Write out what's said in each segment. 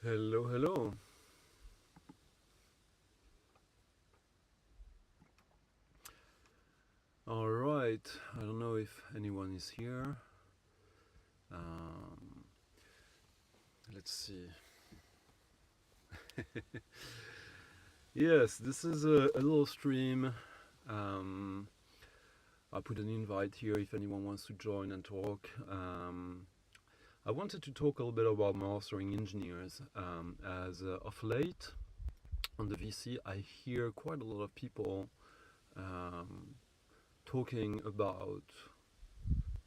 Hello, hello. All right. I don't know if anyone is here. Um, let's see. Yes, this is a little stream. Um, I put an invite here if anyone wants to join and talk. I wanted to talk a little bit about mastering engineers. As of late on the VC, I hear quite a lot of people um, talking about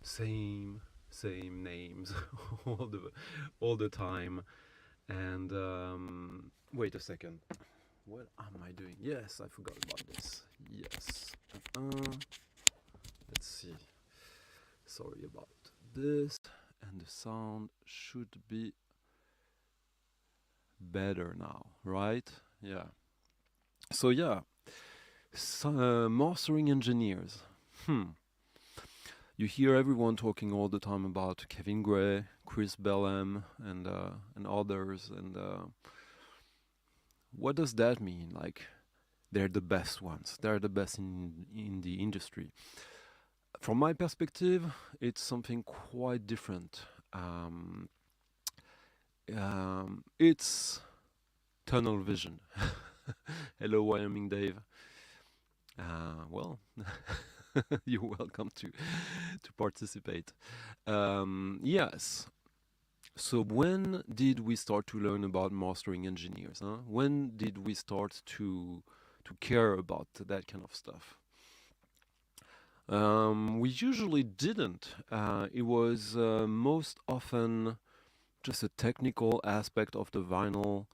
same same names all the all the time. And wait a second. What am I doing? Yes, I forgot about this. Yes. Let's see. Sorry about this. And the sound should be better now, right? Yeah. So yeah, mastering engineers. Hmm. You hear everyone talking all the time about Kevin Gray, Chris Bellamy, and others. And what does that mean? Like, they're the best ones. They're the best in the industry. From my perspective, it's something quite different. Um, it's tunnel vision. Hello, Wyoming Dave. Well, you're welcome to participate. Yes. So when did we start to learn about mastering engineers? Huh? When did we start to care about that kind of stuff? We usually didn't. It was most often just a technical aspect of the vinyl,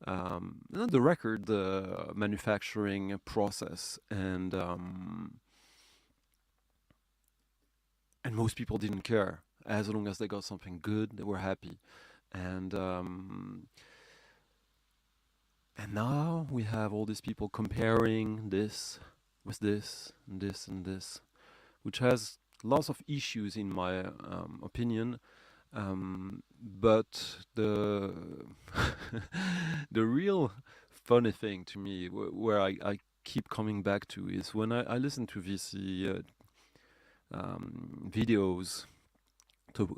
the record, the manufacturing process, and most people didn't care. As long as they got something good, they were happy. And um, and now we have all these people comparing this with this and this and this, which has lots of issues in my opinion. But the the real funny thing to me, where I keep coming back to, is when I listen to VC videos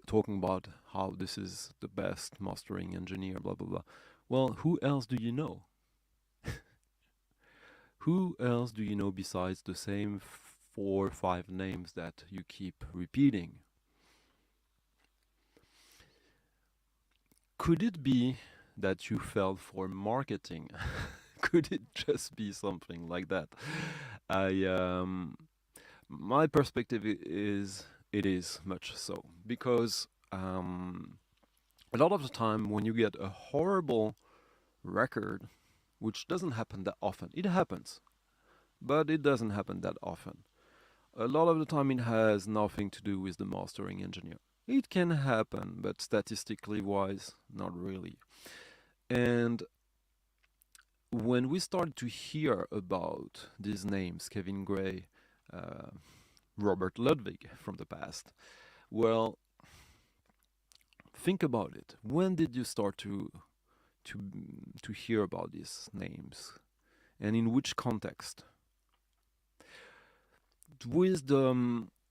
talking about how this is the best mastering engineer, blah blah blah. Well, who else do you know? Who else do you know besides the same 4 or 5 names that you keep repeating? Could it be that you fell for marketing? Could it just be something like that? I My perspective is it is much so, because a lot of the time when you get a horrible record, which doesn't happen that often, it happens, but it doesn't happen that often. A lot of the time it has nothing to do with the mastering engineer. It can happen, but statistically wise, not really. And when we started to hear about these names, Kevin Gray, uh, Robert Ludwig from the past, well, think about it. When did you start to to hear about these names, and in which context? With the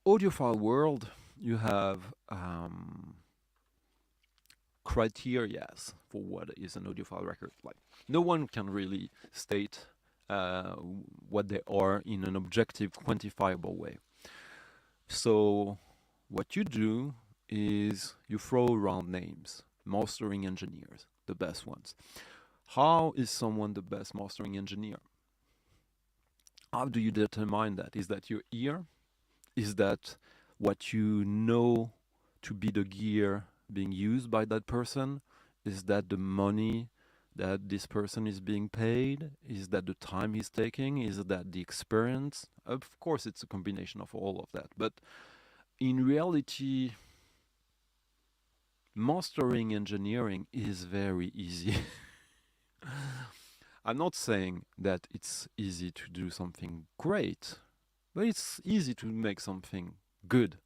audiophile world, you have criterias for what is an audiophile record. Like, no one can really state uh, what they are in an objective, quantifiable way. So what you do is you throw around names, mastering engineers, the best ones. How is someone the best mastering engineer? How do you determine that? Is that your ear? Is that what you know to be the gear being used by that person? Is that the money that this person is being paid? Is that the time he's taking? Is that the experience? Of course, it's a combination of all of that. But in reality, mastering engineering is very easy. I'm not saying that it's easy to do something great, but it's easy to make something good.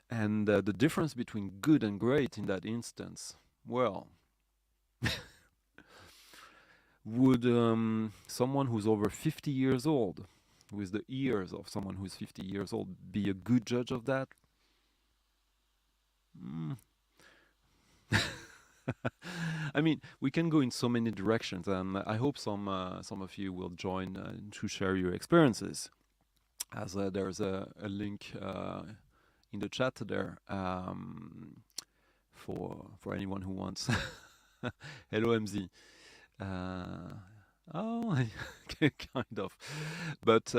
And the difference between good and great in that instance, well, Would someone who's over 50 years old, with the ears of someone who's 50 years old, be a good judge of that? Mm. I mean, we can go in so many directions, and I hope some of you will join to share your experiences. As there's a link in the chat there for anyone who wants. Hello, MZ. Uh, oh, kind of. But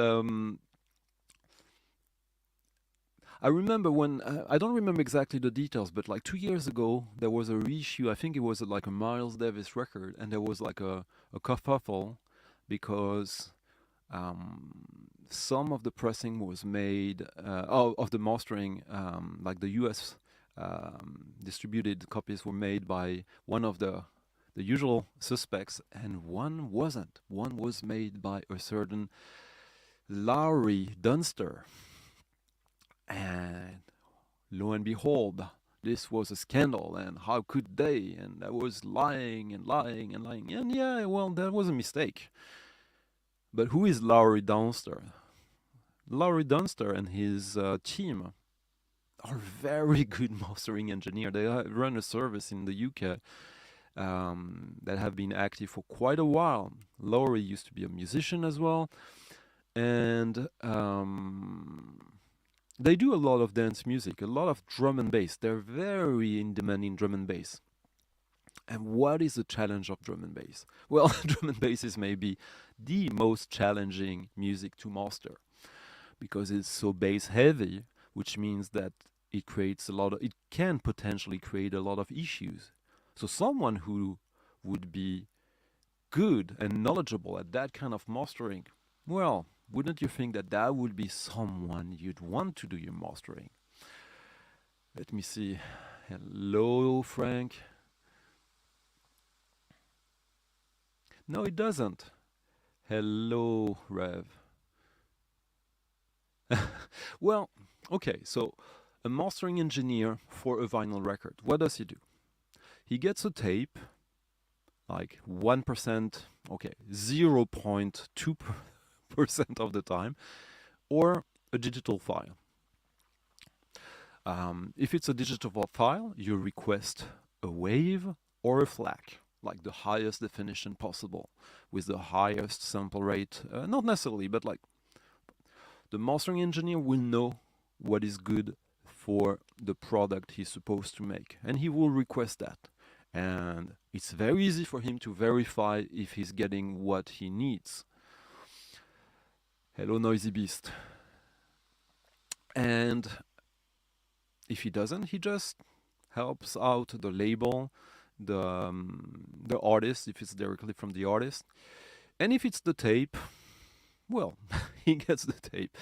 I remember when I don't remember exactly the details, but like 2 years ago, there was a reissue. I think it was like a Miles Davis record, and there was like a kerfuffle because some of the pressing was made of the mastering, like the U.S. Distributed copies were made by one of the usual suspects, and one wasn't. One was made by a certain Laurie Dunster, and lo and behold, this was a scandal, and how could they? And that was lying and lying and lying. And yeah, well, that was a mistake. But who is Laurie Dunster? Laurie Dunster and his team are very good mastering engineer. They run a service in the UK that have been active for quite a while. Laurie used to be a musician as well, and they do a lot of dance music, a lot of drum and bass. They're very in demand in drum and bass. And what is the challenge of drum and bass? Well, drum and bass is maybe the most challenging music to master because it's so bass heavy, which means that it can potentially create a lot of issues. So someone who would be good and knowledgeable at that kind of mastering, well, wouldn't you think that that would be someone you'd want to do your mastering? Let me see. Hello, Frank. No, it doesn't. Hello, Rev. Well, okay, so a mastering engineer for a vinyl record, what does he do? He gets a tape, like 1%, okay, 0.2% of the time, or a digital file. If it's a digital file, you request a wave or a FLAC, like the highest definition possible, with the highest sample rate. Not necessarily, but like the mastering engineer will know what is good for the product he's supposed to make, and he will request that. And it's very easy for him to verify if he's getting what he needs. Hello, Noisy Beast. And if he doesn't, he just helps out the label, the artist, if it's directly from the artist. And if it's the tape, well, he gets the tape.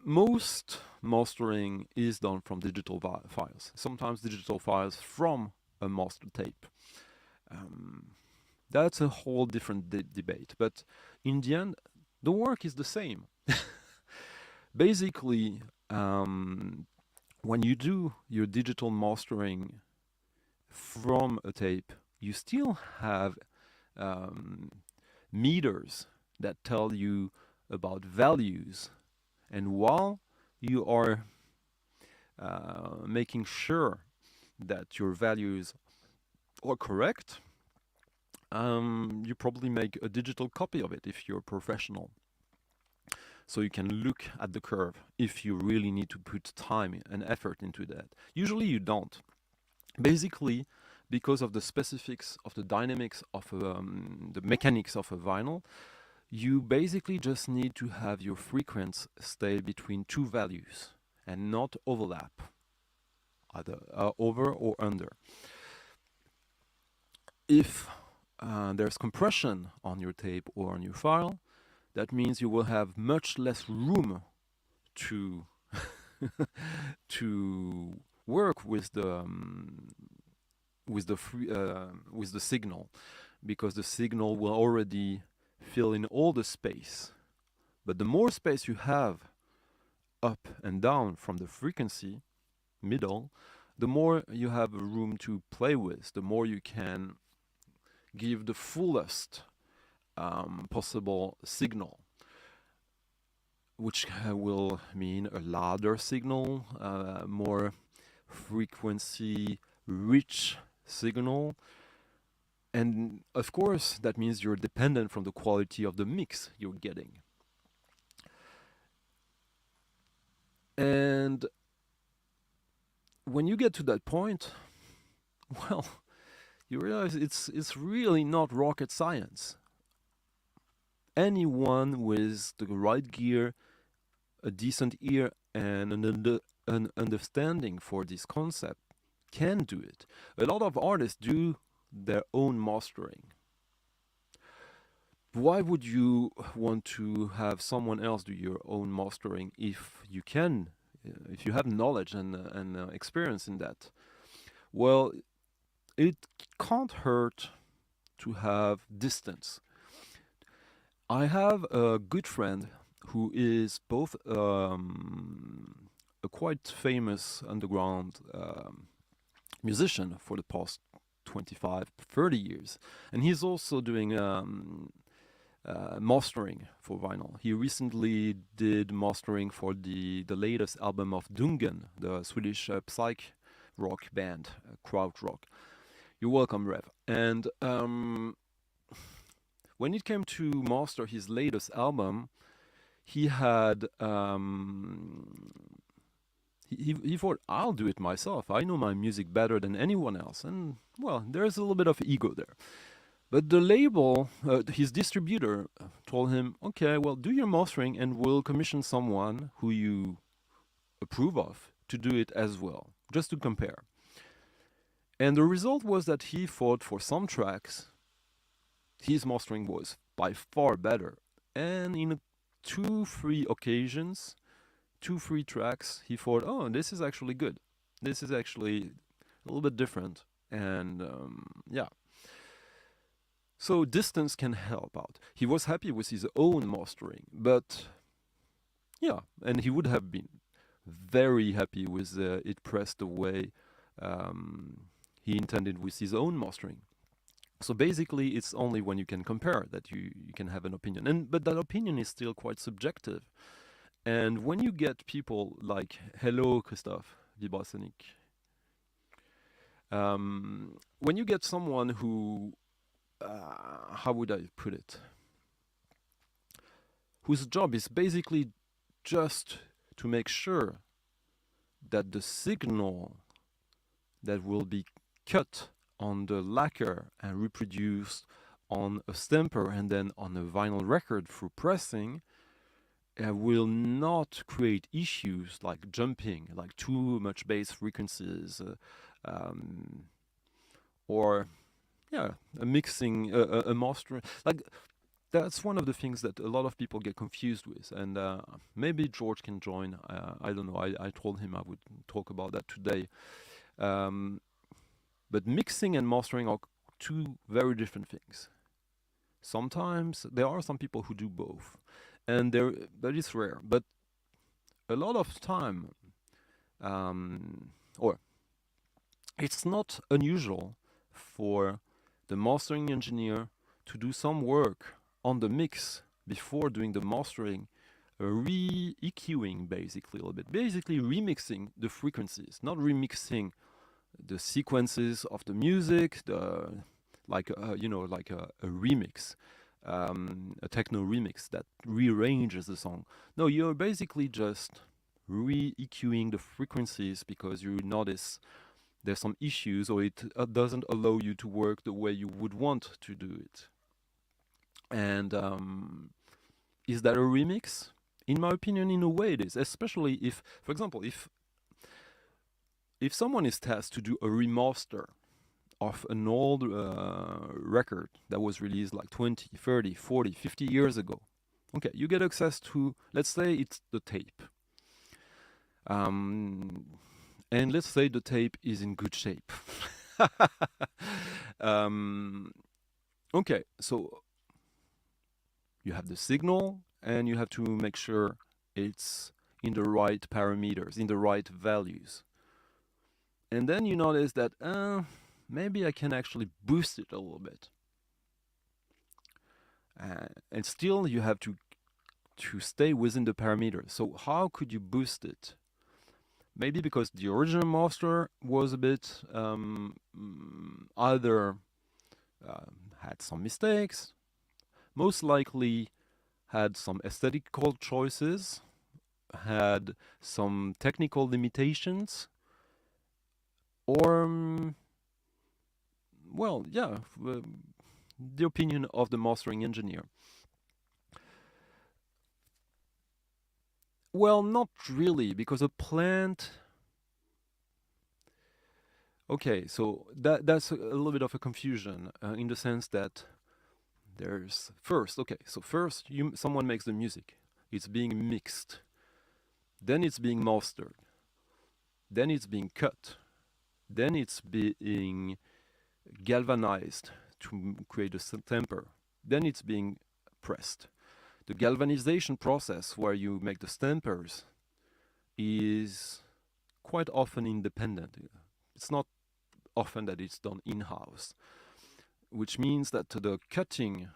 Most mastering is done from digital files, sometimes digital files from a master tape. That's a whole different debate, but in the end, the work is the same. Basically, when you do your digital mastering from a tape, you still have meters that tell you about values. And while you are making sure that your values are correct, you probably make a digital copy of it if you're professional. So you can look at the curve if you really need to put time and effort into that. Usually you don't. Basically, because of the specifics of the dynamics of the mechanics of a vinyl, you basically just need to have your frequency stay between two values and not overlap, either over or under. If there's compression on your tape or on your file, that means you will have much less room to to work with the signal, because the signal will already fill in all the space. But the more space you have up and down from the frequency middle, the more you have room to play with, the more you can give the fullest possible signal, which will mean a louder signal, more frequency rich signal. And of course, that means you're dependent from the quality of the mix you're getting. And when you get to that point, well, you realize it's really not rocket science. Anyone with the right gear, a decent ear, and an understanding for this concept can do it. A lot of artists do their own mastering. Why would you want to have someone else do your own mastering if you can, if you have knowledge and experience in that? Well, it can't hurt to have distance. I have a good friend who is both a quite famous underground musician for the past 25, 30 years. And he's also doing mastering for vinyl. He recently did mastering for the latest album of Dungen, the Swedish psych rock band, krautrock. You're welcome, Rev. And when it came to master his latest album, he had he thought, I'll do it myself. I know my music better than anyone else. And well, there's a little bit of ego there. But the label, his distributor, told him, okay, well, do your mastering and we'll commission someone who you approve of to do it as well, just to compare. And the result was that he thought for some tracks, his mastering was by far better. And in 2-3 occasions, 2-3 tracks, he thought, oh, this is actually good. This is actually a little bit different. And yeah. So distance can help out. He was happy with his own mastering, but yeah, and he would have been very happy with it pressed the way he intended with his own mastering. So basically, it's only when you can compare that you can have an opinion. But that opinion is still quite subjective. And when you get people like, hello, Christophe Vibrasonic, when you get someone who, how would I put it, whose job is basically just to make sure that the signal that will be cut on the lacquer and reproduced on a stamper and then on a vinyl record through pressing will not create issues like jumping, like too much bass frequencies, or yeah, a mixing, a mastering. Like that's one of the things that a lot of people get confused with, and maybe George can join. I don't know. I told him I would talk about that today. But mixing and mastering are two very different things. Sometimes there are some people who do both, and that is rare. But a lot of time, or it's not unusual for the mastering engineer to do some work on the mix before doing the mastering, re-EQing basically a little bit, basically remixing the frequencies, not remixing the sequences of the music, like a remix, a techno remix that rearranges the song. No, you're basically just re-EQing the frequencies because you notice there's some issues or it doesn't allow you to work the way you would want to do it. And is that a remix? In my opinion, in a way it is, especially if, for example, if someone is tasked to do a remaster of an old record that was released like 20, 30, 40, 50 years ago, okay, you get access to, let's say it's the tape. And let's say the tape is in good shape. Okay, so you have the signal and you have to make sure it's in the right parameters, in the right values. And then you notice that maybe I can actually boost it a little bit. and still you have to stay within the parameters. So how could you boost it? Maybe because the original master was a bit either had some mistakes, most likely had some aesthetical choices, had some technical limitations, or well, yeah, the opinion of the mastering engineer. Well, not really, because a plant. Okay, so that's a little bit of a confusion in the sense that there's first. Okay, so first, someone makes the music. It's being mixed. Then it's being mastered. Then it's being cut. Then it's being galvanized to create a temper. Then it's being pressed. The galvanization process where you make the stampers is quite often independent. It's not often that it's done in-house, which means that the cutting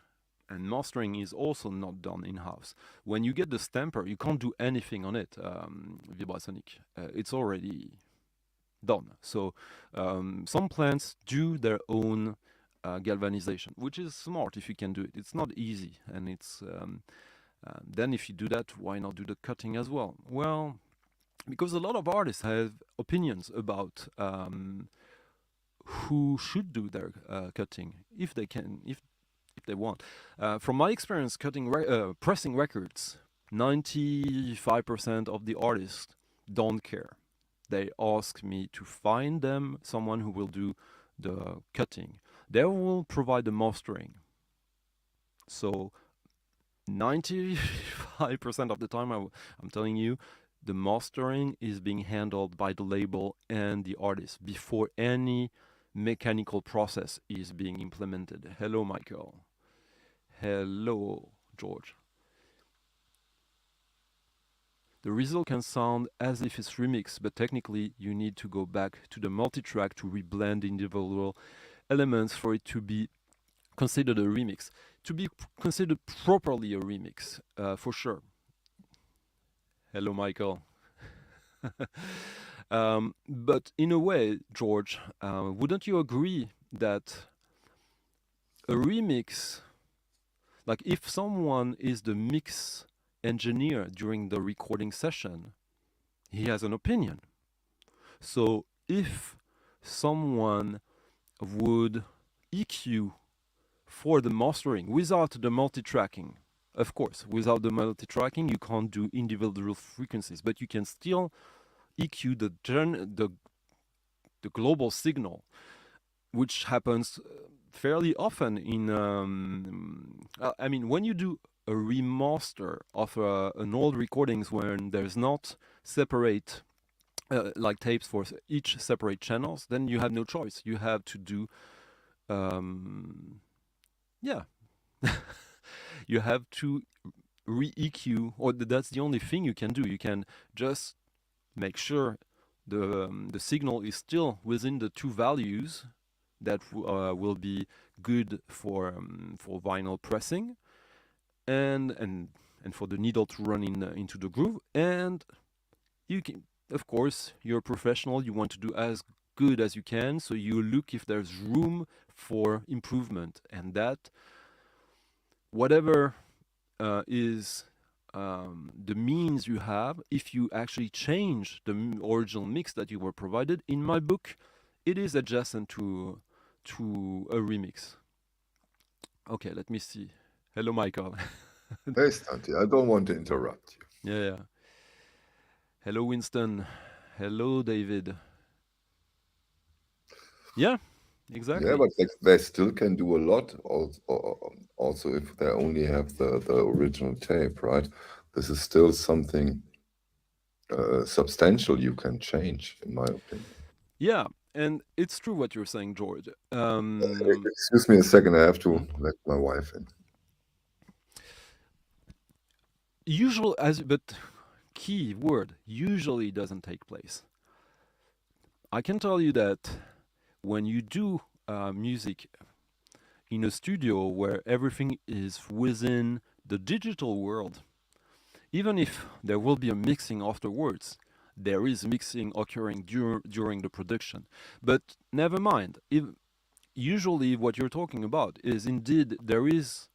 and mastering is also not done in-house. When you get the stamper, you can't do anything on it, Vibrasonic. It's already done. So some plants do their own galvanization, which is smart if you can do it. It's not easy, and it's then if you do that, why not do the cutting as well? Well, because a lot of artists have opinions about who should do their cutting, if they can, if they want. From my experience, pressing records, 95% of the artists don't care. They ask me to find them someone who will do the cutting. They will provide the mastering. So 95% of the time, I'm telling you, the mastering is being handled by the label and the artist before any mechanical process is being implemented. Hello, Michael. Hello, George. The result can sound as if it's remixed, but technically you need to go back to the multi-track to reblend individual elements for it to be considered a remix. To be considered properly a remix, for sure. Hello, Michael. But in a way, George, wouldn't you agree that a remix, like if someone is the mix engineer during the recording session, he has an opinion. So if someone would EQ for the mastering without the multi-tracking, of course, without the multi-tracking, you can't do individual frequencies, but you can still EQ the global signal, which happens fairly often in. I mean, when you do a remaster of an old recordings when there's not separate like tapes for each separate channels, then you have no choice. You have to do, yeah, you have to re-EQ, or that's the only thing you can do. You can just make sure the signal is still within the two values that will be good for vinyl pressing, and for the needle to run into the groove. And you can, of course, you're a professional. You want to do as good as you can, so you look if there's room for improvement, and that whatever is the means you have, if you actually change the original mix that you were provided, in my book, it is adjacent to a remix. Okay, let me see. Hello, Michael. Hey, Stanti, I don't want to interrupt you. Yeah. Hello, Winston. Hello, David. Yeah, Yeah, exactly. but they still can do a lot also if they only have the original tape, right? This is still something substantial you can change, in my opinion. Yeah, and it's true what you're saying, George. Excuse me a second, I have to Mhm. let my wife in. Usual, but key word, usually doesn't take place. I can tell you that when you do music, in a studio where everything is within the digital world, even if there will be a mixing afterwards, there is mixing occurring during the production. But never mind. Usually, what you're talking about is indeed there is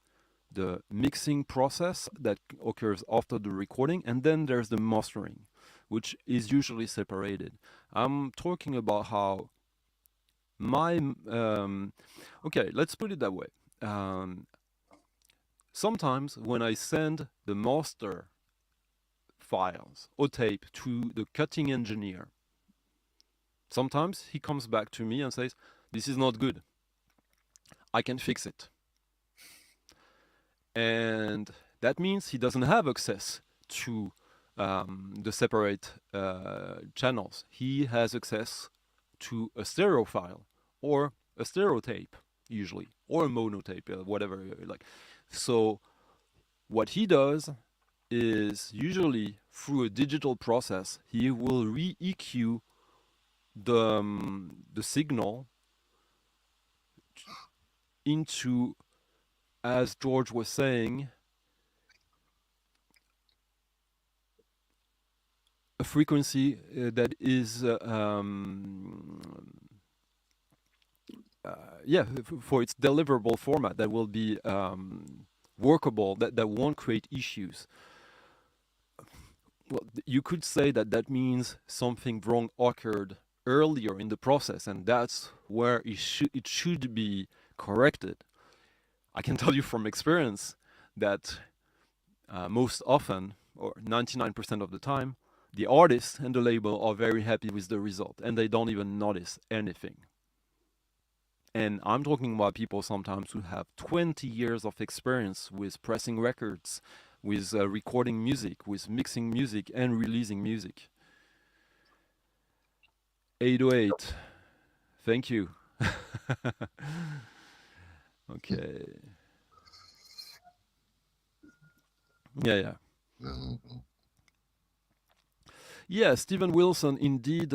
the mixing process that occurs after the recording, and then there's the mastering, which is usually separated. I'm talking about how my okay, let's put it that way. Sometimes when I send the master files or tape to the cutting engineer, sometimes he comes back to me and says, "This is not good. I can fix it." And that means he doesn't have access to the separate channels. He has access to a stereo file or a stereo tape, usually, or a mono tape, whatever you like. So what he does is usually through a digital process, he will re-EQ the signal into, as George was saying, a frequency that is for its deliverable format that will be workable, that won't create issues. Well, you could say that means something wrong occurred earlier in the process, and that's where it should be corrected. I can tell you from experience that most often, or 99% of the time, the artist and the label are very happy with the result, and they don't even notice anything. And I'm talking about people sometimes who have 20 years of experience with pressing records, with recording music, with mixing music and releasing music. 808. Thank you. Okay. Yeah. Yeah, Steven Wilson, indeed.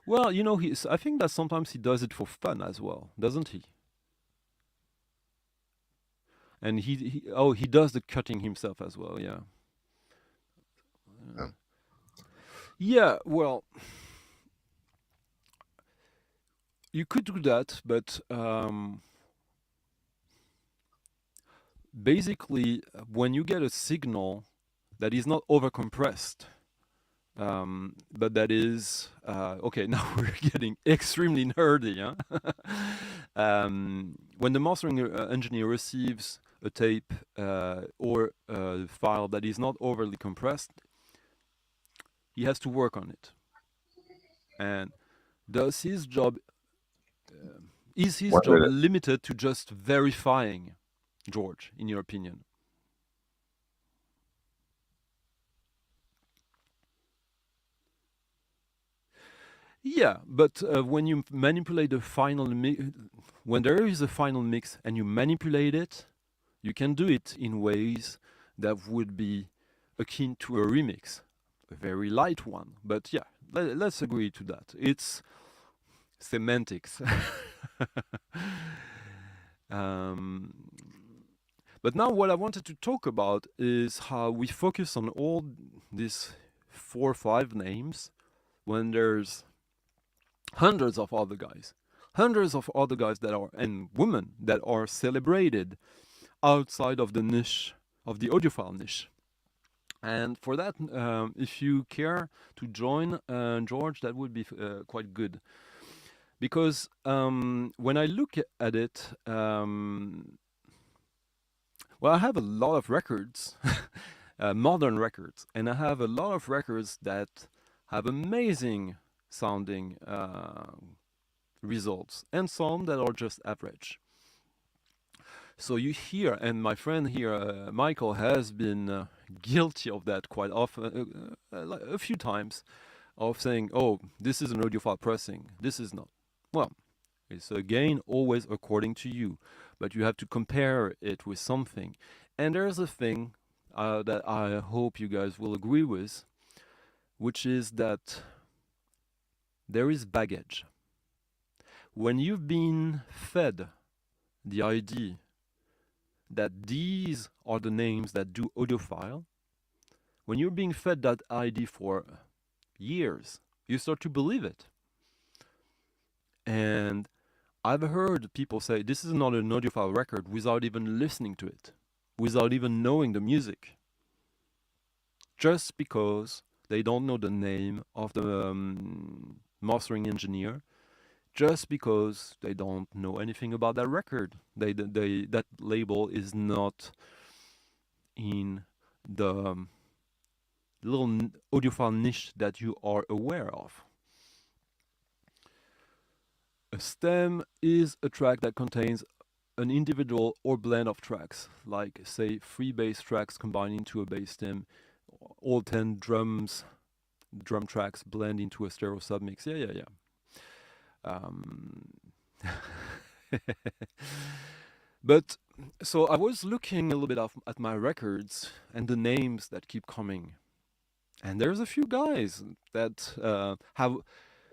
Well, I think that sometimes he does it for fun as well, doesn't he? And he does the cutting himself as well, yeah. Yeah. Yeah, well, you could do that, but basically, when you get a signal that is not overcompressed, but that is okay. Now we're getting extremely nerdy. Huh? When the mastering engineer receives a tape or a file that is not overly compressed, he has to work on it. And does his job is his One job minute. limited to just verifying, George, in your opinion? Yeah, but when you manipulate the final when there is a final mix and you manipulate it, you can do it in ways that would be akin to a remix, a very light one. But yeah, let's agree to that. It's semantics. um, but now what I wanted to talk about is how we focus on all these 4 or 5 names when there's hundreds of other guys that are, and women that are celebrated outside of the niche, of the audiophile niche. And for that, if you care to join, George, that would be quite good. Because when I look at it, well, I have a lot of records, modern records, and I have a lot of records that have amazing sounding results, and some that are just average. So you hear, and my friend here, Michael, has been guilty of that quite often, a few times, of saying, "Oh, this is an audiophile pressing. This is not." Well, it's again always according to you, but you have to compare it with something. And there's a thing that I hope you guys will agree with, which is that there is baggage. When you've been fed the idea that these are the names that do audiophile, when you're being fed that idea for years, you start to believe it. And I've heard people say this is not an audiophile record without even listening to it, without even knowing the music, just because they don't know the name of the mastering engineer, just because they don't know anything about that record. That label is not in the little audiophile niche that you are aware of. A stem is a track that contains an individual or blend of tracks, like say 3 bass tracks combined into a bass stem, all 10 drum tracks blend into a stereo submix. Yeah. Um, but so I was looking a little bit at my records and the names that keep coming, and there's a few guys that have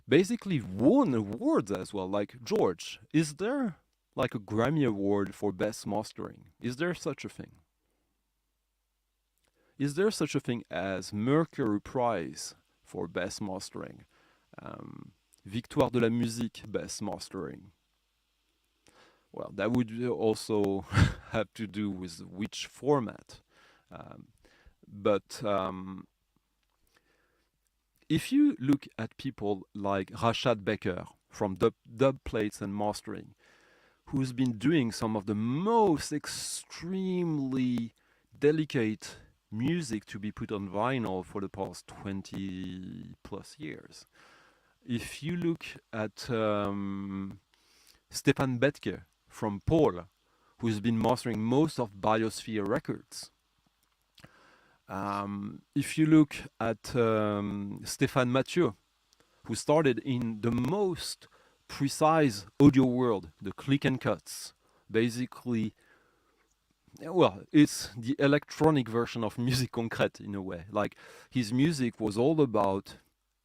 basically won awards as well. Like George, is there like a Grammy award for best mastering? Is there such a thing? Is there such a thing as Mercury Prize for best mastering? Victoire de la musique best mastering? Well, that would also have to do with which format. Um, but if you look at people like Rashad Becker from Dub Plates and Mastering, who's been doing some of the most extremely delicate music to be put on vinyl for the past 20 plus years. If you look at Stefan Betke from Paul, who's been mastering most of Biosphere records. If you look at Stéphane Mathieu, who started in the most precise audio world, the click and cuts, basically, well, it's the electronic version of musique concrète in a way. Like his music was all about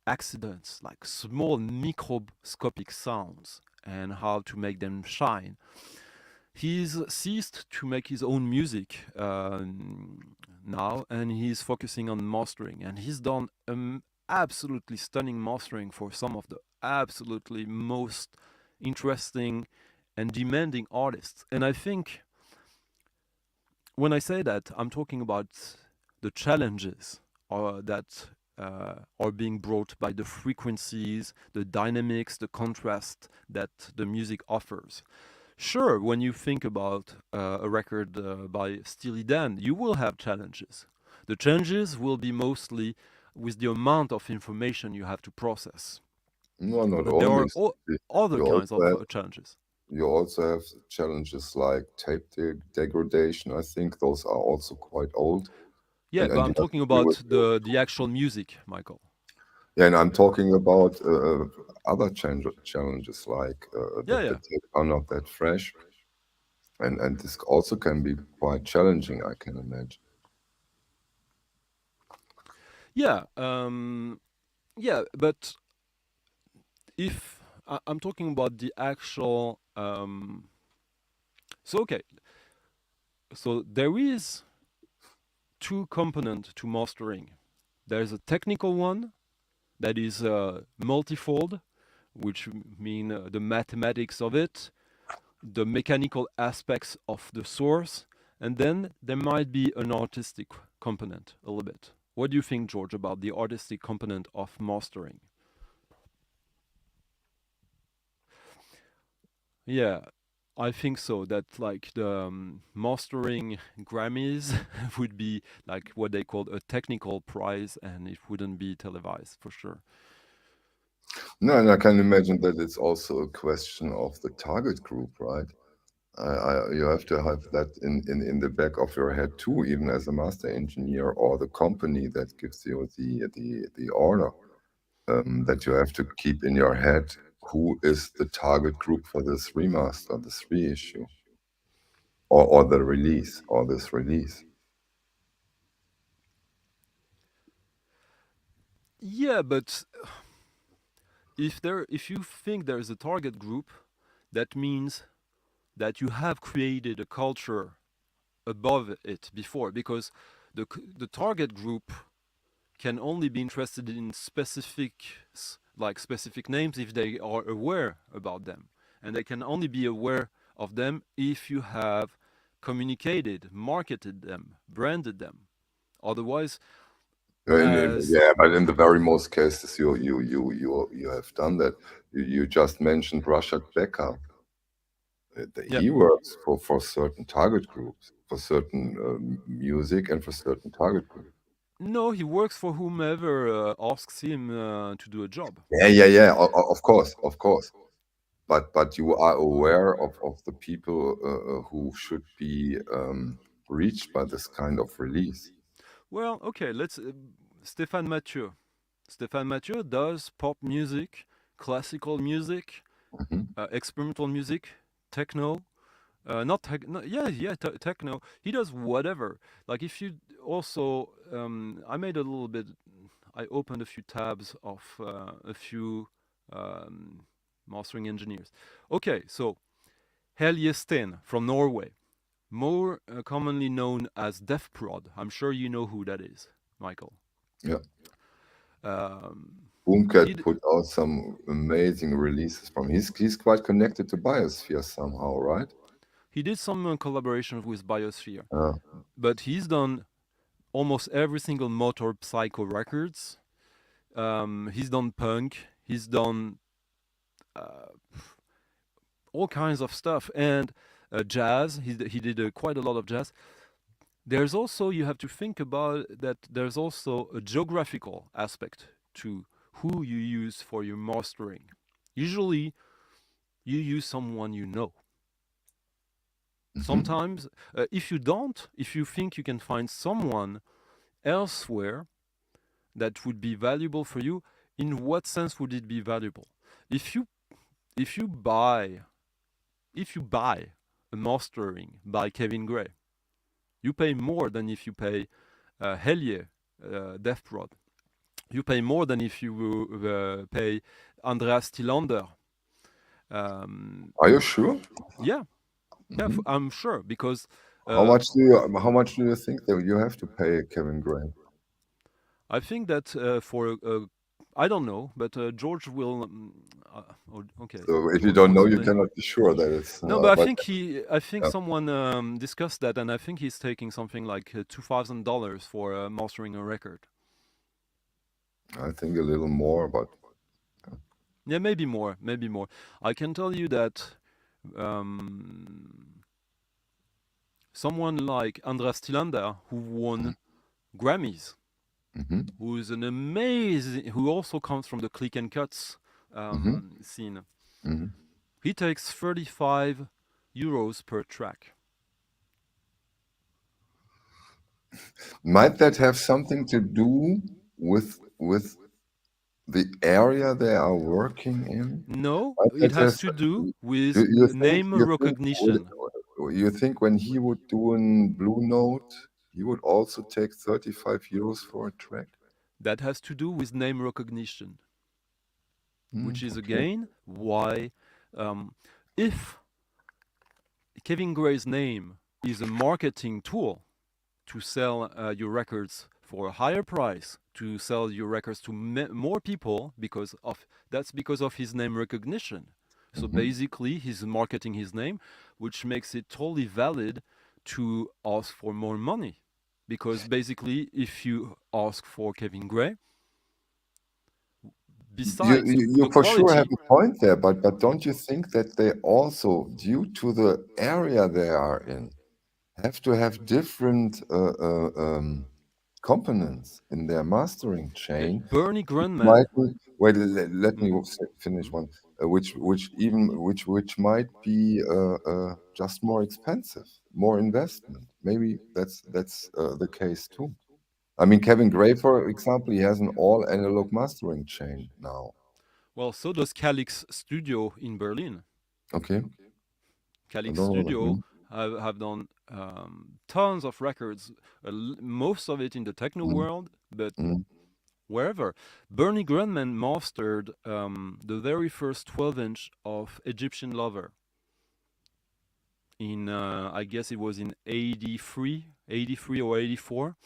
accidents, like small microscopic sounds and how to make them shine. He's ceased to make his own music now, and he's focusing on mastering. And he's done absolutely stunning mastering for some of the absolutely most interesting and demanding artists. And I think when I say that, I'm talking about the challenges that are being brought by the frequencies, the dynamics, the contrast that the music offers. Sure, when you think about a record by Steely Dan, you will have challenges. The challenges will be mostly with the amount of information you have to process. No, not But there only. are other You kinds also of have challenges. you also have challenges like tape degradation. I think those are also quite old, Yeah, but and you I'm have to talking deal with about those the too. actual music, Michael. Yeah, and I'm talking about other challenges like Yeah, that the yeah. tapes are not that fresh, and this also can be quite challenging, I can imagine. Yeah, but if I'm talking about the actual, so okay, so there is two components to mastering. There's a technical one that is multifold, which mean the mathematics of it, the mechanical aspects of the source, and then there might be an artistic component a little bit. What do you think, George, about the artistic component of mastering? Yeah, I think so. That like the mastering Grammys would be like what they called a technical prize, and it wouldn't be televised for sure. No, and I can imagine that it's also a question of the target group, right? You have to have that in the back of your head too, even as a master engineer or the company that gives you the order. That you have to keep in your head who is the target group for this remaster, this reissue, or the release, or this release. Yeah, but if you think there is a target group, that means that you have created a culture above it before, because the target group can only be interested in specific names if they are aware about them, and they can only be aware of them if you have communicated, marketed them, branded them. Otherwise, as Yeah, but in the very most cases, you have done that. You just mentioned Rashad Becker. yeah, He works for certain target groups, for certain music, and for certain target groups. no, he works for whomever asks him to do a job. Yeah. Of course, of course. But you are aware of the people who should be reached by this kind of release. Well, okay, let's Stéphane Mathieu. Stéphane Mathieu does pop music, classical music, Hmm. experimental music, techno. Not tech, no, yeah, techno. He does whatever. Like if you also, I made a little bit. I opened a few tabs of a few um, mastering engineers. Okay, so Helge Steen from Norway, more commonly known as Def Prod. I'm sure you know who that is, Michael. Yeah. Um, Boomcat he put out some amazing releases from. He's quite connected to Biosphere somehow, right? he did some collaborations with Biosphere, Uh, but he's done almost every single Motor Psycho records. He's done punk. He's done uh, all kinds of stuff, and jazz. He did quite a lot of jazz. There's also, you have to think about that. There's also a geographical aspect to who you use for your mastering. Usually, you use someone you know. mhm. Sometimes, if you don't, if you think you can find someone elsewhere that would be valuable for you, in what sense would it be valuable? If you if you buy if you buy a mastering by Kevin Gray, you pay more than if you pay Hellier, Death Prod. You pay more than if you pay Andreas Tillander. Um, Are you sure? yeah, yeah, Mhm. I'm sure, because How uh, much do you how much do you think that you have to pay Kevin Gray? I think that I don't know, but George will. Okay, So if you George, don't what's know, his you name? cannot be sure that it's. No, but But I think yeah, someone discussed that, and I think he's taking something like $2,000 for mastering a record. I think a little more, but Yeah, maybe more, maybe more. I can tell you that um, someone like Andreas Tillander, who won Grammys, hmm who is an amazing, who also comes from the click and cuts hmm scene, hmm he takes 35 euros per track. might that have something to do with the area they are working in? No, Might it that has has to do with you think name recognition. you think when he would do in Blue Note, he would also take 35 euros for a track? That has to do with name recognition, Mm, which is okay. again why, um, if Kevin Gray's name is a marketing tool to sell your records for a higher price, to sell your records to more people, because of his name recognition. So Hmm. basically, he's marketing his name, which makes it totally valid to ask for more money. Because basically, if you ask for Kevin Gray, besides You the for sure have quality, a point there, but don't you think that they also, due to the area they are in, have to have different components in their mastering chain, Bernie which might Grundman. be, wait, let me Mm, finish mm. one, which might be just more expensive, more investment. Maybe that's the case too. I mean, Kevin Gray, for example, he has an all analog mastering chain now. Well, so does Calix Studio in Berlin. Okay, I don't Calix know that. Studio have done tons of records, most of it in the techno Mm, world, but mm, wherever. Bernie Grundman mastered the very first 12-inch of Egyptian Lover. in I guess it was in 83 or 84.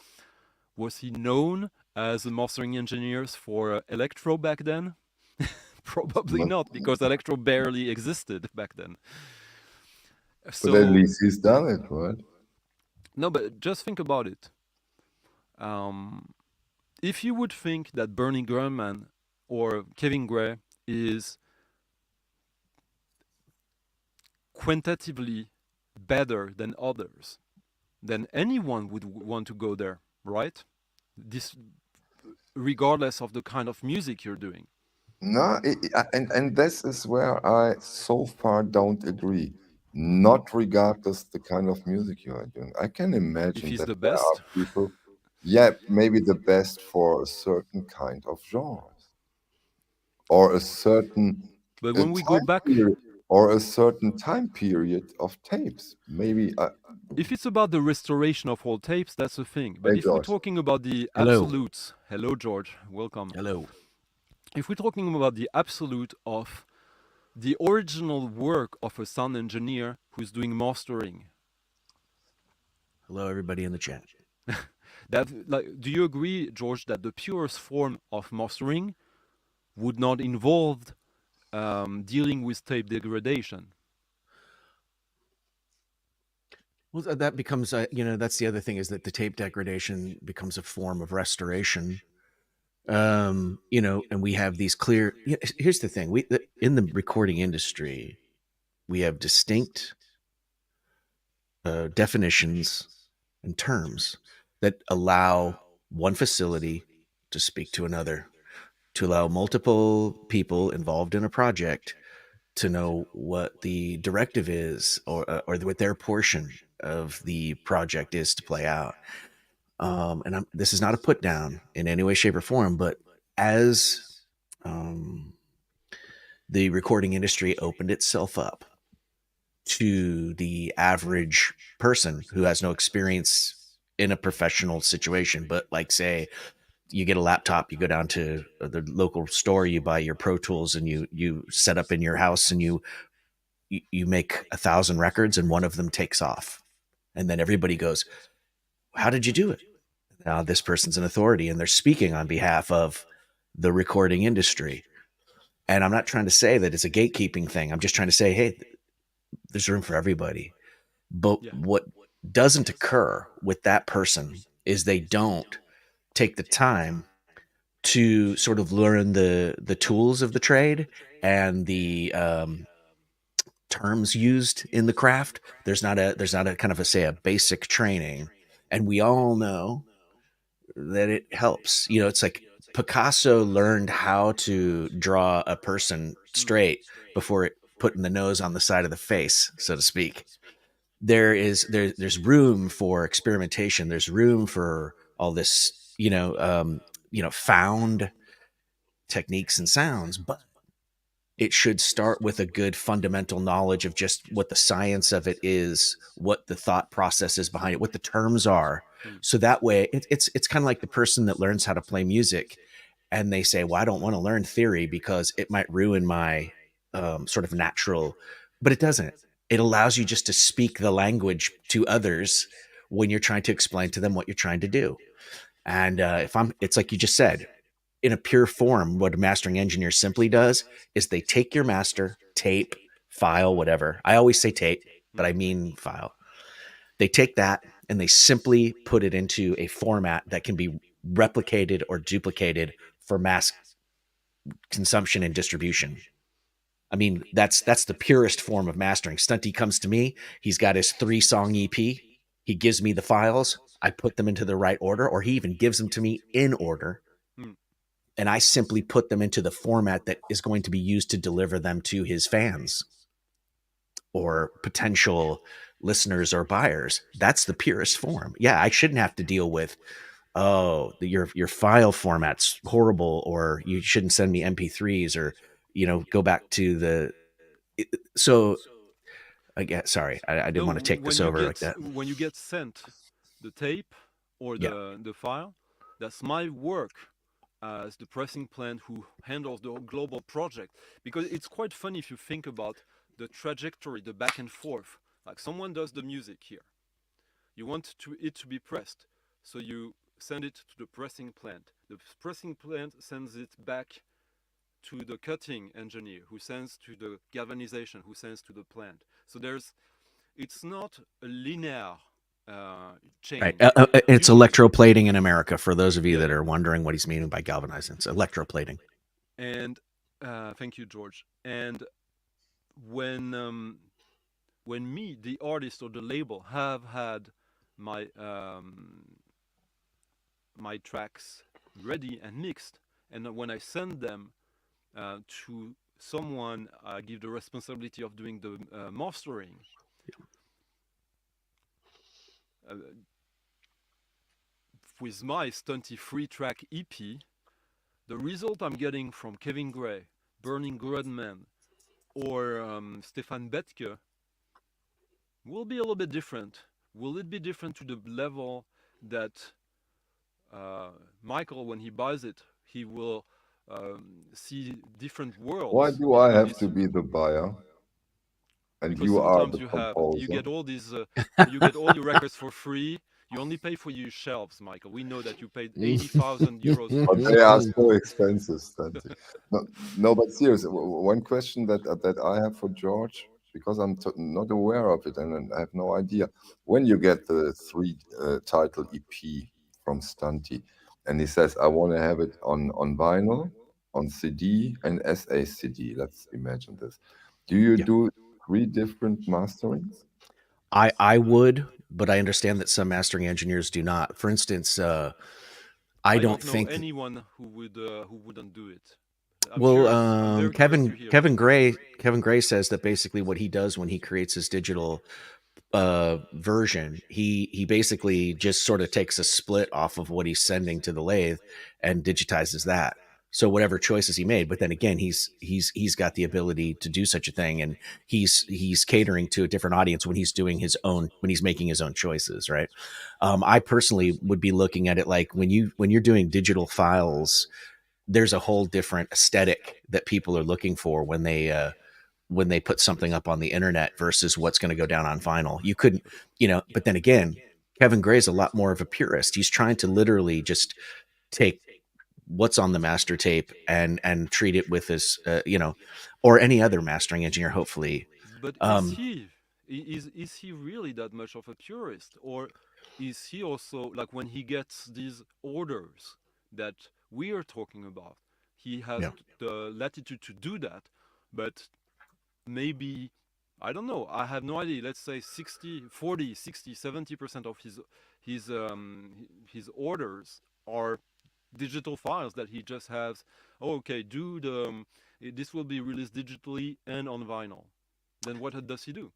Was he known as a mastering engineer for electro back then? Probably But, not, because electro barely existed back then. but at So least he's done it, right? no, but just think about it. Um, if you would think that Bernie Grunman or Kevin Gray is quantitatively better than others, then anyone would want to go there, right? This, regardless of the kind of music you're doing. No, and this is where I so far don't agree. Not regardless the kind of music you are doing. I can If imagine he's that the there are best, people, yeah, maybe the best for a certain kind of genres or a certain but when we go time back, period or a certain time period of tapes. Maybe, if it's about the restoration of old tapes, that's a thing. But hey if we're George, talking about the Hello. absolutes, hello George, welcome. Hello. If we're talking about the absolute of the original work of a sound engineer who's doing mastering, Hello, everybody in the chat. that, like, do you agree, George, that the purest form of mastering would not involve dealing with tape degradation? Well, that becomes, that's the other thing is that the tape degradation becomes a form of restoration. And we have these clear. Here's the thing: in the recording industry, we have distinct definitions and terms that allow one facility to speak to another, to allow multiple people involved in a project to know what the directive is or what their portion of the project is to play out. This is not a put down in any way, shape, or form, but as um, the recording industry opened itself up to the average person who has no experience in a professional situation, but like say you get a laptop, you go down to the local store, you buy your Pro Tools, and you set up in your house, and you make 1,000 records, and one of them takes off, and then everybody goes, "How did you do it?" Now this person's an authority, and they're speaking on behalf of the recording industry. And I'm not trying to say that it's a gatekeeping thing. I'm just trying to say, hey, there's room for everybody. But Yeah. what doesn't occur with that person is they don't take the time to sort of learn the tools of the trade and the terms used in the craft. There's not a kind of a say a basic training, and we all know that it helps. It's like Picasso learned how to draw a person straight before putting the nose on the side of the face, so to speak. There's room for experimentation. There's room for all this, found techniques and sounds, but it should start with a good fundamental knowledge of just what the science of it is, what the thought process is behind it, what the terms are. Mm. So that way, it's kind of like the person that learns how to play music, and they say, "Well, I don't want to learn theory because it might ruin my sort of natural," but it doesn't. It allows you just to speak the language to others when you're trying to explain to them what you're trying to do. And it's like you just said, in a pure form, what a mastering engineer simply does is they take your master, tape, file, whatever. I always say tape, but I mean file. They take that and they simply put it into a format that can be replicated or duplicated for mass consumption and distribution. I mean, that's the purest form of mastering. Stunty comes to me. He's got his 3-song EP. He gives me the files. I put them into the right order, or he even gives them to me in order, Mm. and I simply put them into the format that is going to be used to deliver them to his fans or potential listeners or buyers. That's the purest form. Yeah, I shouldn't have to deal with, oh, your file format's horrible, or you shouldn't send me MP3s, or go back to the. So again, sorry, I didn't No, want to take this over like that. when you get sent the tape or Yeah. the file, that's my work as the pressing plant who handles the global project. Because it's quite funny if you think about the trajectory, the back and forth. Like someone does the music here. You want it to be pressed, so you send it to the pressing plant. The pressing plant sends it back to the cutting engineer, who sends to the galvanization, who sends to the plant. So it's not a linear Right. chain. It's Usually, electroplating in America. For those of you yeah, that yeah. are wondering what he's meaning by galvanizing, it's electroplating. And thank you, George. And when when me, the artist or the label, have had my my tracks ready and mixed, and when I send them to someone, I give the responsibility of doing the mastering. Uh, with my 23 track EP, the result I'm getting from Kevin Gray, Burning Grudman, or Stefan Betke will be a little bit different. Will it be different to the level that Michael, when he buys it, he will see different Why worlds do I between have these? to be the buyer and Because you are sometimes the you composer? get all these you get all your records for free. You only pay for your shelves, Michael. We know that you paid 80,000 euros for But your they are shelves. so expensive. No, no, but seriously, one question that I have for George, because I'm not aware of it and I have no idea. When you get the three title EP from Stunty, and he says, I want to have it on vinyl, on CD, and SACD. Let's imagine this. Do you Yeah. do three different masterings? I would, but I understand that some mastering engineers do not. For instance, I I don't don't know think that. anyone who wouldn't do it. I'm Well, curious. I'm very curious to hear. Kevin Gray says that basically what he does when he creates his digital version, he basically just sort of takes a split off of what he's sending to the lathe and digitizes that. So whatever choices he made, but then again, he's got the ability to do such a thing, and he's catering to a different audience when he's doing his own, when he's making his own choices, right? I personally would be looking at it like when you're doing digital files, there's a whole different aesthetic that people are looking for when they put something up on the internet versus what's going to go down on vinyl. You couldn't, but then again, Kevin Gray's a lot more of a purist. He's trying to literally just take what's on the master tape and treat it with his, or any other mastering engineer, hopefully. But Um, is he really that much of a purist, or is he also, like, when he gets these orders that we are talking about, he has yeah. the latitude to do that, but maybe, I don't know, I have no idea, let's say 60, 40, 60, 70% of his orders are digital files that he just has. Oh, okay, this will be released digitally and on vinyl. Then what does he do?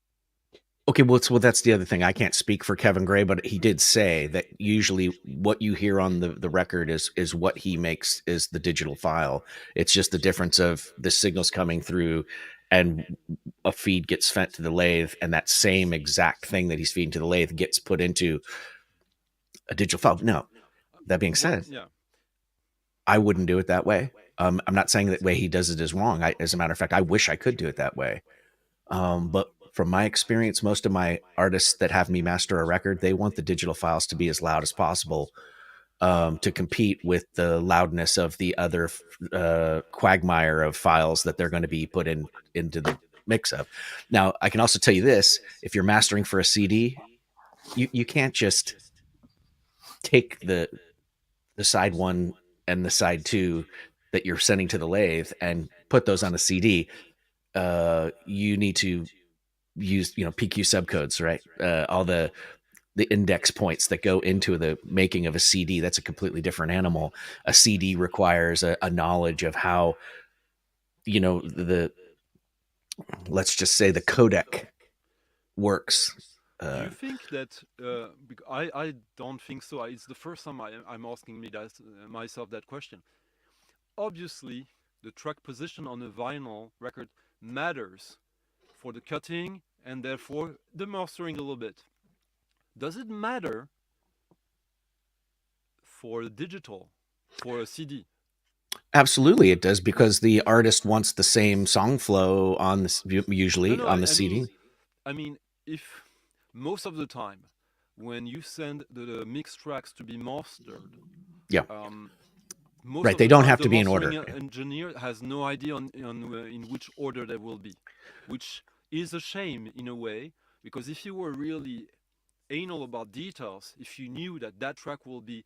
Okay, well, that's the other thing. I can't speak for Kevin Gray, but he did say that usually what you hear on the record is what he makes is the digital file. It's just the difference of the signals coming through, and a feed gets fed to the lathe, and that same exact thing that he's feeding to the lathe gets put into a digital file. No, that being What? said, Yeah. I wouldn't do it that way. I'm not saying that way he does it is wrong. As a matter of fact, I wish I could do it that way. But from my experience, most of my artists that have me master a record, they want the digital files to be as loud as possible, to compete with the loudness of the other quagmire of files that they're going to be put into the mix of. Now, I can also tell you this: if you're mastering for a CD, you can't just take the side one and the side two that you're sending to the lathe and put those on a CD. You need to use PQ subcodes, right? All the index points that go into the making of a CD. That's a completely different animal. A CD requires a knowledge of how the let's just say the codec works. Do Uh, you think that? I don't think so. It's the first time I'm asking me that myself that question. Obviously, the track position on a vinyl record matters for the cutting and therefore the mastering a little bit. Does it matter for digital, for a CD? Absolutely, it does, because the artist wants the same song flow on No, usually no. on I, the I mean, CD. I mean, if most of the time when you send the mixed tracks to be mastered, Yeah. um, most Right. of They the don't time have the to be in mastering order. Yeah. engineer has no idea in which order they will be, which is a shame in a way, because if you were really anal about details, if you knew that that track will be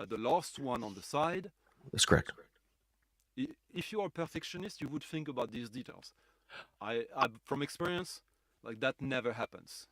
the last one on the side, That's correct. if you are a perfectionist, you would think about these details. I from experience, like that never happens.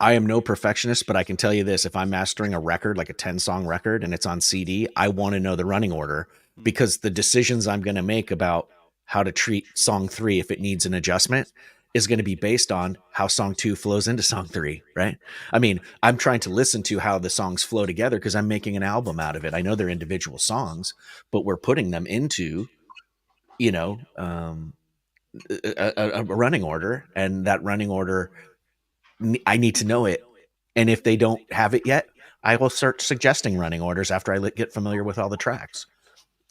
I am no perfectionist, but I can tell you this: if I'm mastering a record, like a 10-song record, and it's on CD, I want to know the running order, Mm. because the decisions I'm going to make about how to treat song 3 if it needs an adjustment is going to be based on how song 2 flows into song 3, right? I mean, I'm trying to listen to how the songs flow together because I'm making an album out of it. I know they're individual songs, but we're putting them into, you know, a running order, and that running order, I need to know it. And if they don't have it yet, I will start suggesting running orders after I get familiar with all the tracks,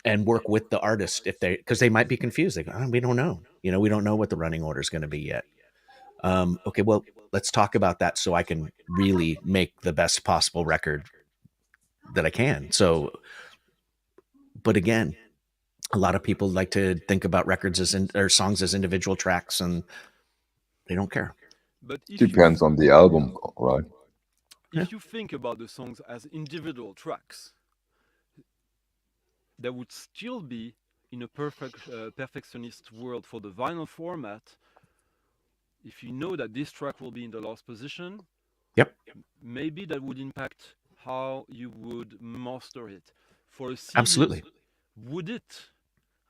and work with the artist if because they might be confused. They go, "Oh, we don't know. We don't know what the running order is going to be yet." Okay, well, let's talk about that so I can really make the best possible record that I can. So, but again, a lot of people like to think about records or songs as individual tracks, and they don't care. But Depends on the album, right? Yeah. if you think about the songs as individual tracks, there would still be in a perfectionist world for the vinyl format. If you know that this track will be in the last position, Yep. maybe that would impact how you would master it. For a CD, Absolutely. would it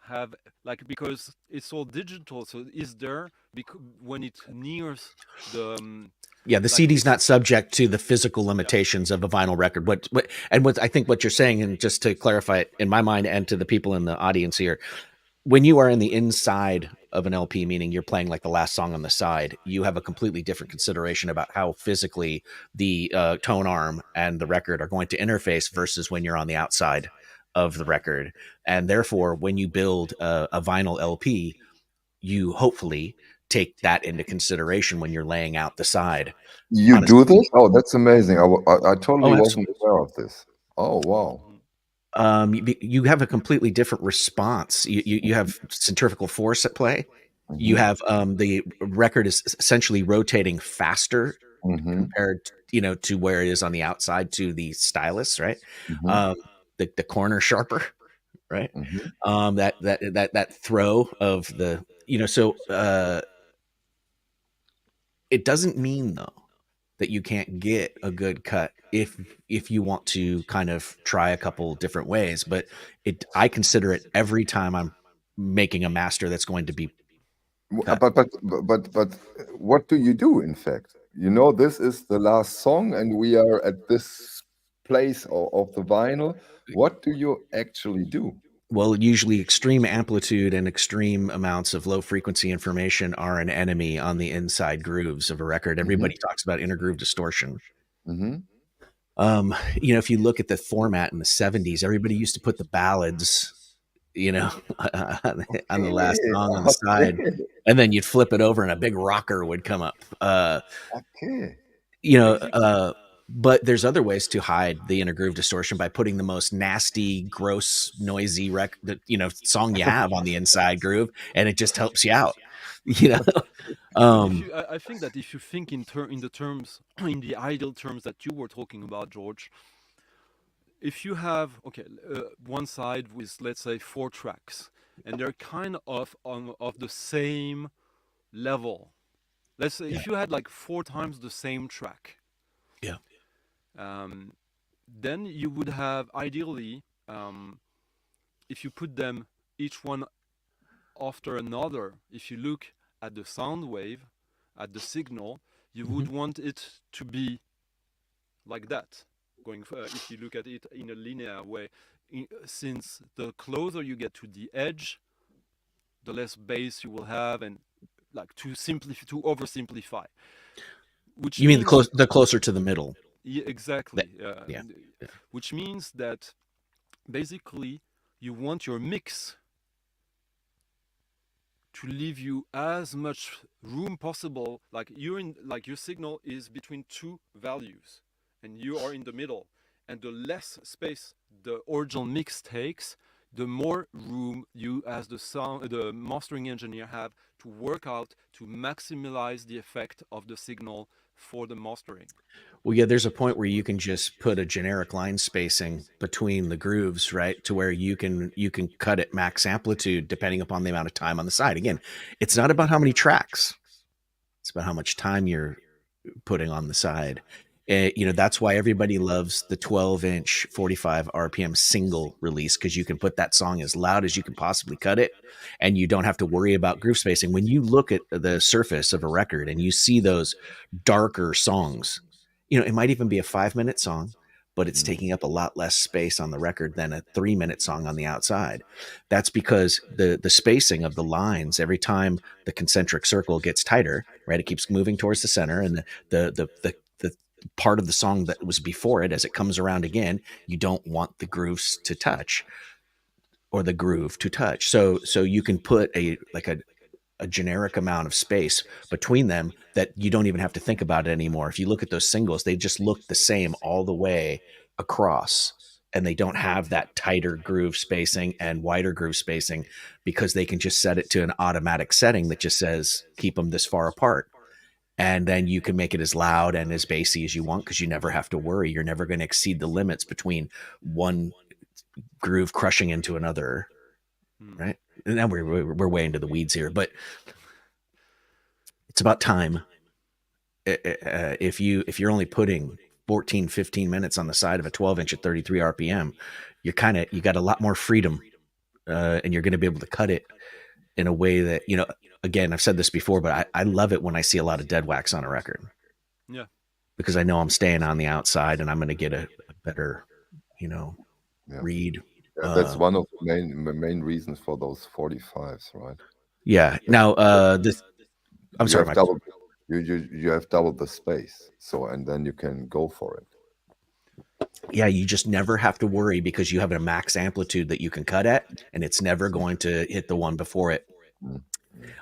have, like, because it's all digital, so is there when it nears the Yeah, the like CD's it's not subject to the physical yeah. limitations of a vinyl record. What I think what you're saying, and just to clarify it in my mind and to the people in the audience here, when you are in the inside of an LP, meaning you're playing like the last song on the side, you have a completely different consideration about how physically the tone arm and the record are going to interface versus when you're on the outside of the record. And therefore, when you build a vinyl LP, you hopefully take that into consideration when you're laying out the side. You On a do this? CD, Oh, that's amazing. I totally oh, wasn't absolutely. aware of this. Oh, wow. Mhm. You have a completely different response. You have centrifugal force at play. You Hmm. have the record is essentially rotating faster Hmm. compared, to where it is on the outside to the stylus, right? Hmm. Um, the corner sharper, right? Hmm. That throw of the, so it doesn't mean though that you can't get a good cut if you want to kind of try a couple different ways. But I consider it every time I'm making a master that's going to be cut. But what do you do, in fact? You know, this is the last song, and we are at this place of the vinyl. What do you actually do? Well, usually extreme amplitude and extreme amounts of low frequency information are an enemy on the inside grooves of a record. Hmm. Everybody talks about intergroove distortion. Hmm. If you look at the format in the 70s, everybody used to put the ballads, on the last Okay, song on the side, okay, and then you'd flip it over and a big rocker would come up. okay. You know, Basically, but there's other ways to hide the intergroove distortion by putting the most nasty, gross, noisy song you have on the inside groove, and it just helps you out. You know, but if um, you, I think that if you think in the terms in the ideal terms that you were talking about, George, if you have okay one side with, let's say, four tracks, and they're kind of of the same level. Let's say yeah, if you had like four times the same track, yeah, um, then you would have ideally, if you put them each one after another, if you look at the sound wave, at the signal, you hmm would want it to be like that. If you look at it in a linear way, since the closer you get to the edge, the less bass you will have, and like to oversimplify, which You mean means the closer to the middle? yeah, That, exactly, yeah, yeah, which means that basically you want your mix to leave you as much room possible. Like your signal is between two values, and you are in the middle. And the less space the original mix takes, the more room you, as the mastering engineer, have to work out to maximize the effect of the signal for the mastering. Well, yeah, there's a point where you can just put a generic line spacing between the grooves, right? To where you can cut it max amplitude depending upon the amount of time on the side. Again, it's not about how many tracks. It's about how much time you're putting on the side. That's why everybody loves the 12-inch 45 RPM single release, because you can put that song as loud as you can possibly cut it, and you don't have to worry about groove spacing. When you look at the surface of a record and you see those darker songs, it might even be a 5-minute song, but it's taking up a lot less space on the record than a 3-minute song on the outside. That's because the spacing of the lines, every time the concentric circle gets tighter, right, it keeps moving towards the center, and the part of the song that was before it, as it comes around again, you don't want the grooves to touch, or the groove to touch. So you can put a generic amount of space between them that you don't even have to think about it anymore. If you look at those singles, they just look the same all the way across, and they don't have that tighter groove spacing and wider groove spacing, because they can just set it to an automatic setting that just says keep them this far apart. And then you can make it as loud and as bassy as you want, because you never have to worry. You're never going to exceed the limits between one groove crushing into another, right? And now we're way into the weeds here, but it's about time. If you're only putting 14, 15 minutes on the side of a 12-inch at 33 RPM, you got a lot more freedom, and you're going to be able to cut it in a way that, again, I've said this before, but I love it when I see a lot of dead wax on a record. Yeah. Because I know I'm staying on the outside and I'm going to get a better, read. Yeah, that's one of the main reasons for those 45s, right? Yeah. Now, I'm sorry, Mike. You have double the space, and then you can go for it. Yeah, you just never have to worry, because you have a max amplitude that you can cut at, and it's never going to hit the one before it.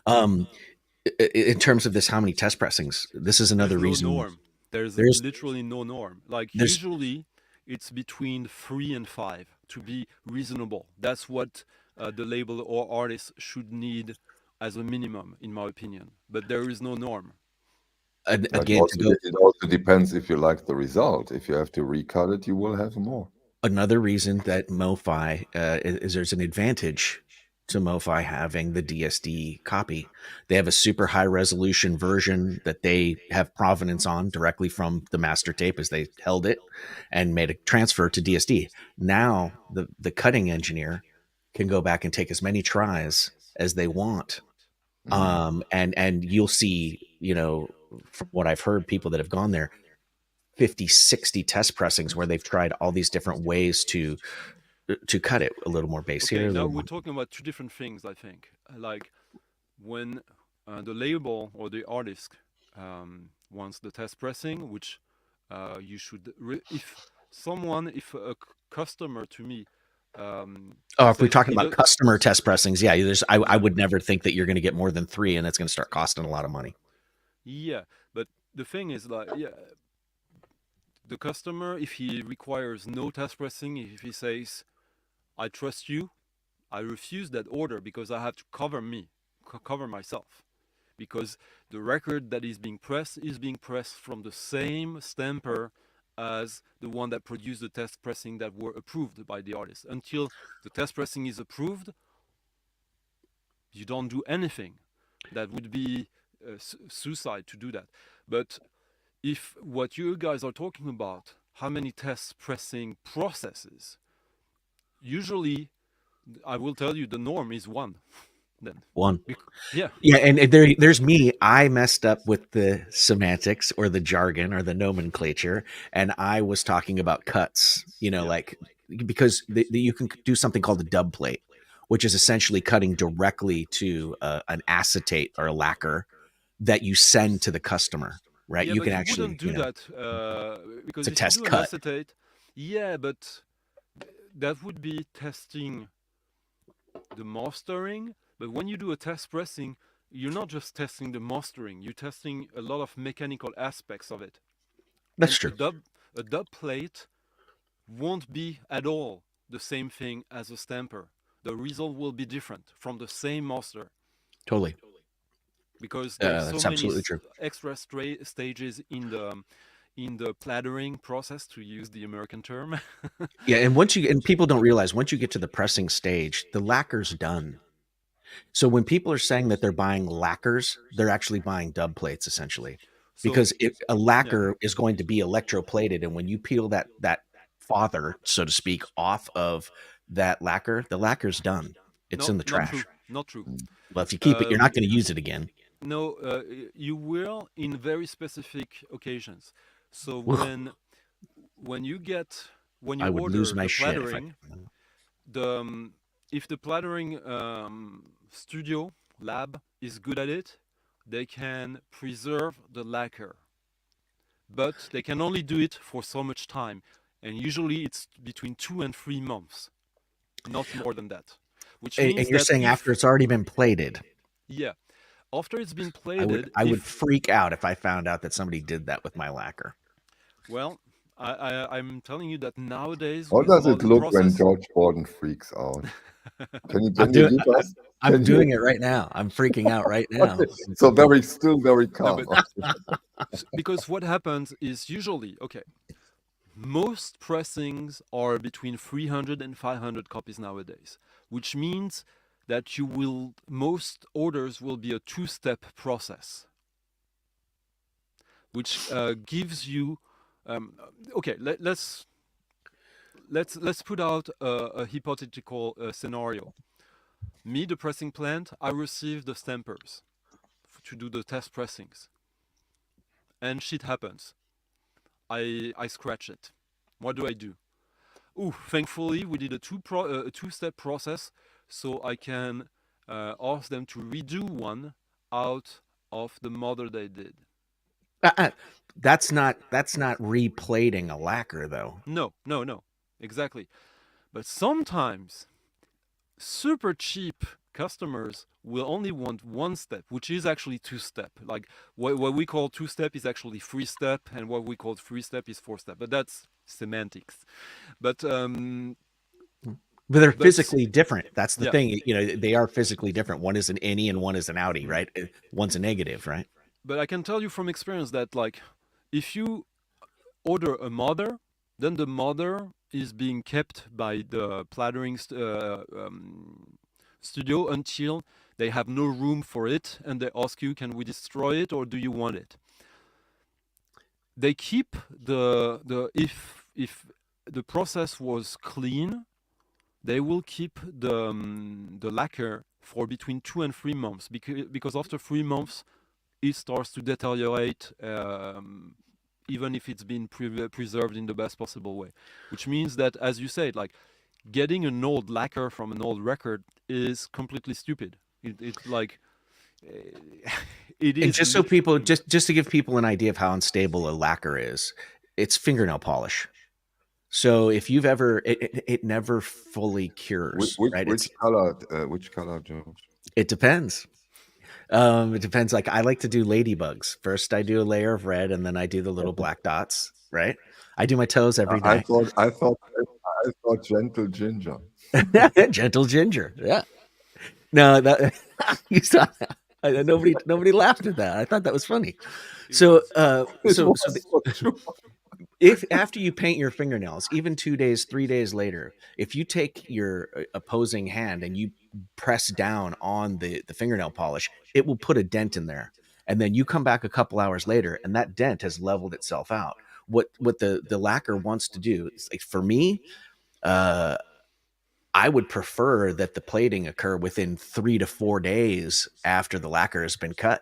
In terms of this, how many test pressings? This is another reason. No norm. There's literally no norm. Like, usually it's between 3 and 5 to be reasonable. That's what the label or artist should need as a minimum, in my opinion. But there is no norm. Again, it also depends if you like the result. If you have to recut it, you will have more. Another reason that MoFi is there's an advantage to MoFi having the DSD copy. They have a super high resolution version that they have provenance on directly from the master tape, as they held it and made a transfer to DSD. Now the cutting engineer can go back and take as many tries as they want. And you'll see, from what I've heard, people that have gone there, 50, 60 test pressings where they've tried all these different ways to cut it, a little more bass here. Now we're talking about two different things, I think. Like, when the label or the artist wants the test pressing, which you should, if a customer to me, if we're talking about customer test pressings, yeah, I would never think that you're going to get more than 3, and that's going to start costing a lot of money. Yeah, but the thing is, like, the customer, if he requires no test pressing, if he says, I trust you, I refuse that order, because I have to cover myself. Because the record that is being pressed from the same stamper as the one that produced the test pressing that were approved by the artist. Until the test pressing is approved, you don't do anything. That would be suicide to do that. But if what you guys are talking about, how many test pressing processes, usually, I will tell you, the norm is 1. Then 1. Yeah. And there's me. I messed up with the semantics or the jargon or the nomenclature, and I was talking about cuts. Like, because you can do something called a dub plate, which is essentially cutting directly to an acetate or a lacquer that you send to the customer. Right? Yeah, you but can you actually wouldn't do that because it's a if test you do an cut. acetate, yeah, but that would be testing the mastering. But when you do a test pressing, you're not just testing the mastering, you're testing a lot of mechanical aspects of it. That's And true. a dub plate won't be at all the same thing as a stamper. The result will be different from the same master Totally. because there's so That's many absolutely true. extra stages in the plattering process, to use the American term. Yeah, and people don't realize once you get to the pressing stage, the lacquer's done. So when people are saying that they're buying lacquers, they're actually buying dub plates essentially, So because a yeah, lacquer is going to be electroplated, and when you peel that father, so to speak, off of that lacquer, the lacquer's done. It's no, in the not true, trash. not true. Well, if you keep it, you're Um, not going to use it again. no, you will in very specific occasions. So Ugh, when you get when you I would lose order my the shit if I. plattering, the if the plattering studio lab is good at it, they can preserve the lacquer, but they can only do it for so much time, and usually it's between 2 and 3 months, not more than that. Which And means you're that saying after if it's already been plated, yeah, after it's been I would plated, I would if freak out if I found out that somebody did that with my lacquer. well, I'm telling you that nowadays How with does it modern look when process, George Gordon freaks out? I'm Can you doing leave us? I'm Can you? doing it right now. I'm freaking out right now. So still very no, calm. but because what happens is usually okay. Most pressings are between 300 and 500 copies nowadays, which means that most orders will be a two-step process, which gives you okay. Let's put out a hypothetical scenario. Me, the pressing plant, I receive the stampers to do the test pressings, and shit happens. I scratch it. What do I do? Ooh, thankfully we did a two-step process, so I can ask them to redo one out of the model they did. Uh, uh, that's not replating a lacquer though. No, no, no, exactly. But sometimes super cheap customers will only want one step, which is actually two-step. Like what we call two-step is actually three-step, and what we call three-step is four-step. But that's semantics. But But they're but physically different. That's the yeah. thing. They are physically different. One is an innie and one is an outie, Mhm. right? One's a negative, right? But I can tell you from experience that like if you order a mother, then the mother is being kept by the plattering studio until they have no room for it, and they ask you, can we destroy it or do you want it? They keep the if the process was clean, they will keep the lacquer for between 2 and 3 months, because after 3 months it starts to deteriorate, even if it's been preserved in the best possible way. Which means that, as you said, like getting an old lacquer from an old record is completely stupid. It's like it And is just so lit- people, just to give people an idea of how unstable a lacquer is, it's fingernail polish. So if you've ever, it never fully cures, right? Which color, George? It depends. It depends. Like I like to do ladybugs. First, I do a layer of red, and then I do the little black dots. Right. I do my toes every I day. thought I thought I thought gentle ginger. Gentle ginger. Yeah. No, that you saw that. Nobody laughed at that. I thought that was funny. it So, was. It so was so true. if after you paint your fingernails, even 2 days, 3 days later, if you take your opposing hand and you press down on the fingernail polish, it will put a dent in there. And then you come back a couple hours later and that dent has leveled itself out. What the lacquer wants to do is, like, for me, uh, I would prefer that the plating occur within 3 to 4 days after the lacquer has been cut,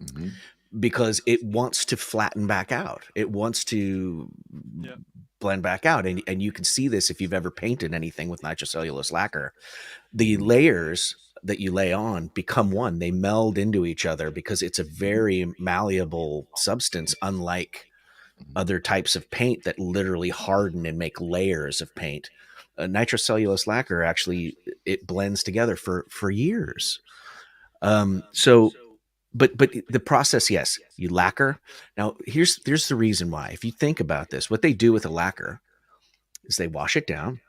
Mhm. because it wants to flatten back out. It wants to Yeah. blend back out. And you can see this if you've ever painted anything with nitrocellulose lacquer. The Mhm. layers that you lay on become one. They meld into each other because it's a very malleable substance, unlike Mhm. other types of paint that literally harden and make layers of paint. Nitrocellulose lacquer actually it blends together for years. So but the process, yes, you lacquer. Now here's the reason why. If you think about this, what they do with a lacquer is they wash it down,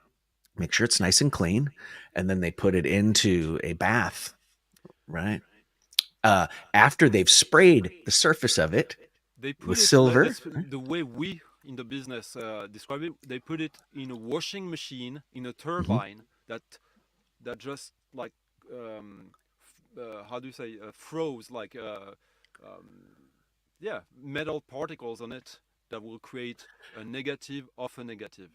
make sure it's nice and clean, and then they put it into a bath, right? After they've sprayed the surface of it They put with it, silver, let's, the way we in the business describe it, they put it in a washing machine, in a mhm, turbine that just like, how do you say, froze like, yeah, metal particles on it that will create a negative of a negative.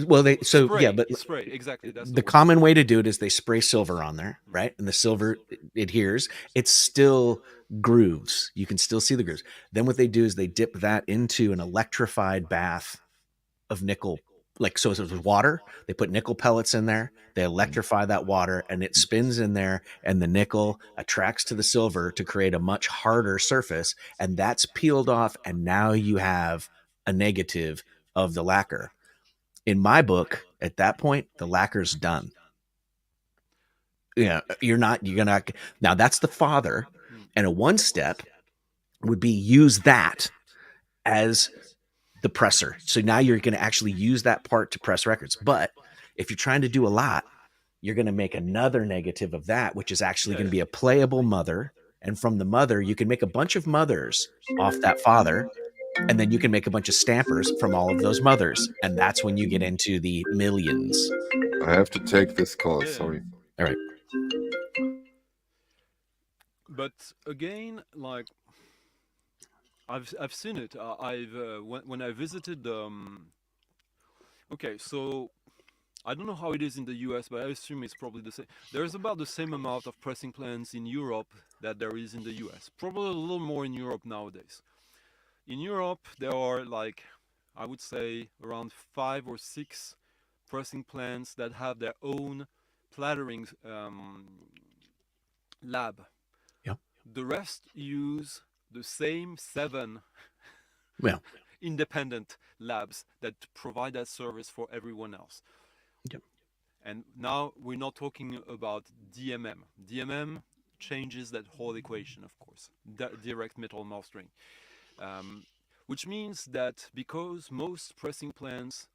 well, they so yeah, Spray, but spray, exactly. That's the the word. common way to do it is they spray silver on there, Mm. right? And the silver adheres. It's still grooves. You can still see the grooves. Then what they do is they dip that into an electrified bath of nickel. Like, so it's water. They put nickel pellets in there. They electrify that water and it spins in there, and the nickel attracts to the silver to create a much harder surface. And that's peeled off. And now you have a negative of the lacquer. In my book, at that point, the lacquer's done. Yeah, you're gonna, now that's the father. Mm. And a one step would be use that as the presser. So now you're going to actually use that part to press records. But if you're trying to do a lot, you're going to make another negative of that, which is actually Yeah, going to yeah. be a playable mother. And from the mother, you can make a bunch of mothers off that father. And then you can make a bunch of stampers from all of those mothers. And that's when you get into the millions. I have to take this call. Yeah, yeah. Sorry. All right. But again, like, I've seen it. I've when I visited. Okay, so I don't know how it is in the US, but I assume it's probably the same. There's about the same amount of pressing plants in Europe that there is in the US. Probably a little more in Europe nowadays. In Europe, there are, like, I would say around 5 or 6 pressing plants that have their own plattering lab. Yeah. The rest use the same 7 Well, independent labs that provide that service for everyone else. yeah. And now we're not talking about DMM. DMM changes that whole equation, of course, direct metal mastering, which means that because most pressing plants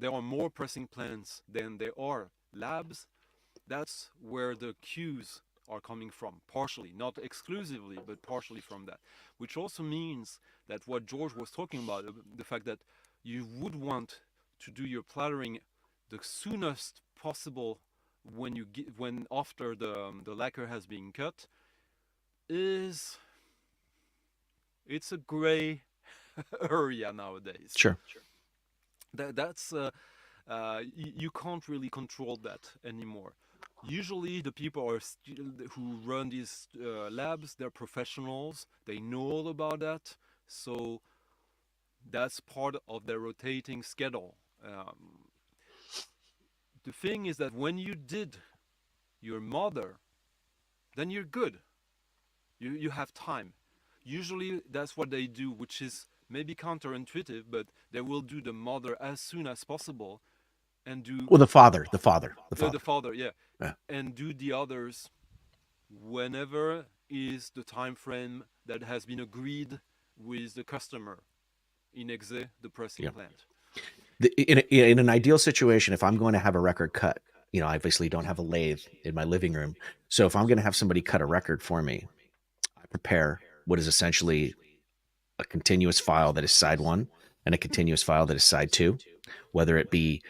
there are more pressing plants than there are labs. That's where the cues are coming from, partially, not exclusively, but partially from that. Which also means that what George was talking about, the fact that you would want to do your plattering the soonest possible when after the lacquer has been cut, it's a gray area nowadays. Sure. That's you can't really control that anymore. Usually, the people who run these labs, they're professionals. They know all about that, so that's part of their rotating schedule. The thing is that when you did your mother, then you're good. You have time. Usually, that's what they do, which is maybe counterintuitive, but they will do the mother as soon as possible and do Well, the father. the father, yeah, Yeah. and do the others whenever is the time frame that has been agreed with the customer in exe the pressing Yeah. plant. In an ideal situation, if I'm going to have a record cut, I obviously don't have a lathe in my living room. So if I'm going to have somebody cut a record for me, I prepare what is essentially a continuous file that is side one and a continuous file that is side two, whether it be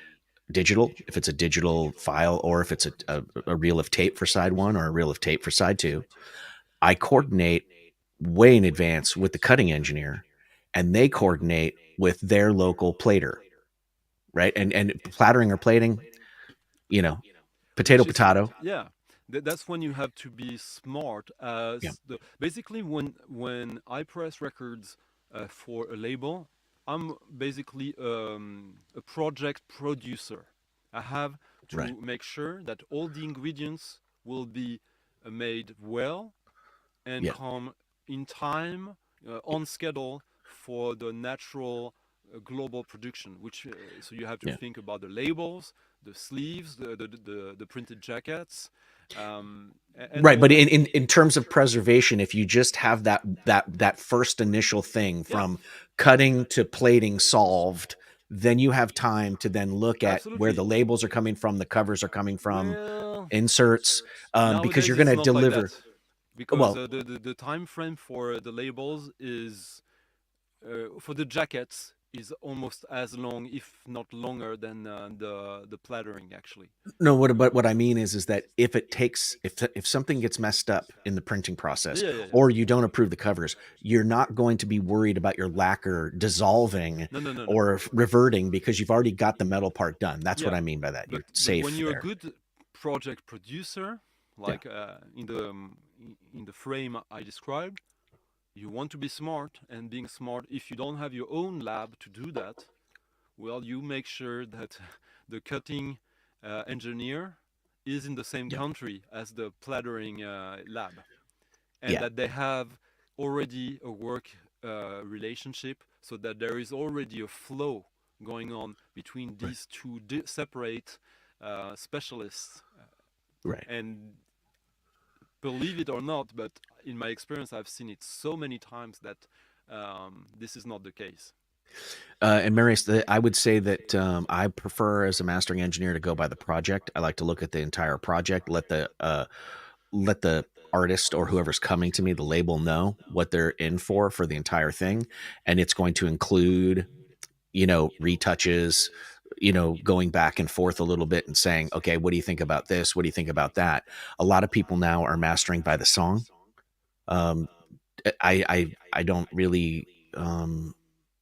digital, if it's a digital file, or if it's a reel of tape for side one or a reel of tape for side two. I coordinate way in advance with the cutting engineer, and they coordinate with their local plater, right? And plattering or plating, potato, Which is, potato. yeah, that's when you have to be smart Yeah. as basically when I press records for a label, I'm basically a project producer. I have to Right. make sure that all the ingredients will be made well and Yeah. come in time, on schedule for the natural global production. Which so you have to Yeah. think about the labels, the sleeves, the printed jackets, and Right, all but that. in terms of preservation, if you just have that first initial thing Yeah, from cutting to plating solved, then you have time to then look at where absolutely. the labels are coming from, the covers are coming from, Well, inserts, because you're nowadays going it's to not like that deliver. because Well, the time frame for the labels is for the jackets is almost as long, if not longer, than the plattering actually. no, what I mean is that if it takes if something gets messed up in the printing process, Yeah, yeah, yeah. or you don't approve the covers, you're not going to be worried about your lacquer dissolving No, no, no, no. or reverting because you've already got the metal part done. That's what Yeah, I mean by that. but You're when safe you're a there. good project producer, Yeah. like in the frame I described, you want to be smart, and being smart, if you don't have your own lab to do that, well, you make sure that the cutting engineer is in the same Yeah. country as the plattering lab, and Yeah. that they have already a work relationship, so that there is already a flow going on between Right. these two separate specialists. Right. And believe it or not, but in my experience, I've seen it so many times that this is not the case. And Marius, I would say that I prefer as a mastering engineer to go by the project. I like to look at the entire project, let the artist or whoever's coming to me, the label, know what they're in for the entire thing, and it's going to include, retouches, going back and forth a little bit and saying, okay, what do you think about this? What do you think about that? A lot of people now are mastering by the song. Um, I don't really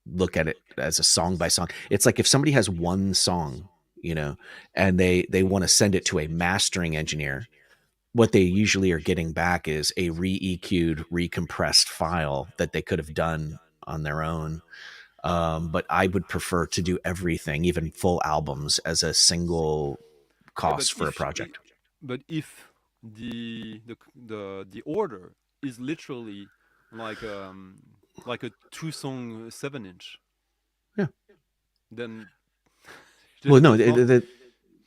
look at it as a song by song. It's like if somebody has one song, and they want to send it to a mastering engineer, what they usually are getting back is a re-EQ'd, recompressed file that they could have done on their own. But I would prefer to do everything, even full albums, as a single Yeah, but cost for a project. if the order is literally like like a two song 7 inch, Yeah. then Well, no, there's not.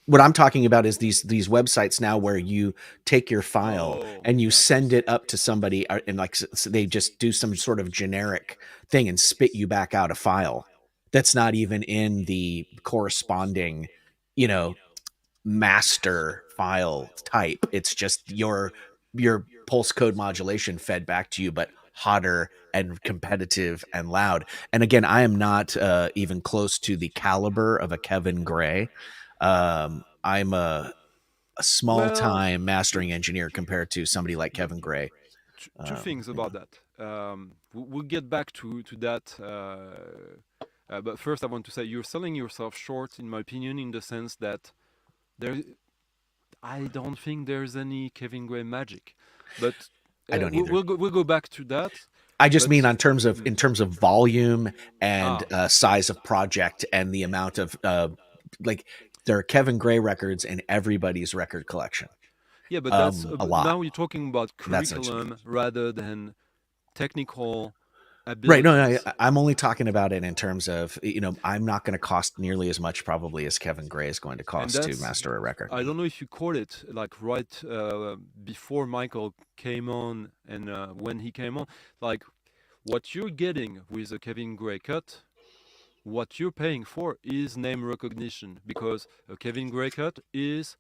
what I'm talking about is these websites now where you take your file Oh and you yeah. send it up to somebody, and like they just do some sort of generic thing and spit you back out a file that's not even in the corresponding, you know, master file type. It's just your pulse code modulation fed back to you, but hotter and competitive and loud. And again, I am not even close to the caliber of a Kevin Gray. I'm a small Well, time mastering engineer compared to somebody like Kevin Gray. two things You know. about that. We'll get back to that. But first, I want to say you're selling yourself short, in my opinion, in the sense that there, I don't think there's any Kevin Gray magic. But I don't either. we'll go back to that. I just mean But on terms of in terms of volume and ah, size of project and the amount of like there are Kevin Gray records in everybody's record collection. yeah, but that's A lot. now you're talking about That's what you mean. curriculum rather than technical Right. No, no, abilities. I'm only talking about it in terms of, I'm not going to cost nearly as much probably as Kevin Gray is going to And cost to that's, master a record. I don't know if you caught it, like right before Michael came on, and when he came on, like what you're getting with a Kevin Gray cut, what you're paying for is name recognition, because a Kevin Gray cut is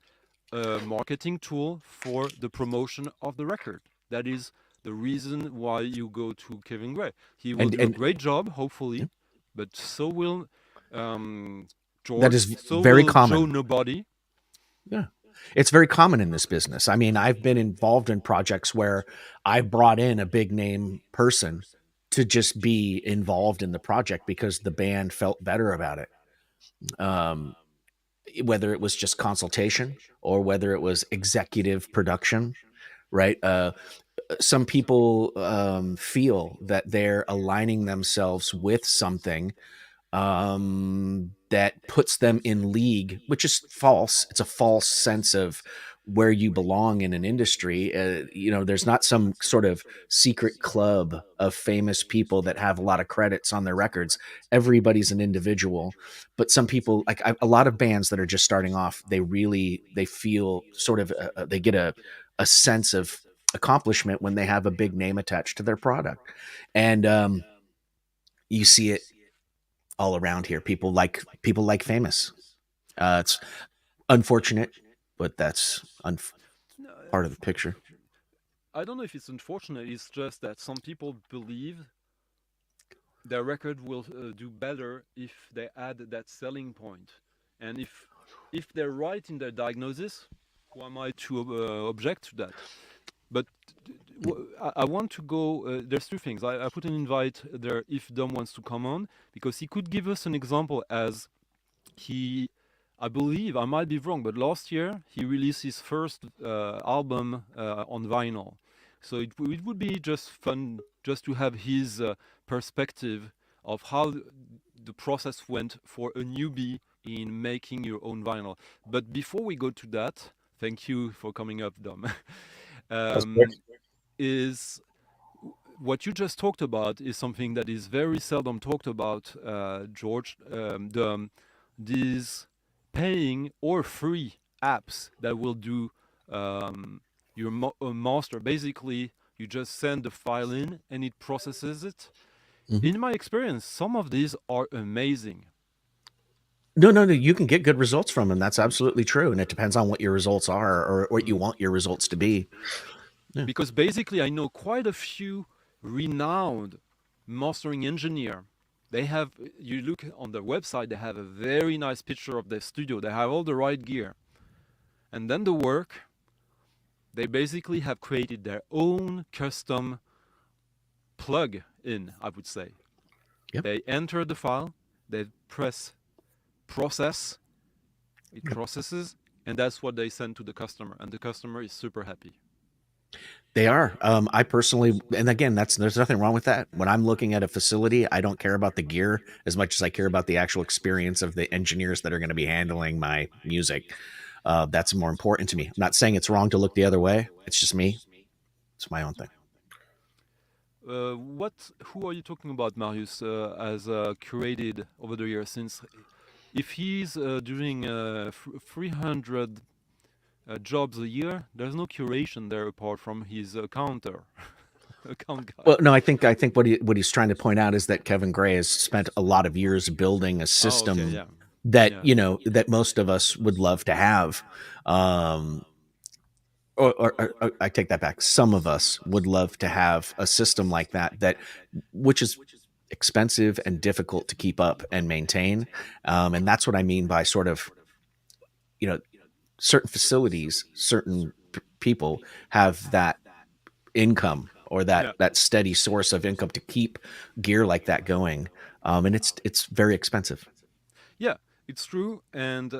a marketing tool for the promotion of the record. That is the reason why you go to Kevin Gray. He will do a And great job, yeah, hopefully, but so will um, that George, is so very will Joe common. Nobody. Yeah. It's very common in this business. I mean, I've been involved in projects where I brought in a big name person to just be involved in the project because the band felt better about it. Um, whether it was just consultation or whether it was executive production, right? Some people feel that they're aligning themselves with something that puts them in league, which is false. It's a false sense of where you belong in an industry. There's not some sort of secret club of famous people that have a lot of credits on their records. Everybody's an individual, but some people, like a lot of bands that are just starting off, they feel sort of they get a sense of accomplishment when they have a big name attached to their product, and you see it all around here. People like famous. It's unfortunate, but that's No, part of the picture. I don't know if it's unfortunate. It's just that some people believe their record will do better if they add that selling point. And if they're right in their diagnosis, who am I to object to that? But I want to go. There's two things. I put an invite there if Dom wants to come on, because he could give us an example, as he, I believe, I might be wrong, but last year he released his first album on vinyl. So it would be just fun just to have his perspective of how the process went for a newbie in making your own vinyl. But before we go to that, thank you for coming up, Dom. That's quick. Is what you just talked about is something that is very seldom talked about, George. These paying or free apps that will do your master. Basically, you just send the file in and it processes it. Mhm. In my experience, some of these are amazing. No. You can get good results from them. That's absolutely true, and it depends on what your results are or what you want your results to be. Yeah. Because basically, I know quite a few renowned mastering engineer. They have, you look on their website, they have a very nice picture of their studio. They have all the right gear. And then the work, they basically have created their own custom plug in, I would say. Yep. They enter the file, they press process, it Yep. processes, and that's what they send to the customer. And the customer is super happy. They are. I personally, and again, there's nothing wrong with that. When I'm looking at a facility, I don't care about the gear as much as I care about the actual experience of the engineers that are going to be handling my music. That's more important to me. I'm not saying it's wrong to look the other way. It's just me. It's my own thing. Who are you talking about, Marius, as curated over the years? Since if he's doing 300 jobs a year, there's no curation there apart from his counter. Account guy. Well, no, I think what he's trying to point out is that Kevin Gray has spent a lot of years building a system okay, yeah. that Yeah. that most of us would love to have. Or I take that back. Some of us would love to have a system like that, which is expensive and difficult to keep up and maintain. And that's what I mean by sort of, certain facilities, certain people have that income or that steady source of income to keep gear like that going. And it's very expensive. Yeah, it's true. And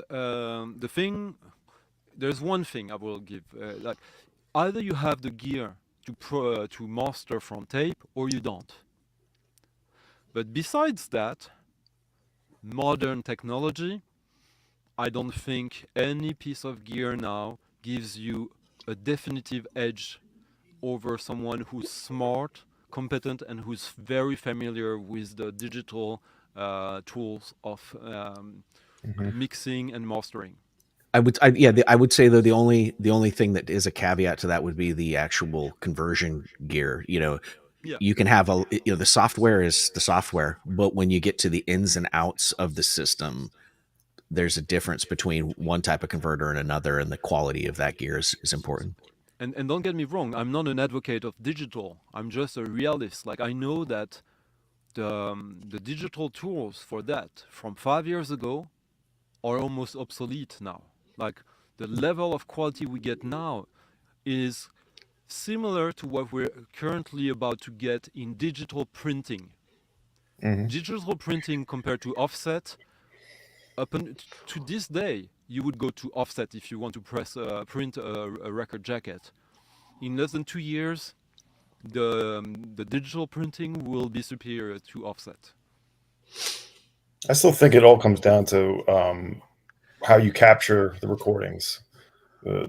there's one thing I will give. Like, either you have the gear to master from tape, or you don't. But besides that, modern technology, I don't think any piece of gear now gives you a definitive edge over someone who's smart, competent, and who's very familiar with the digital tools of mixing and mastering. I would say though the only thing that is a caveat to that would be the actual conversion gear. Yeah. You can have the software is the software, but when you get to the ins and outs of the system, there's a difference between one type of converter and another, and the quality of that gear is important. And don't get me wrong, I'm not an advocate of digital. I'm just a realist. Like, I know that the digital tools for that from 5 years ago are almost obsolete now. Like, the level of quality we get now is similar to what we're currently about to get in digital printing. Digital printing compared to offset, to this day, you would go to offset if you want to print a record jacket. In less than 2 years, the digital printing will be superior to offset. I still think it all comes down to how you capture the recordings.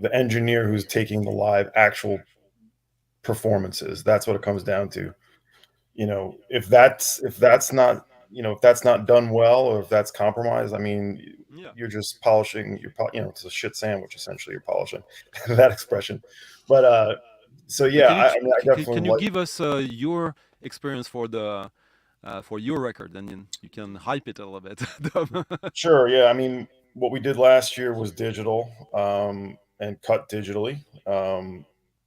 the engineer who's taking the live actual performances. That's what it comes down to. If that's not if that's not done well, or if that's compromised, I mean, Yeah. you're just polishing it's a shit sandwich essentially. You're polishing that expression. But so But yeah, I mean, I can definitely you like. give us your experience for your record, and you can hype it a little bit? Sure, yeah. I mean, what we did last year was digital, and cut digitally.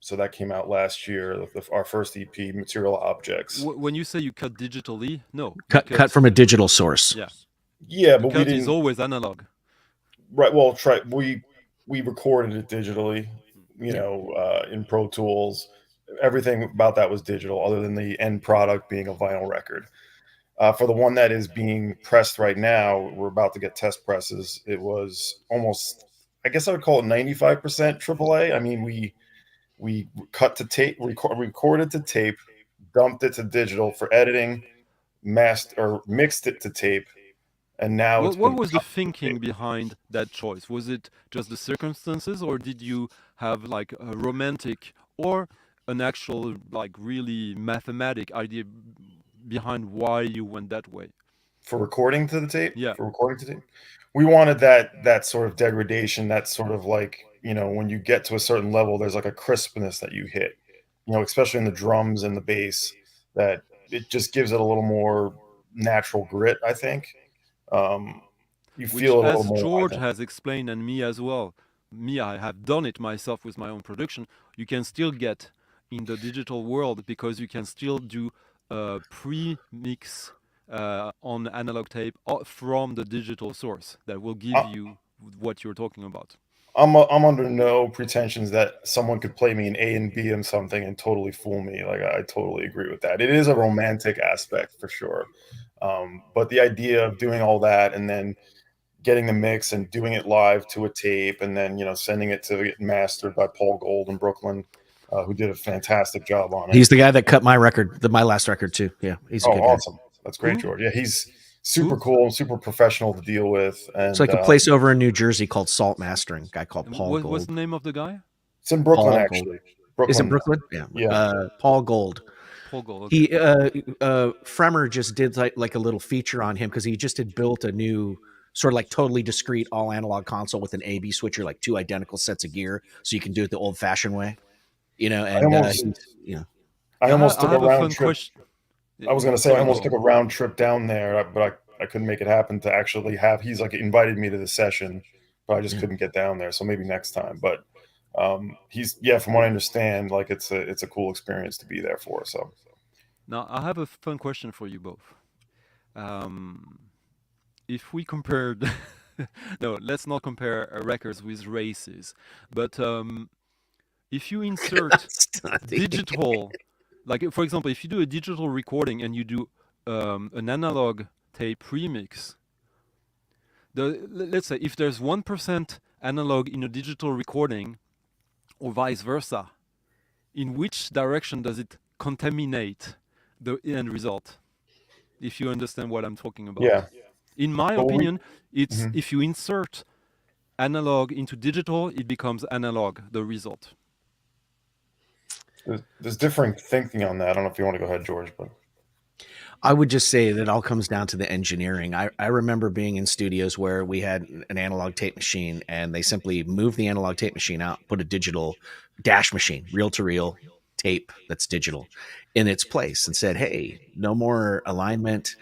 So that came out last year. Our first EP, Material Objects. When you say you cut digitally, no, you cut from a digital source. Yeah, Yeah, the but we cut is didn't. always analog. Right. Well, we recorded it digitally. Yeah. In Pro Tools. Everything about that was digital, other than the end product being a vinyl record. For the one that is being pressed right now, we're about to get test presses. It was almost, I guess I would call it 95% AAA. I mean, we cut to tape, recorded to tape, dumped it to digital for editing, or mixed it to tape, and now it's What been was the cut to thinking tape. behind that choice? Was it just the circumstances, or did you have like a romantic or an actual like really mathematic idea behind why you went that way? For recording to the tape. Yeah. For recording to tape, we wanted that sort of degradation, that sort of like, when you get to a certain level, there's like a crispness that you hit, especially in the drums and the bass, that it just gives it a little more natural grit, I think. You Which, feel it a little as more, I George think. has explained, and me as well, I have done it myself with my own production, you can still get in the digital world because you can still do a pre-mix on analog tape from the digital source that will give I- you what you're talking about. I'm under no pretensions that someone could play me an A and B and something and totally fool me. Like, I totally agree with that. It is a romantic aspect for sure. But the idea of doing all that and then getting the mix and doing it live to a tape, and then sending it to get mastered by Paul Gold in Brooklyn, who did a fantastic job on it. He's the guy that cut my record, my last record too. Yeah, he's a Oh, good guy. awesome! That's great, Who? George. Yeah, he's Who? super cool and super professional to deal with, It's and like a place over in New Jersey called Salt Mastering. A guy called And Paul what's Gold. the name of the guy? it's in Brooklyn Paul Gold. actually. Is it Brooklyn. Brooklyn? Yeah. Yeah. Paul Gold. Paul Gold. Okay. He Fremer just did like a little feature on him because he just had built a new sort of like totally discrete all analog console with an A/B switcher, like two identical sets of gear, so you can do it the old fashioned way. And I almost I took a have a round fun trip. question. I was going to say I Sorry, almost go took a round trip down there, but I couldn't make it happen to actually have. He's like invited me to the session, but I just Yeah. couldn't get down there. So maybe next time. But he's from what I understand, like it's a cool experience to be there for. So Now, I have a fun question for you both. If we compared, no, let's not compare records with races, but if you insert digital, like for example, if you do a digital recording and you do an analog tape remix, let's say if there's 1% analog in a digital recording, or vice versa, in which direction does it contaminate the end result? If you understand what I'm talking about. yeah. In my But opinion, it's Mhm. if you insert analog into digital, it becomes analog, the result. There's different thinking on that. I don't know if you want to go ahead, George, but I would just say that it all comes down to the engineering. I remember being in studios where we had an analog tape machine and they simply moved the analog tape machine out, put a digital dash machine, reel to reel tape that's digital in its place and said, hey, no more alignment,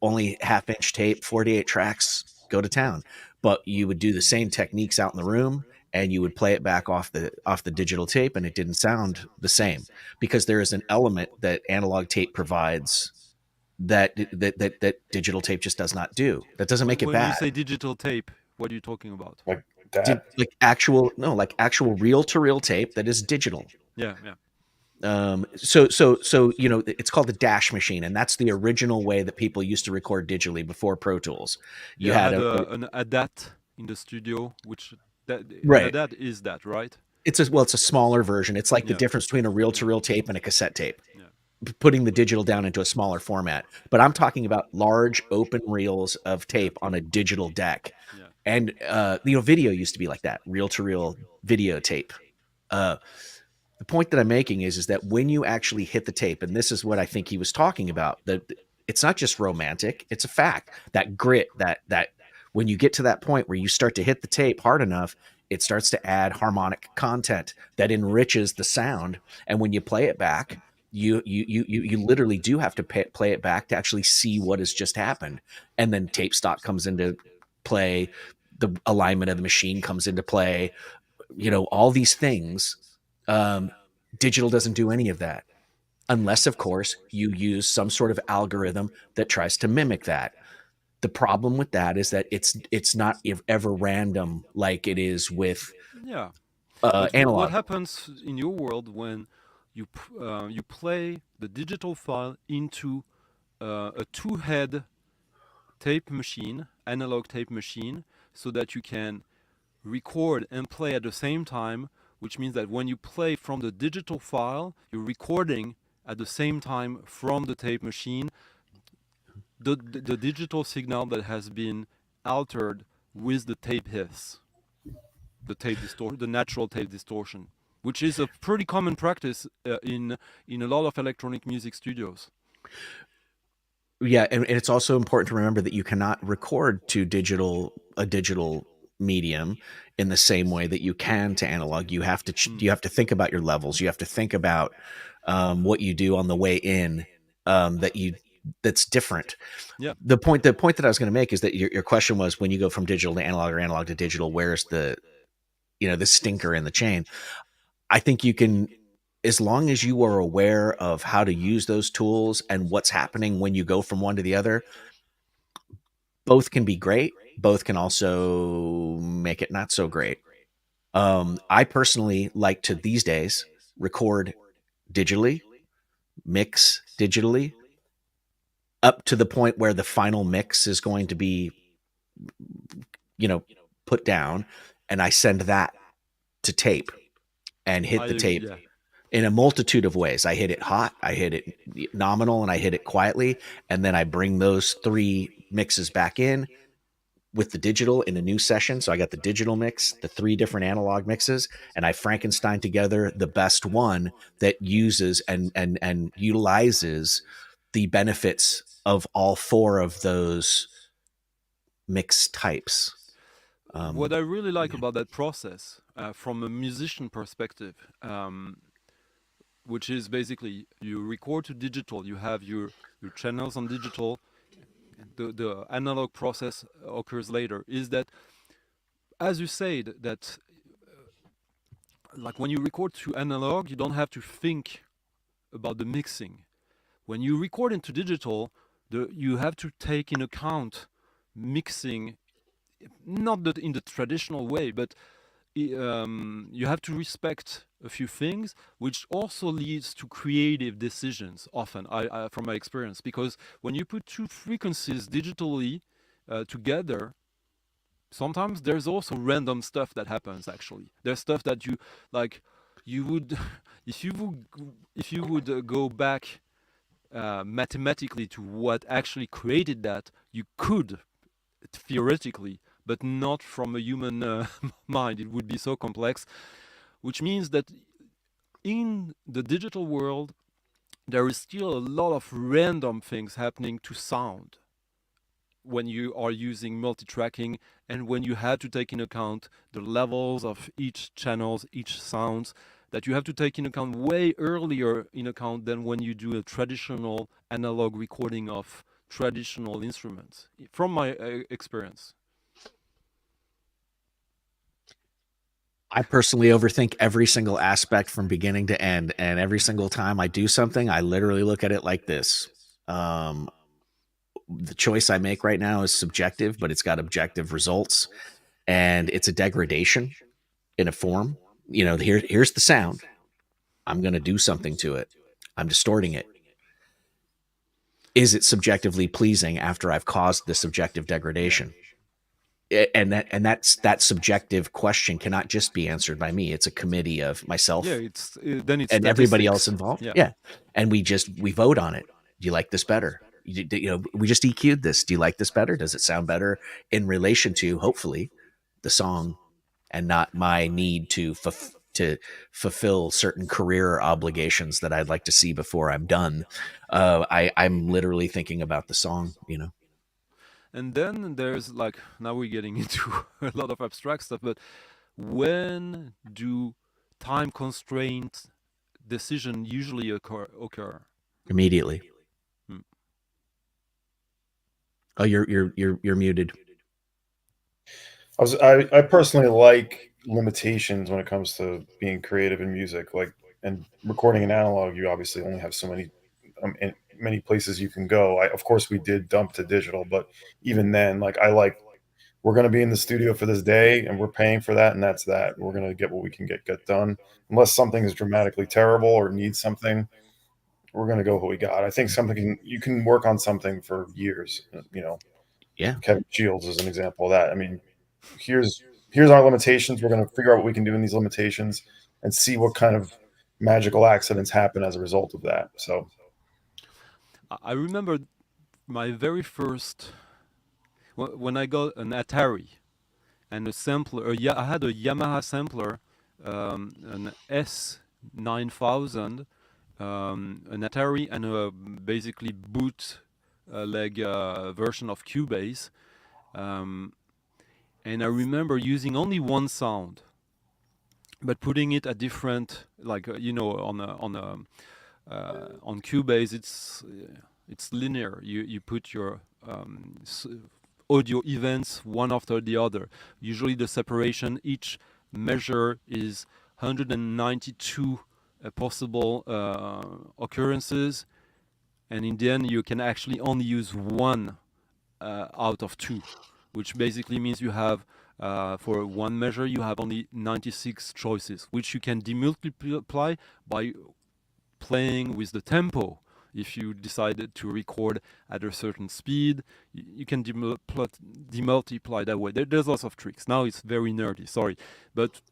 only half-inch tape, 48 tracks, go to town. But you would do the same techniques out in the room and you would play it back off the digital tape and it didn't sound the same because there is an element that analog tape provides that digital tape just does not do. That doesn't make it When you bad. say digital tape, what are you talking about? like that. Like actual reel to reel tape that is digital. Yeah, yeah. So it's called the dash machine, and that's the original way that people used to record digitally before Pro Tools. You Yeah, I had had a an ADAT in the studio, which an right. ADAT is that, right? It's a smaller version. It's like the Yeah. difference between a reel to reel tape and a cassette tape. Yeah. Putting the digital down into a smaller format. But I'm talking about large open reels of tape on a digital deck. Yeah. And video used to be like that, reel to reel videotape. The point that I'm making is that when you actually hit the tape, and this is what I think he was talking about, that it's not just romantic, it's a fact. That grit, that when you get to that point where you start to hit the tape hard enough, it starts to add harmonic content that enriches the sound. And when you play it back, you literally do have to play it back to actually see what has just happened. And then tape stock comes into play, the alignment of the machine comes into play, all these things. Digital doesn't do any of that, unless, of course, you use some sort of algorithm that tries to mimic that. The problem with that is that it's not ever random like it is with Yeah. But what analog. happens in your world when you play the digital file into a two-head tape machine, analog tape machine, so that you can record and play at the same time, which means that when you play from the digital file, you're recording at the same time from the tape machine the digital signal that has been altered with the tape hiss, the natural tape distortion, which is a pretty common practice in a lot of electronic music studios. Yeah, and it's also important to remember that you cannot record to a digital medium in the same way that you can to analog. You have to think about your levels. You have to think about what you do on the way in that's different. Yeah. The point that I was going to make is that your question was, when you go from digital to analog or analog to digital, where's the stinker in the chain? I think you can, as long as you are aware of how to use those tools and what's happening when you go from one to the other, both can be great. Both can also make it not so great. I personally like to, these days, record digitally, mix digitally, up to the point where the final mix is going to be, put down, and I send that to tape and hit the tape. Yeah. In a multitude of ways. I hit it hot, I hit it nominal, and I hit it quietly. And then I bring those three mixes back in with the digital in a new session. So I got the digital mix, the three different analog mixes, and I Frankenstein together the best one that uses and utilizes the benefits of all four of those mix types. What I really like about that process, from a musician perspective, which is basically you record to digital, you have your channels on digital, the analog process occurs later, is that, as you said, that like when you record to analog, you don't have to think about the mixing. When you record into digital, you have to take in account mixing, not that in the traditional way, but you have to respect a few things, which also leads to creative decisions often, I from my experience, because when you put two frequencies digitally together, sometimes there's also random stuff that happens. Actually, there's stuff that you would if you would go back mathematically to what actually created that, you could theoretically, but not from a human mind. It would be so complex, which means that in the digital world, there is still a lot of random things happening to sound when you are using multi-tracking, and when you have to take in account the levels of each channels, each sounds, that you have to take in account way earlier in account than when you do a traditional analog recording of traditional instruments, from my experience. I personally overthink every single aspect from beginning to end, and every single time I do something, I literally look at it like this. The choice I make right now is subjective, but it's got objective results, and it's a degradation in a form. Here's the sound. I'm going to do something to it. I'm distorting it. Is it subjectively pleasing after I've caused the subjective degradation? And that subjective question cannot just be answered by me. It's a committee of myself, then it's and everybody else statistics. involved. Yeah. And we vote on it. Do you like this better? we just EQ'd this. Do you like this better? Does it sound better in relation to, hopefully, the song, and not my need to fulfill certain career obligations that I'd like to see before I'm done? I'm literally thinking about the song, And then there's like, now we're getting into a lot of abstract stuff, but when do time constraint decision usually occur? immediately. Hmm. Oh, you're muted. I personally like limitations when it comes to being creative in music, like, and recording an analog. You obviously only have so many places you can go. Of course, we did dump to digital, but even then, like, we're going to be in the studio for this day, and we're paying for that, and that's that. We're going to get what we can get done, unless something is dramatically terrible or needs something. We're going to go with what we got. I think you can work on something for years. Yeah. Kevin Shields is an example of that. I mean, here's our limitations. We're going to figure out what we can do in these limitations and see what kind of magical accidents happen as a result of that. So I remember my very first, when I got an Atari and a sampler. I had a Yamaha sampler, an S9000, an Atari, and a basically bootleg version of Cubase. And I remember using only one sound, but putting it at different, like on Cubase, it's linear. You put your audio events one after the other. Usually the separation, each measure is 192 possible occurrences, and in the end you can actually only use one out of two, which basically means you have for one measure you have only 96 choices, which you can demultiply by playing with the tempo. If you decided to record at a certain speed, you can demultiply that way. There's lots of tricks. Now it's very nerdy, sorry. But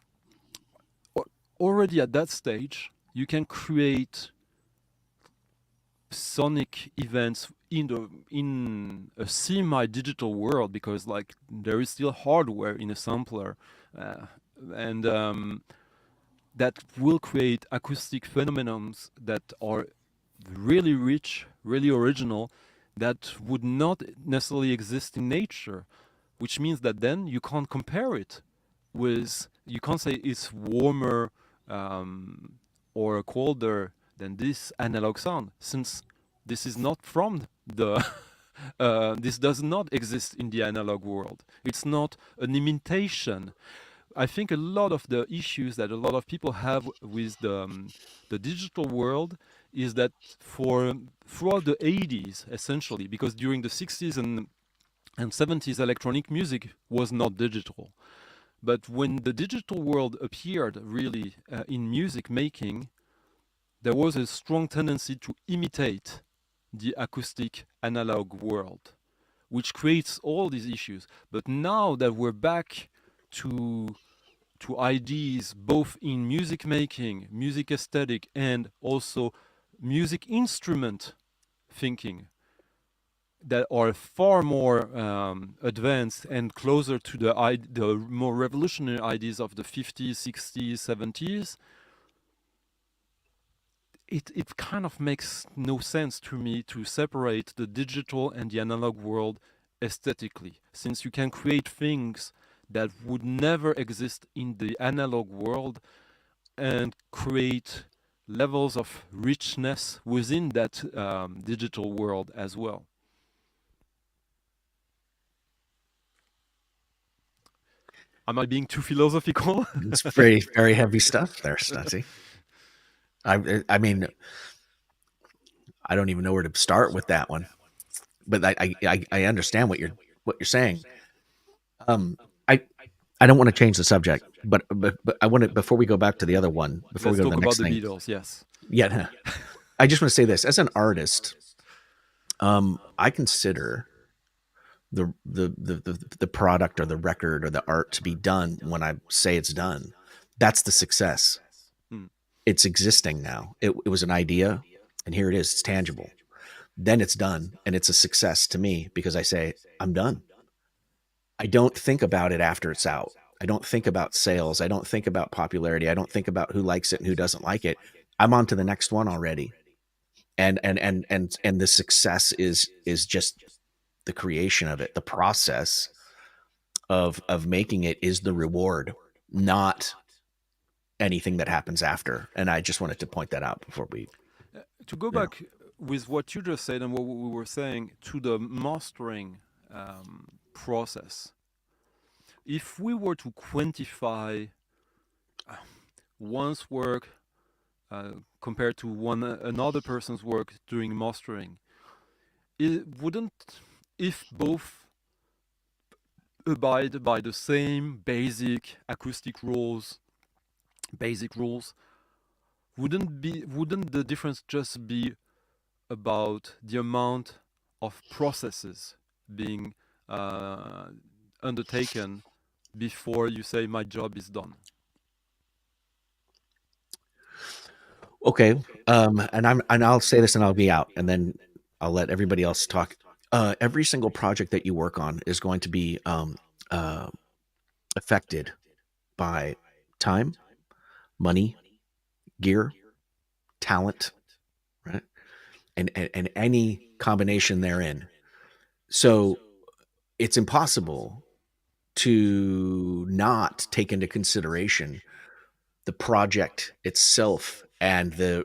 already at that stage, you can create sonic events in a semi-digital world, because like there is still hardware in a sampler, and that will create acoustic phenomenons that are really rich, really original, that would not necessarily exist in nature, which means that then you can't compare it with, you can't say it's warmer or colder than this analog sound, since this is not from the this does not exist in the analog world. It's not an imitation. I think a lot of the issues that a lot of people have with the digital world is that throughout the 80s, essentially, because during the 60s and 70s, electronic music was not digital. But when the digital world appeared really in music making, there was a strong tendency to imitate the acoustic analog world, which creates all these issues. But now that we're back to ideas both in music making, music aesthetic, and also music instrument thinking that are far more advanced and closer to the more revolutionary ideas of the 50s, 60s, 70s, it kind of makes no sense to me to separate the digital and the analog world aesthetically, since you can create things that would never exist in the analog world and create levels of richness within that digital world as well. Am I being too philosophical? It's very, very heavy stuff there, Stutzy. I mean, I don't even know where to start with that one, but I understand what you're saying. I don't want to change the subject, but I want to, before we go back to the other one, before Let's we go to talk the next about the thing. Beatles. Yes. Yeah, I just want to say this: as an artist, I consider the product or the record or the art to be done when I say it's done. That's the success. It's existing now. It was an idea, and here it is. It's tangible. then it's done. And it's a success to me because I say, I'm done. I don't think about it after it's out. I don't think about sales. I don't think about popularity. I don't think about who likes it and who doesn't like it. I'm on to the next one already. And the success is just the creation of it. The process of making it is the reward, not anything that happens after. And I just wanted to point that out before we To go back with what you just said and what we were saying to the mastering process, if we were to quantify one's work compared to another person's work during mastering, it wouldn't, if both abide by the same basic acoustic rules, wouldn't the difference just be about the amount of processes being undertaken before you say my job is done? Okay. And I'll say this and I'll be out, and then I'll let everybody else talk. Every single project that you work on is going to be affected by time, money, gear, talent, right? And any combination therein. So it's impossible to not take into consideration the project itself and the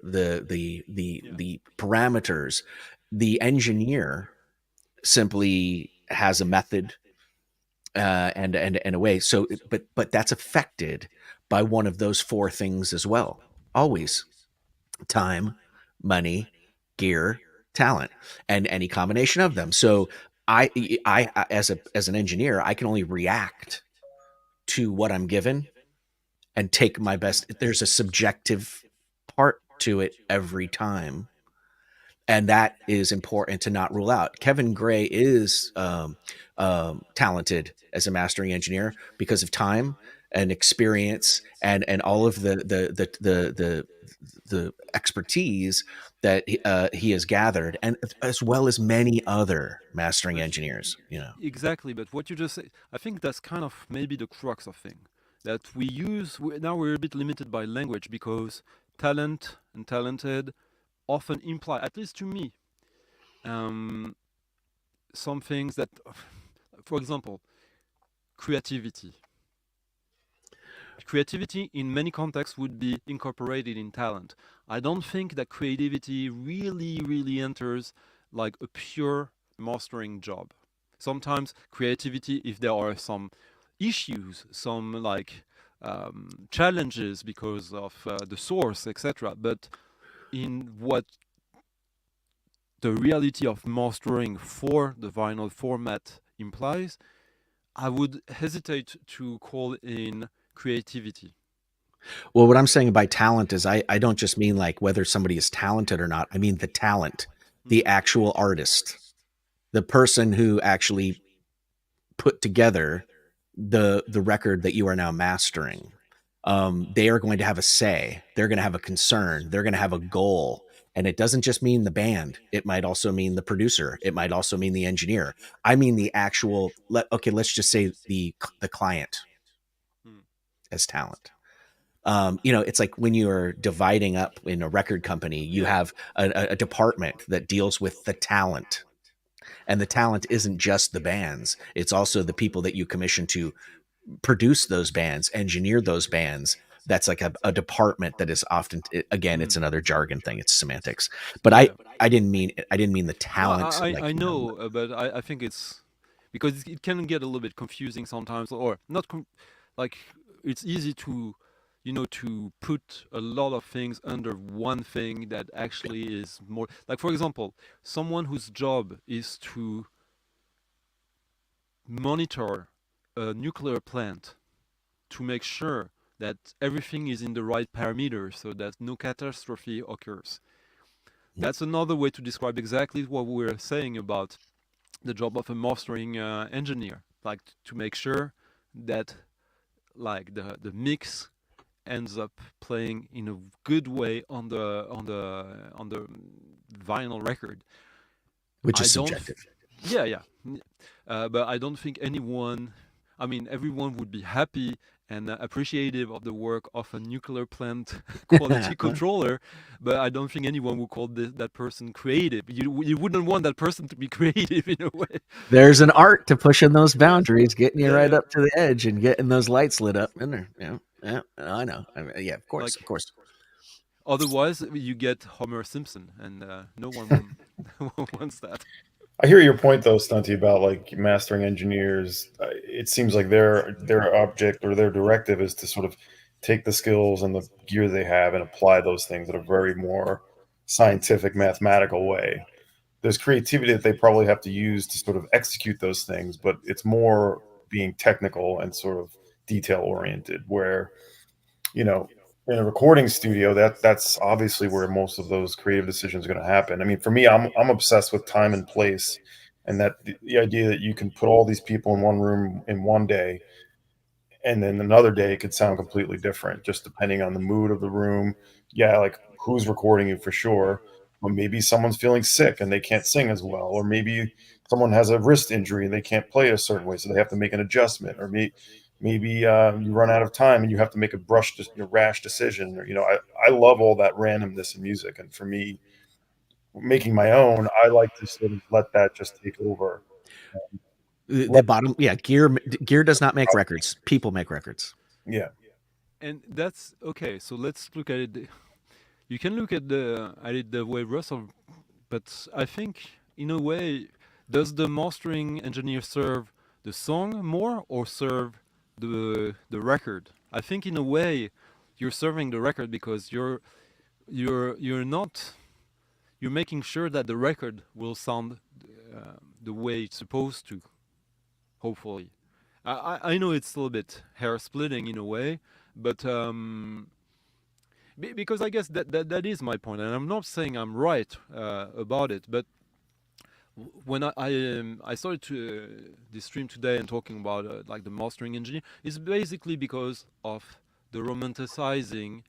parameters. The engineer simply has a method and a way. So, but that's affected by one of those four things as well. Always time, money, gear, talent, and any combination of them. So, I as an engineer, I can only react to what I'm given and take my best. There's a subjective part to it every time. And that is important to not rule out. Kevin Gray is talented as a mastering engineer because of time and experience and all of the expertise that he has gathered, and as well as many other mastering engineers. Exactly, but what you just said, I think that's kind of maybe the crux of thing that we use. Now we're a bit limited by language because talent and talented often imply, at least to me, some things that, for example, creativity. Creativity in many contexts would be incorporated in talent. I don't think that creativity really enters like a pure mastering job. Sometimes creativity, if there are some issues, some like challenges because of the source, etc. But in what the reality of mastering for the vinyl format implies, I would hesitate to call in creativity. Well, what I'm saying by talent is I don't just mean like whether somebody is talented or not. I mean the talent, the actual artist, the person who actually put together the record that you are now mastering. They are going to have a say. They're going to have a concern. They're going to have a goal. And it doesn't just mean the band. It might also mean the producer. It might also mean the engineer. I mean the actual, let's just say the client as talent. It's like when you're dividing up in a record company, you have a department that deals with the talent. And the talent isn't just the bands. It's also the people that you commission to produce those bands, engineer those bands. That's like a department that is often, again, it's another jargon thing. It's semantics. But I didn't mean the talent. No, I know, but I think it's because it can get a little bit confusing sometimes, or not like it's easy to to put a lot of things under one thing that actually is more like, for example, someone whose job is to monitor a nuclear plant to make sure that everything is in the right parameters so that no catastrophe occurs. That's another way to describe exactly what we were saying about the job of a mastering engineer, like to make sure that like the mix ends up playing in a good way on the vinyl record. which I is don't. subjective. Yeah, yeah. But I don't think anyone. I mean, everyone would be happy and appreciative of the work of a nuclear plant quality controller, but I don't think anyone would call that person creative. You wouldn't want that person to be creative in a way. There's an art to pushing those Yeah, boundaries, getting you yeah, right yeah. up to the edge and getting those lights lit up in there. Yeah, yeah, I know. Yeah, of course, of Like course. otherwise, you get Homer Simpson, and no one wants that. I hear your point though, Stunty, about like mastering engineers. It seems like their object or their directive is to sort of take the skills and the gear they have and apply those things in a very more scientific, mathematical way. There's creativity that they probably have to use to sort of execute those things, but it's more being technical and sort of detail oriented. Where in a recording studio, that's obviously where most of those creative decisions are going to happen. I mean, for me, I'm obsessed with time and place, and that the idea that you can put all these people in one room in one day, and then another day it could sound completely different, just depending on the mood of the room. Yeah, like who's recording you for sure. Or maybe someone's feeling sick and they can't sing as well, or maybe someone has a wrist injury and they can't play a certain way, so they have to make an adjustment, or maybe you run out of time and you have to make a rash decision. Or I love all that randomness in music, and for me, making my own, I like to sort of let that just take over. The bottom, yeah, gear does not make records. People make records. Yeah. And that's okay. So let's look at it. You can look at it the way Russell, but I think in a way, does the mastering engineer serve the song more or serve the record? I think in a way, you're serving the record because you're not you're making sure that the record will sound the way it's supposed to. Hopefully, I know it's a little bit hair splitting in a way, but because I guess that is my point, and I'm not saying I'm right about it, but when I started to this stream today and talking about like the mastering engineer, it's basically because of the romanticizing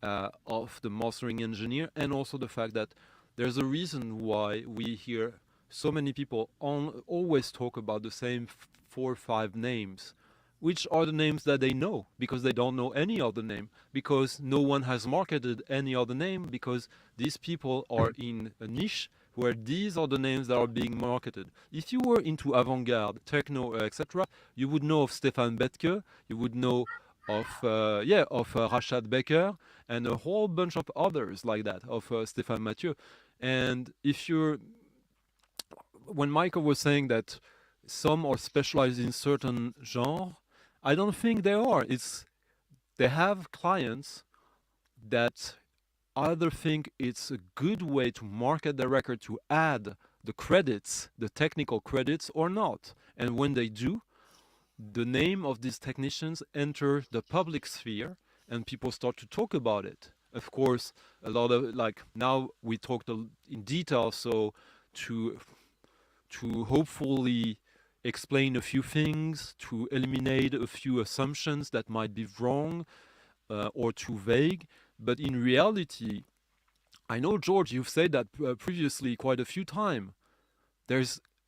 of the mastering engineer, and also the fact that there's a reason why we hear so many people always talk about the same 4 or 5 names, which are the names that they know, because they don't know any other name, because no one has marketed any other name, because these people are in a niche where these are the names that are being marketed. If you were into avant-garde, techno, etc., you would know of Stefan Betke, you would know of Rashad Becker, and a whole bunch of others like that, of Stéphane Mathieu. And if you're, when Michael was saying that some are specialized in certain genre, I don't think they are. They have clients that either think it's a good way to market their record to add the credits, the technical credits, or not. And when they do, the name of these technicians enter the public sphere and people start to talk about it. Of course, a lot of, like, now we talked in detail, so to hopefully explain a few things, to eliminate a few assumptions that might be wrong or too vague. But in reality, I know, George, you've said that previously quite a few times.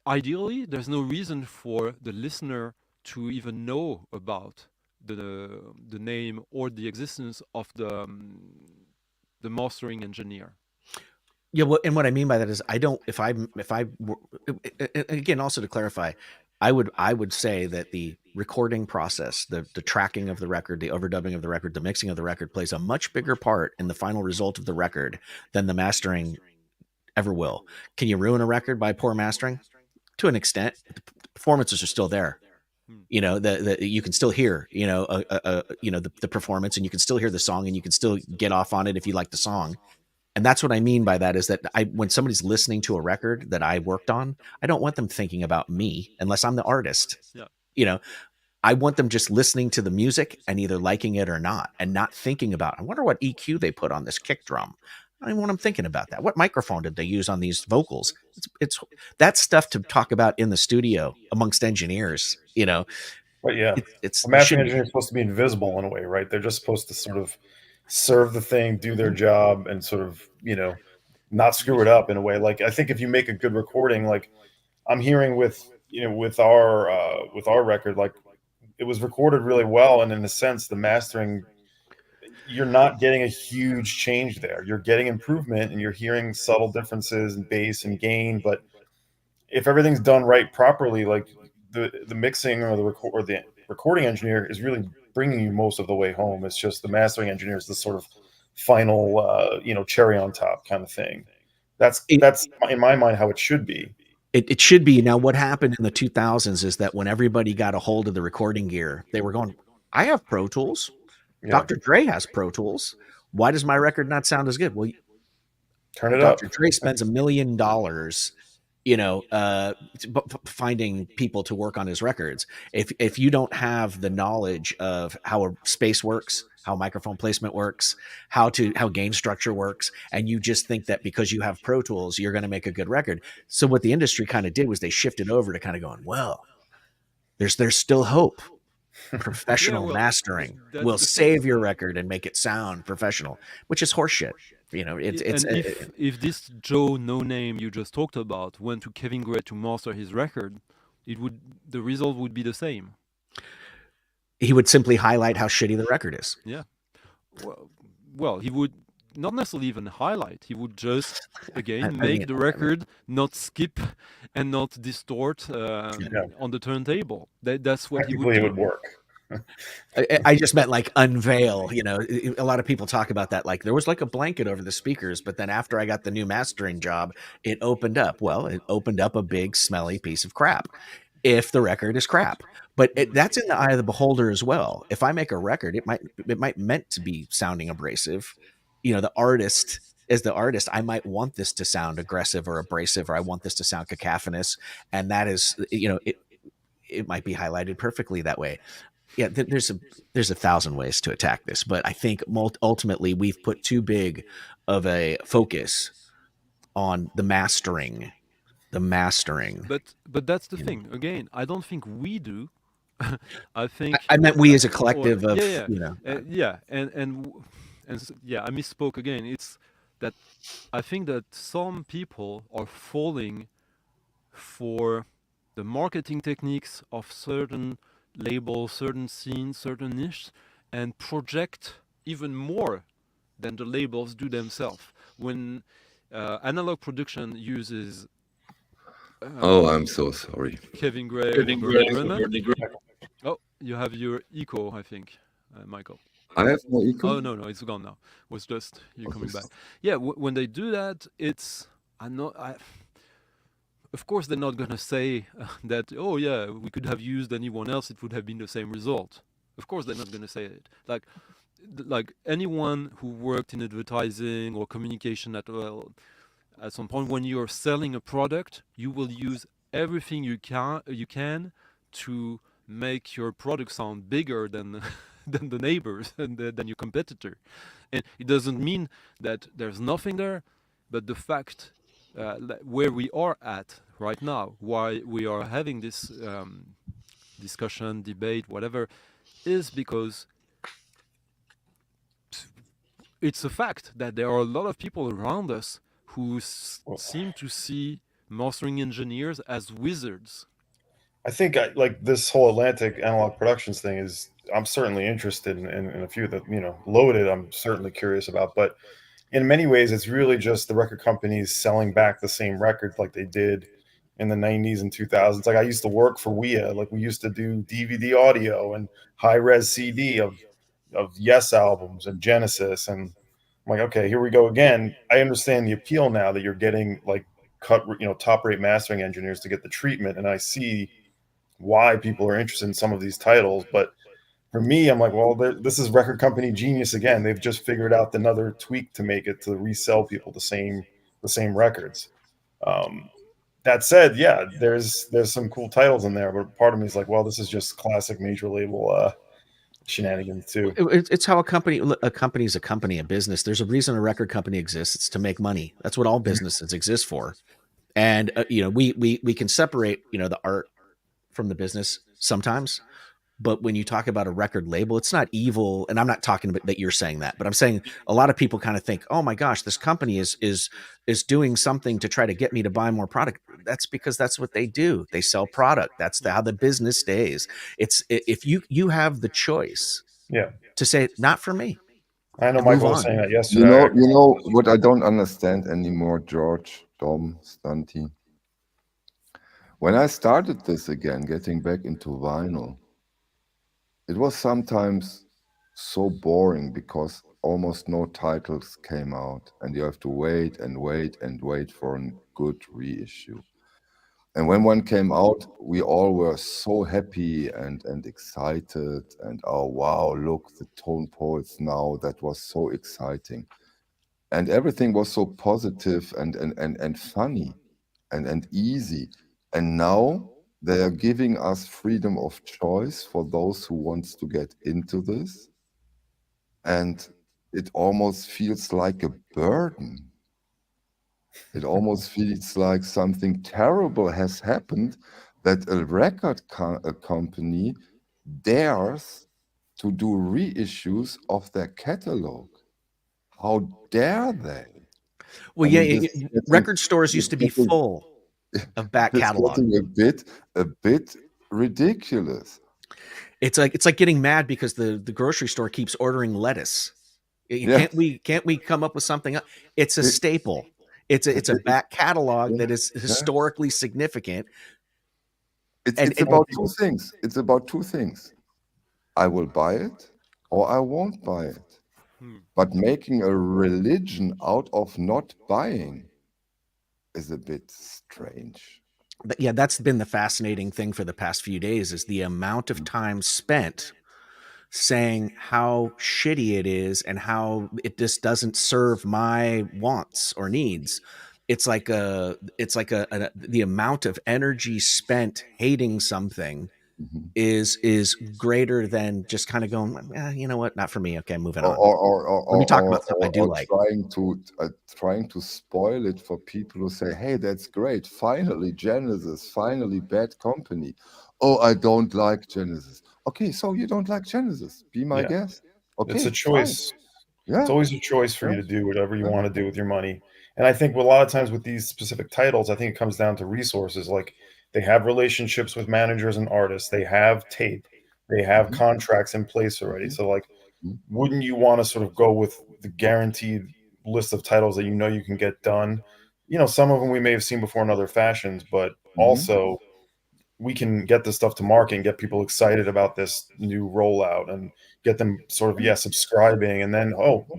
Ideally, there's no reason for the listener to even know about the name or the existence of the mastering engineer. Yeah, well, and what I mean by that is I don't. Again, also to clarify, I would say that the recording process, the tracking of the record, the overdubbing of the record, the mixing of the record plays a much bigger part in the final result of the record than the mastering ever will. Can you ruin a record by poor mastering? To an extent, the performances are still there. You know, you can still hear, the performance, and you can still hear the song, and you can still get off on it if you like the song. And that's what I mean by that, is that when somebody's listening to a record that I worked on, I don't want them thinking about me unless I'm the artist. Yeah. You know, I want them just listening to the music and either liking it or not, and not thinking about, I wonder what EQ they put on this kick drum. I don't even want them thinking about that. What microphone did they use on these vocals? It's that's stuff to talk about in the studio amongst engineers, But yeah, it's a mastering shouldn't engineer be. is supposed to be invisible in a way, right? They're just supposed to sort of serve the thing, do their job, and sort of, not screw it up in a way. Like, I think if you make a good recording, like I'm hearing with our record, like it was recorded really well, and in a sense, the mastering, you're not getting a huge change there. You're getting improvement, and you're hearing subtle differences in bass and gain. But if everything's done right properly, like the mixing or the recording engineer is really bringing you most of the way home. It's just the mastering engineer is the sort of final cherry on top kind of thing. That's in my mind how it should be. It should be. Now, what happened in the 2000s is that when everybody got a hold of the recording gear, they were going, I have Pro Tools. Yeah. Dr. Dre has Pro Tools. Why does my record not sound as good? Well, Turn it up. Dr. Dre spends $1 million, finding people to work on his records. If you don't have the knowledge of how a space works, how microphone placement works, how gain structure works, and you just think that because you have Pro Tools, you're going to make a good record. So what the industry kind of did was they shifted over to kind of going, well, there's still hope. Professional mastering will save your record and make it sound professional, which is horseshit. It's and if this Joe No Name you just talked about went to Kevin Gray to master his record, the result would be the same. He would simply highlight how shitty the record is. Yeah. Well, he would not necessarily even highlight. He would just again make the record not skip and not distort on the turntable. That's what he would do. It would work. I just meant like unveil. A lot of people talk about that. Like there was like a blanket over the speakers, but then after I got the new mastering job, it opened up. Well, it opened up a big smelly piece of crap. If the record is crap, but that's in the eye of the beholder as well. If I make a record, it might meant to be sounding abrasive. The artist, as the artist, I might want this to sound aggressive or abrasive, or I want this to sound cacophonous, and that is, it might be highlighted perfectly that way. Yeah, there's 1,000 ways to attack this, but I think ultimately we've put too big of a focus on the mastering. But that's the thing. Again, I don't think we do. I think I meant we as a collective of I misspoke again. It's that I think that some people are falling for the marketing techniques of certain labels, certain scenes, certain niches, and project even more than the labels do themselves. When analog production uses I'm so sorry. Kevin Gray. Oh, you have your echo, I think, Michael. I have no echo. Oh no, it's gone now. It was just you coming back. Yeah, when they do that, of course, they're not gonna say that. Oh yeah, we could have used anyone else; it would have been the same result. Of course, they're not gonna say it. Like anyone who worked in advertising or communication at some point, when you're selling a product, you will use everything you can to make your product sound bigger than than the neighbors and than your competitor. And it doesn't mean that there's nothing there, but the fact where we are at right now, why we are having this discussion, debate, whatever, is because it's a fact that there are a lot of people around us who seem to see mastering engineers as wizards. I think like this whole Atlantic Analog Productions thing is, I'm certainly interested in a few that, Loaded, I'm certainly curious about, but in many ways, it's really just the record companies selling back the same records like they did in the 90s and 2000s. Like I used to work for WIA, like we used to do DVD audio and high-res CD of Yes albums and Genesis, and I'm like, okay, here we go again. I understand the appeal now that you're getting like top rate mastering engineers to get the treatment, and I see why people are interested in some of these titles. But for me, I'm like, well, this is record company genius again. They've just figured out another tweak to make it to resell people the same records. That said, yeah, there's some cool titles in there, but part of me is like, well, this is just classic major label shenanigans too. It's how a company is a company, a business. There's a reason a record company exists. It's to make money. That's what all businesses exist for. And we can separate the art from the business sometimes, But when you talk about a record label, it's not evil. And I'm not talking about that you're saying that, but I'm saying a lot of people kind of think, oh my gosh, this company is doing something to try to get me to buy more product. That's because that's what they do. They sell product. That's how the business stays. It's if you have the choice Yeah. to say not for me I know and move Michael was on. saying that You yesterday. know what I don't understand anymore, George, Dom, Stunty. When I started this again, getting back into vinyl, it was sometimes so boring because almost no titles came out, and you have to wait and wait and wait for a good reissue. And when one came out, we all were so happy and excited, and oh wow, look, the Tone Poets now, that was so exciting. And everything was so positive and funny and easy. And now they are giving us freedom of choice for those who wants to get into this. And it almost feels like a burden. It almost feels like something terrible has happened, that a a company dares to do reissues of their catalog. How dare they? Well, I mean, yeah, record stores used to be full of back it's catalog. getting a bit ridiculous. It's like getting mad because the grocery store keeps ordering lettuce. Yeah, Can't we come up with something else? It's a it, staple. It's a it, back catalog yeah, that is yeah. historically significant. And, It's about two things. It's about two things. I will buy it or I won't buy it. Hmm. But making a religion out of not buying is a bit strange. yeah, that's been the fascinating thing for the past few days is the amount of time spent saying how shitty it is and how it just doesn't serve my wants or needs. The amount of energy spent hating something Mhm. is greater than just kind of going, you know what, not for me. Okay, moving Or, on. or, or, or, Let me or, talk or, about something I do or like. trying to spoil it for people who say, "Hey, that's great! Finally, Genesis, finally, Bad Company." Oh, I don't like Genesis. Okay, so you don't like Genesis? Be my Yeah. guest. It's a Okay, fine. choice. It's Yeah, always a choice for yeah, you to do whatever you yeah. want to do with your money. And I think a lot of times with these specific titles, I think it comes down to resources. Like they have relationships with managers and artists, they have tape, they have Mhm, contracts in place already. mhm, So, like, mhm, wouldn't you want to sort of go with the guaranteed list of titles that you know you can get done? Some of them we may have seen before in other fashions, but mhm, also we can get this stuff to market and get people excited about this new rollout and get them sort of subscribing, and then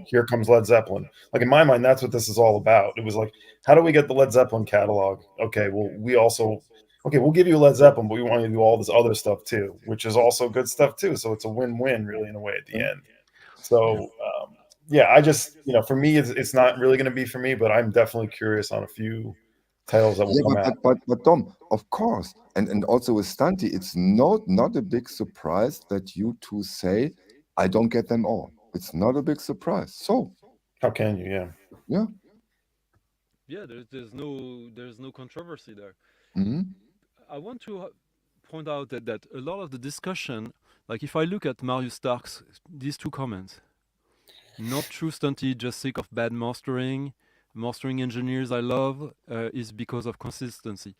here comes Led Zeppelin. Like in my mind, that's what this is all about. It was like, how do we get the Led Zeppelin catalog? Okay, well, we'll give you Led Zeppelin, but we want you to do all this other stuff too, which is also good stuff too. So it's a win-win really in a way at the yeah. end. Yeah. So yeah, I just for me it's not really going to be for me, but I'm definitely curious on a few titles that will Yeah, come out. but Tom, of course, and also with Stunty, it's not a big surprise that you two say, I don't get them all. It's not a big surprise. So How can you? Yeah. yeah, Yeah, there's no controversy there. hmm I want to point out that a lot of the discussion, like if I look at Marius Stark's these two comments, not true stunty, just sick of bad mastering. Mastering engineers I love is because of consistency.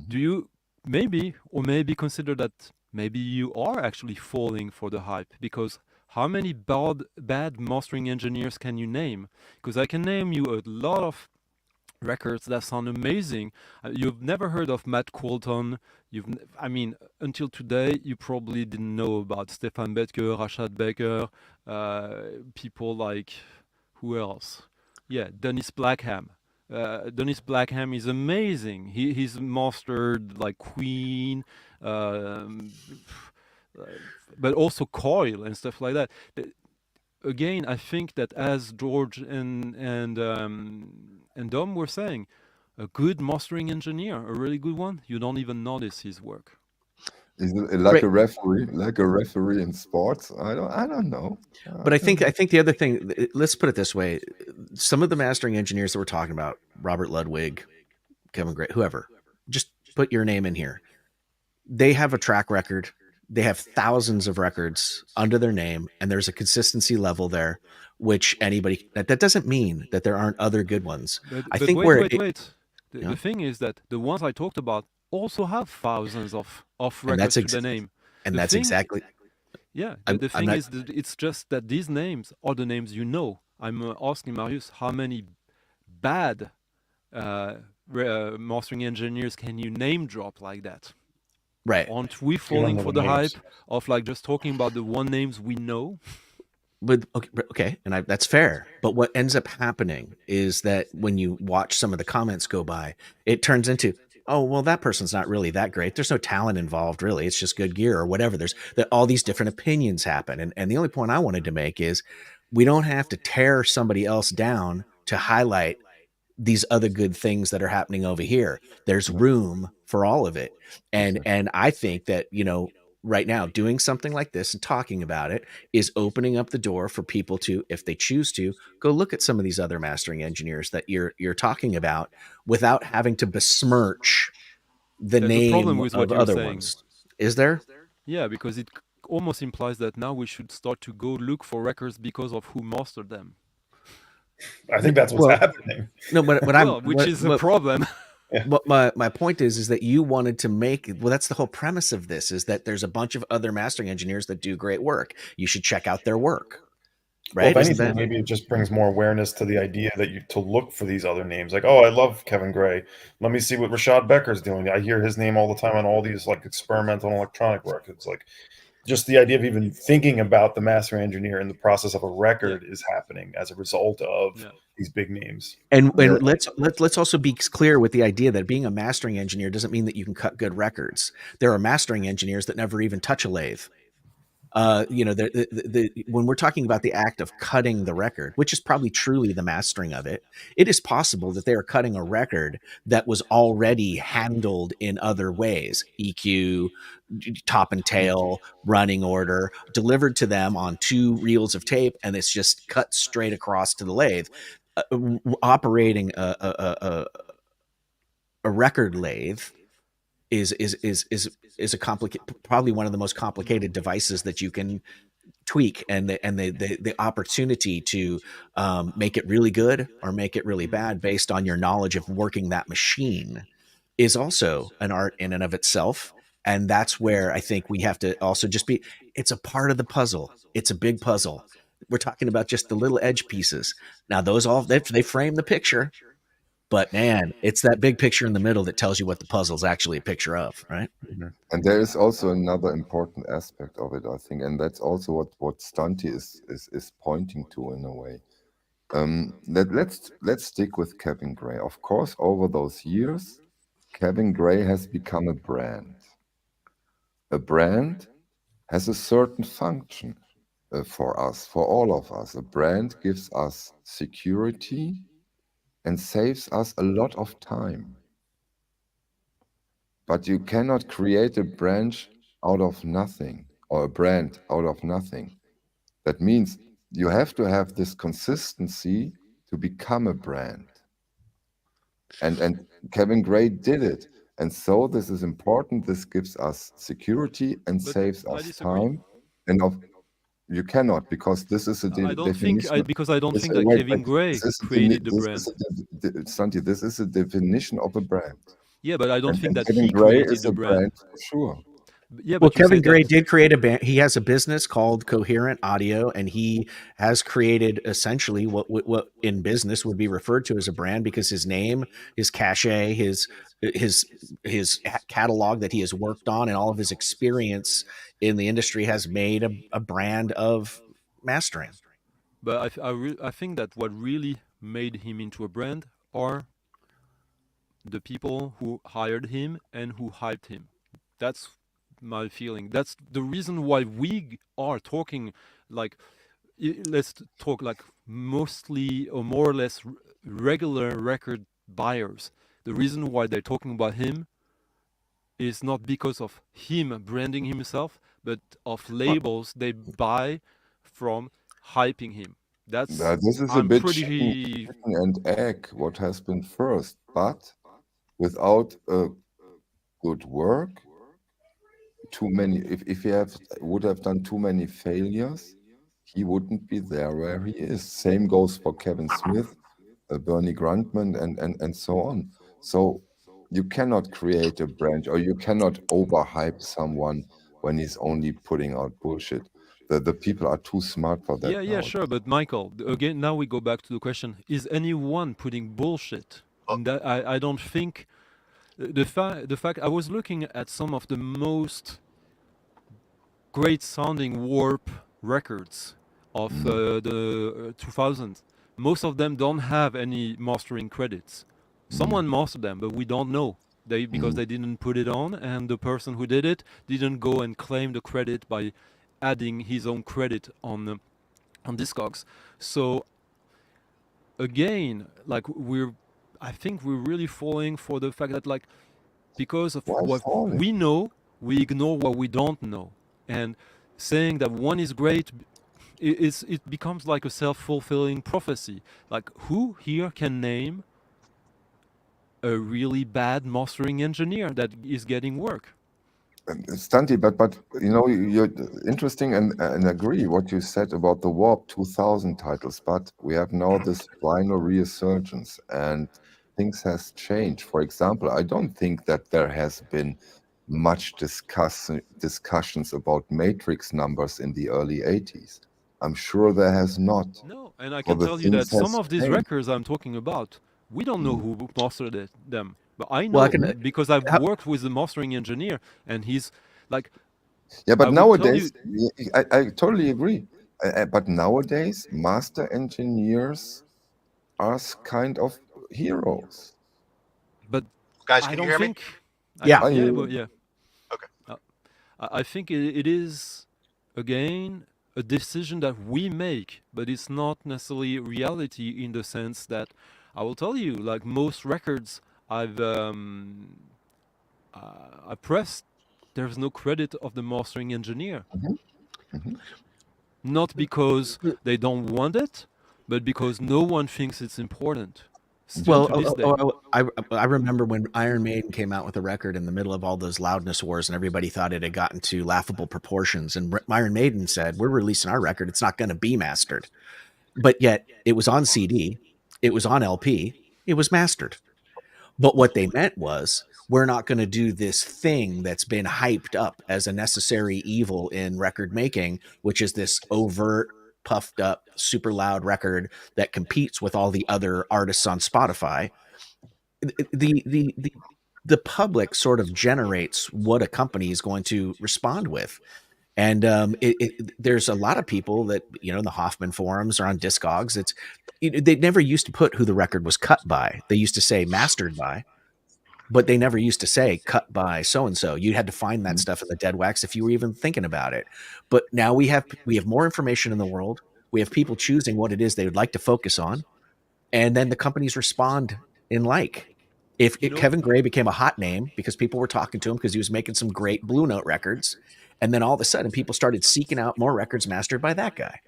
Do you maybe consider that maybe you are actually falling for the hype? Because how many bad mastering engineers can you name? Because I can name you a lot of records that sound amazing. You've never heard of Matt Coulton. I mean, until today, you probably didn't know about Stefan Bettger, Rashad Baker, people like who else? Yeah, Dennis Blackham. Dennis Blackham is amazing. He's mastered like Queen, um, uh, but also Coil and stuff like that. Again, I think that as George and Dom were saying, a good mastering engineer, a really good one, you don't even notice his work. is it Right. like a referee in sports? I don't know. But I don't think the other thing, let's put it this way. Some of the mastering engineers that we're talking about, Robert Ludwig, Kevin Gray, whoever, just put your name in here. They have a track record. they have thousands of records under their name, and there's a consistency level there, which anybody that doesn't mean that there aren't other good ones. I But think wait, where wait, it, wait. you The know, thing is that the ones I talked about also have thousands of and records to the name. The that's thing, exactly. yeah, the I'm thing not is that it's just that these names are the names you know. I'm asking Marius, how many bad mastering engineers can you name drop like that? right. Aren't we You don't falling know for the the names. hype of like just talking about the one names we know? But okay, and that's fair. But what ends up happening is that when you watch some of the comments go by, it turns into, oh well, that person's not really that great. There's no talent involved, really. It's just good gear or whatever. There's that all these different opinions happen, and the only point I wanted to make is we don't have to tear somebody else down to highlight these other good things that are happening over here. There's Yeah, room for all of it. And exactly. and I think that, right now doing something like this and talking about it is opening up the door for people to, if they choose to, go look at some of these other mastering engineers that you're talking about without having to besmirch the There's a problem name with what of you're other saying. ones. Is there? Yeah, because it almost implies that now we should start to go look for records because of who mastered them. I think that's what's Well, happening. no, what I'm Well, which is a problem. Yeah. what my point is that you wanted to make, well, that's the whole premise of this, is that there's a bunch of other mastering engineers that do great work. You should check out their work, Well, right? if Isn't anything, that maybe it just brings more awareness to the idea that you to look for these other names. Like, oh, I love Kevin Gray. Let me see what Rashad Becker's doing. I hear his name all the time on all these like experimental electronic records. Like, just the idea of even thinking about the master engineer in the process of a Yeah, record is happening as a result of yeah. these big names. and Yeah, let's also be clear with the idea that being a mastering engineer doesn't mean that you can cut good records. There are mastering engineers that never even touch a lathe. When we're talking about the act of cutting the record, which is probably truly the mastering of it, it is possible that they are cutting a record that was already handled in other ways: EQ, top and tail, running order, delivered to them on 2 reels of tape, and it's just cut straight across to the lathe. Operating a record lathe is a complicated, probably one of the most complicated devices that you can tweak, and the opportunity to make it really good or make it really bad based on your knowledge of working that machine is also an art in and of itself. And that's where I think we have to also just be, it's a part of the puzzle. It's a big puzzle. We're talking about just the little edge pieces. Now those all, they frame the picture, but man, it's that big picture in the middle that tells you what the puzzle is actually a picture of, right? and there is also another important aspect of it, I think, and that's also what Stunty is pointing to in a way. Let's stick with Kevin Gray. Of course, over those years, Kevin Gray has become a brand. A brand has a certain function for us, for all of us. A brand gives us security and saves us a lot of time. But you cannot create a branch out of nothing, or a brand out of nothing. That means you have to have this consistency to become a brand. And Kevin Gray did it. And so this is important. This gives us security and But saves I us disagree. time. And you cannot, because this is a I don't think definition. because I don't This, think that wait, Kevin Gray this is created the this brand. is Santi, this is a definition of a brand. Yeah, but I don't think And that Kevin he Gray created is the a brand. brand for sure. Yeah, Well, but you Kevin said that. Gray did create a band. He has a business called Coherent Audio, and he has created essentially what in business would be referred to as a brand, because his name, his cachet, his catalog that he has worked on, and all of his experience in the industry has made a brand of mastering. But I think that what really made him into a brand are the people who hired him and who hyped him. That's my feeling. That's the reason why we are talking like let's talk like mostly or more or less regular record buyers. The reason why they're talking about him is not because of him branding himself, but of labels they buy from hyping him. That's This is a I'm bit chicken pretty and egg, what has been first. But without a good work, too many. If he would have done too many failures, he wouldn't be there where he is. Same goes for Kevin Smith, Bernie Grundman, and so on. So you cannot create a branch, or you cannot overhype someone when he's only putting out bullshit. The people are too smart for that Yeah, now. sure. But Michael, again, now we go back to the question: is anyone putting bullshit? That I don't think. The fact I was looking at some of the most great sounding warp records of the 2000s. Most of them don't have any mastering credits. Someone mastered them, but we don't know. Because they didn't put it on, and the person who did it didn't go and claim the credit by adding his own credit on Discogs. So again, like I think we're really falling for the fact that, like, because of Why what falling? we know, we ignore what we don't know, and saying that one is great, it becomes like a self-fulfilling prophecy. Like, who here can name a really bad mastering engineer that is getting work? Stanti, but you know, you're interesting and agree what you said about the Warp 2000 titles, but we have now this vinyl resurgence and things has changed. For example, I don't think that there has been much discussions about matrix numbers in the early 80s. I'm sure there has not. No, and I So can the tell you that things some has of these changed. records I'm talking about, we don't know who mastered them. But I Well, I know can. because I've How, worked with the mastering engineer, and he's like, Yeah, I but would tell you, nowadays, I totally agree. But nowadays, master engineers are kind of heroes. but Guys, I can you don't hear me? think. Yeah. I hear Well, yeah. Okay. I think it is, again, a decision that we make, but it's not necessarily reality in the sense that I will tell you, like most records I pressed, there's no credit of the mastering engineer. Not because they don't want it, but because no one thinks it's important. Still Well, to this day. I remember when Iron Maiden came out with a record in the middle of all those loudness wars, and everybody thought it had gotten to laughable proportions. And Iron Maiden said, "We're releasing our record; it's not going to be mastered." But yet, it was on CD, it was on LP, it was mastered. But what they meant was, we're not going to do this thing that's been hyped up as a necessary evil in record making, which is this overt, puffed up, super loud record that competes with all the other artists on Spotify. The public sort of generates what a company is going to respond with. And there's a lot of people that, the Hoffman forums or on Discogs. They never used to put who the record was cut by. They used to say mastered by, but they never used to say cut by so and so. You had to find that stuff in the dead wax if you were even thinking about it. But now we have more information in the world. We have people choosing what it is they would like to focus on, and then the companies respond in like. If Kevin Gray became a hot name because people were talking to him because he was making some great Blue Note records, and then all of a sudden people started seeking out more records mastered by that guy.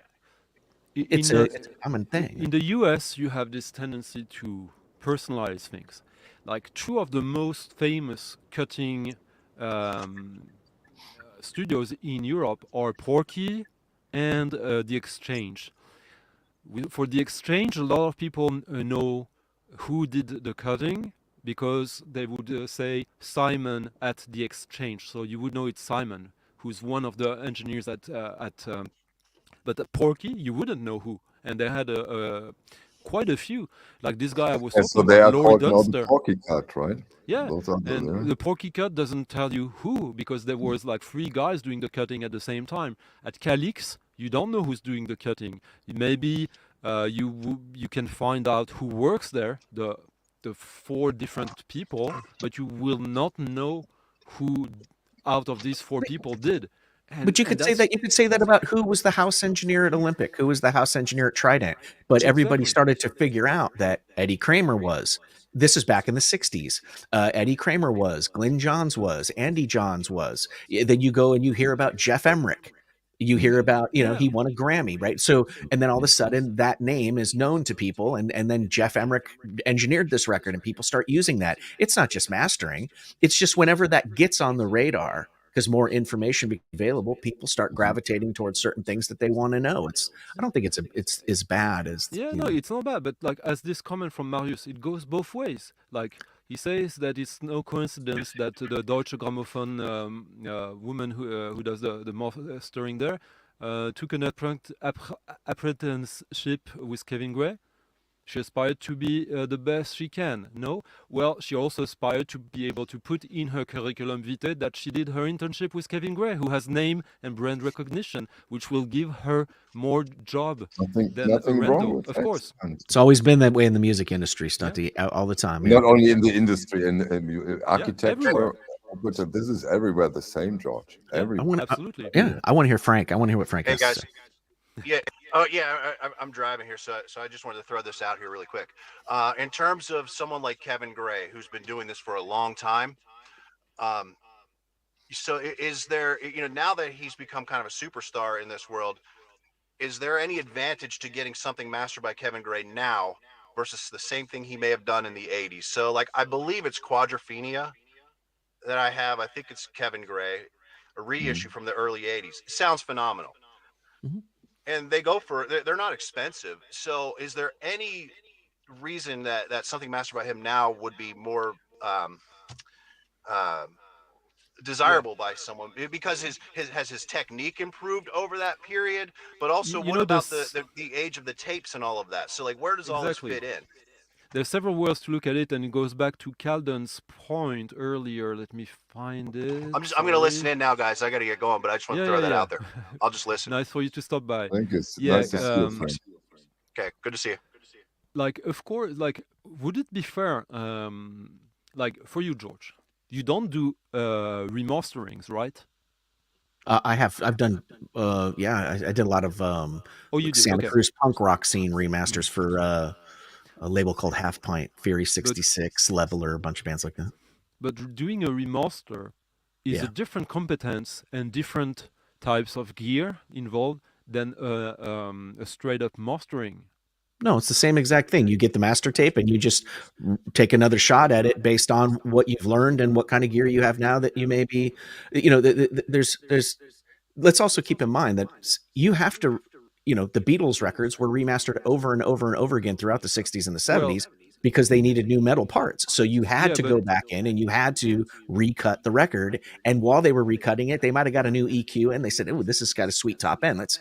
It's a common thing. In the US, you have this tendency to personalize things. Like two of the most famous cutting studios in Europe are Porky and The Exchange. For The Exchange, a lot of people know who did the cutting because they would say Simon at The Exchange. So you would know it's Simon, who's one of the engineers but Porky, you wouldn't know who. And they had quite a few. Like this guy I was so talking they about, are Laurie called now the Dunster. Porky Cut, right? Yeah, Those are and the Porky cut doesn't tell you who, because there was like three guys doing the cutting at the same time. At Calix, you don't know who's doing the cutting. Maybe you can find out who works there, the four different people, but you will not know who out of these four people did. But you could say that about who was the house engineer at Olympic, who was the house engineer at Trident. But everybody started to figure out that Eddie Kramer was. This is back in the 60s. Eddie Kramer was, Glenn Johns was, Andy Johns was. Then you go and you hear about Jeff Emmerich. You hear about, he won a Grammy, right? So, and then all of a sudden that name is known to people. And then Jeff Emmerich engineered this record and people start using that. It's not just mastering. It's just whenever that gets on the radar, because more information becomes available, people start gravitating towards certain things that they want to know. I don't think it's as bad as, Yeah, you no, know. it's not bad, but like as this comment from Marius, it goes both ways. Like he says that it's no coincidence that the Deutsche Grammophon woman who does the mastering there took an apprenticeship with Kevin Gray. She aspired to be the best she can. No? Well, she also aspired to be able to put in her curriculum vitae that she did her internship with Kevin Gray, who has name and brand recognition, which will give her more job than a Nothing wrong rando, with of that. course. It's always been that way in the music industry, Stunty, all the time. Not Yeah. only in the industry, in architecture, everywhere. but this is everywhere the same, George. Yeah, Everywhere. absolutely. I want to hear Frank. I want to hear what Frank Hey has to guys, say. yeah, oh yeah, I'm driving here, so I just wanted to throw this out here really quick. In terms of someone like Kevin Gray, who's been doing this for a long time, um, so is there, now that he's become kind of a superstar in this world, is there any advantage to getting something mastered by Kevin Gray now versus the same thing he may have done in the '80s? So like, I believe it's Quadrophenia that I have. I think it's Kevin Gray, a reissue from the early '80s. It sounds phenomenal. Mhm. And they go for, they're not expensive. So is there any reason that something mastered by him now would be more uh, desirable by someone, because his technique improved over that period? But also, You what know, about this the age of the tapes and all of that? So like, where does all this exactly. fit in? There's several ways to look at it, and it goes back to Calden's point earlier. Let me find it. I'm gonna listen in now, guys. I gotta get going, but I just want to throw that out there. I'll just listen. Nice for you to stop by. Thank you. Yeah, Nice to see you, Frank. Okay, good to see you. like of course, like would it be fair? Like for you, George, you don't do remasterings, right? I've done, I did a lot of Oh, you did. Santa Okay. Cruz punk rock scene remasters for a label called Half Pint, Fury 66, Leveler, a bunch of bands like that. But doing a remaster is a different competence and different types of gear involved than a straight up mastering. No, it's the same exact thing. You get the master tape and you just take another shot at it based on what you've learned and what kind of gear you have now that you may be, there's, let's also keep in mind that you have to, the Beatles records were remastered over and over and over again throughout the 60s and the 70s because they needed new metal parts. So you had to go back in and you had to recut the record. And while they were recutting it, they might have got a new EQ and they said, oh, this has got a sweet top end. Let's,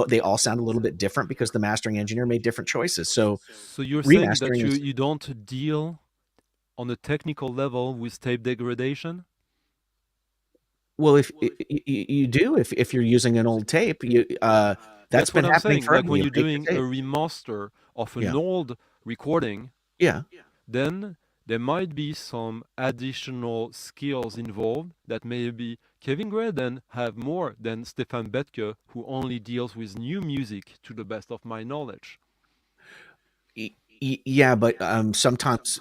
they all sound a little bit different because the mastering engineer made different choices. So you're saying that you don't deal on a technical level with tape degradation? Well, if you do, if you're using an old tape, that's been what I'm happening saying. forever. Like when you're doing a remaster of an old recording, then there might be some additional skills involved that maybe Kevin Gray then have more than Stefan Betke, who only deals with new music, to the best of my knowledge. Yeah, but sometimes,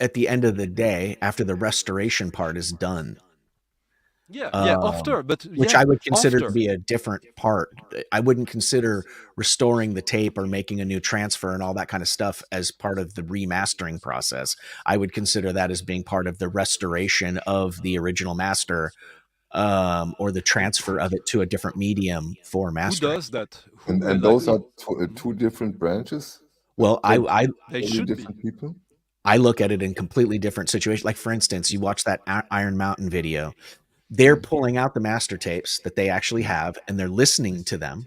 at the end of the day, after the restoration part is done, after, but which I would consider to be a different part. I wouldn't consider restoring the tape or making a new transfer and all that kind of stuff as part of the remastering process. I would consider that as being part of the restoration of the original master, or the transfer of it to a different medium for mastering. Who does that? And those are two different branches? Well, they should different be. people? I look at it in completely different situations. Like, for instance, you watch that Iron Mountain video. They're pulling out the master tapes that they actually have, and they're listening to them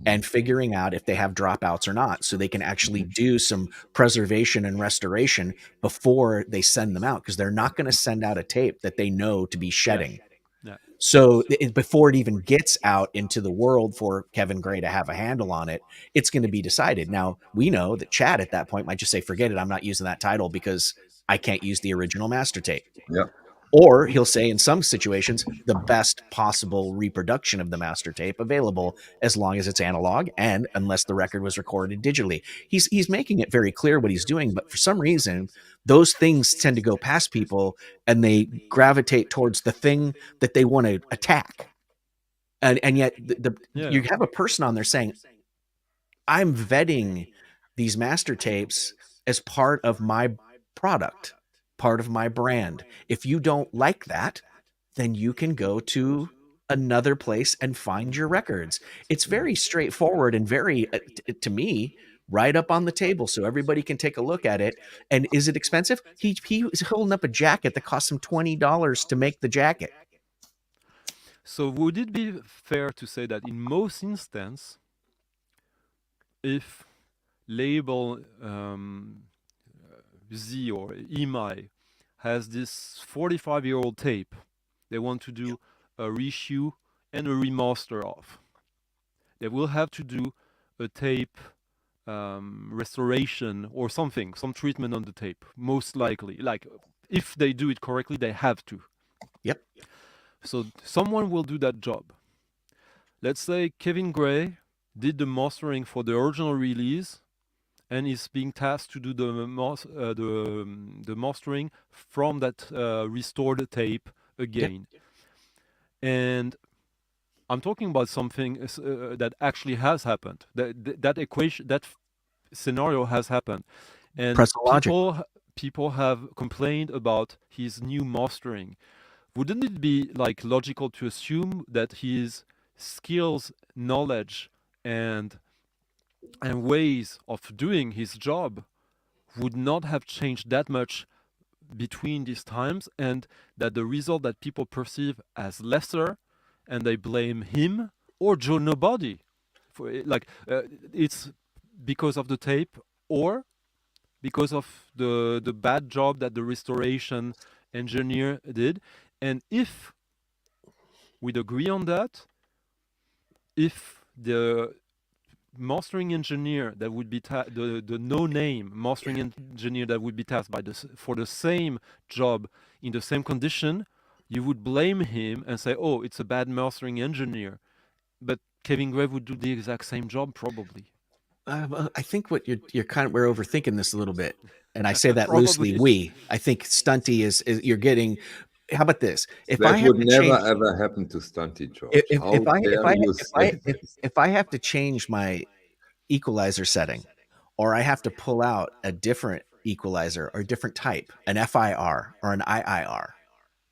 and figuring out if they have dropouts or not, so they can actually do some preservation and restoration before they send them out, because they're not going to send out a tape that they know to be shedding. So before it even gets out into the world for Kevin Gray to have a handle on it, it's going to be decided. Now, we know that Chad at that point might just say, forget it, I'm not using that title because I can't use the original master tape. Yeah. Or he'll say, in some situations, the best possible reproduction of the master tape available, as long as it's analog and unless the record was recorded digitally. He's making it very clear what he's doing, but for some reason, those things tend to go past people and they gravitate towards the thing that they want to attack. And yet you have a person on there saying, I'm vetting these master tapes as part of my product, part of my brand. If you don't like that, then you can go to another place and find your records. It's very straightforward and very, to me, right up on the table so everybody can take a look at it. And is it expensive? He was holding up a jacket that cost him $20 to make the jacket. So would it be fair to say that in most instances, if label Z or EMI has this 45-year-old tape they want to do a reissue and a remaster of, they will have to do a tape restoration or something, some treatment on the tape, most likely. Like, if they do it correctly, they have to. Yep. So someone will do that job. Let's say Kevin Gray did the mastering for the original release and is being tasked to do the mastering from that restored tape again. Yep. And I'm talking about something that actually has happened. That equation, that scenario has happened, and people have complained about his new mastering. Wouldn't it be like logical to assume that his skills, knowledge, and ways of doing his job would not have changed that much between these times, and that the result that people perceive as lesser, and they blame him or Joe Nobody for it's because of the tape or because of the bad job that the restoration engineer did? And if we'd agree on that, if the mastering engineer that would be the no-name mastering engineer that would be tasked for the same job in the same condition, you would blame him and say, oh, it's a bad mastering engineer. But Kevin Gray would do the exact same job probably. I think what you're we're overthinking this a little bit, and I say that loosely. I think Stunty is you're getting. How about this? If that I would never ever happen to Stunty, George. If I have to change my equalizer setting, or I have to pull out a different equalizer or a different type, an FIR or an IIR,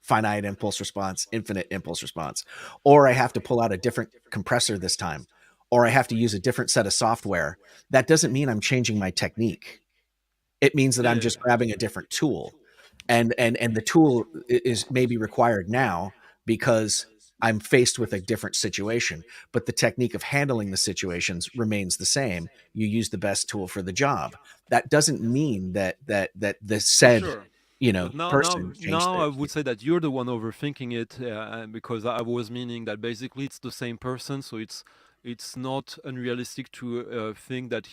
finite impulse response, infinite impulse response, or I have to pull out a different compressor this time, or I have to use a different set of software, that doesn't mean I'm changing my technique. It means that I'm just grabbing a different tool. And the tool is maybe required now because I'm faced with a different situation, but the technique of handling the situations remains the same. You use the best tool for the job. That doesn't mean that the said person changed now I would say that you're the one overthinking it, because I was meaning that basically it's the same person, so it's not unrealistic to think that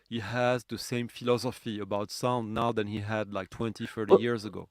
he has the same philosophy about sound now than he had like 20-30 years ago.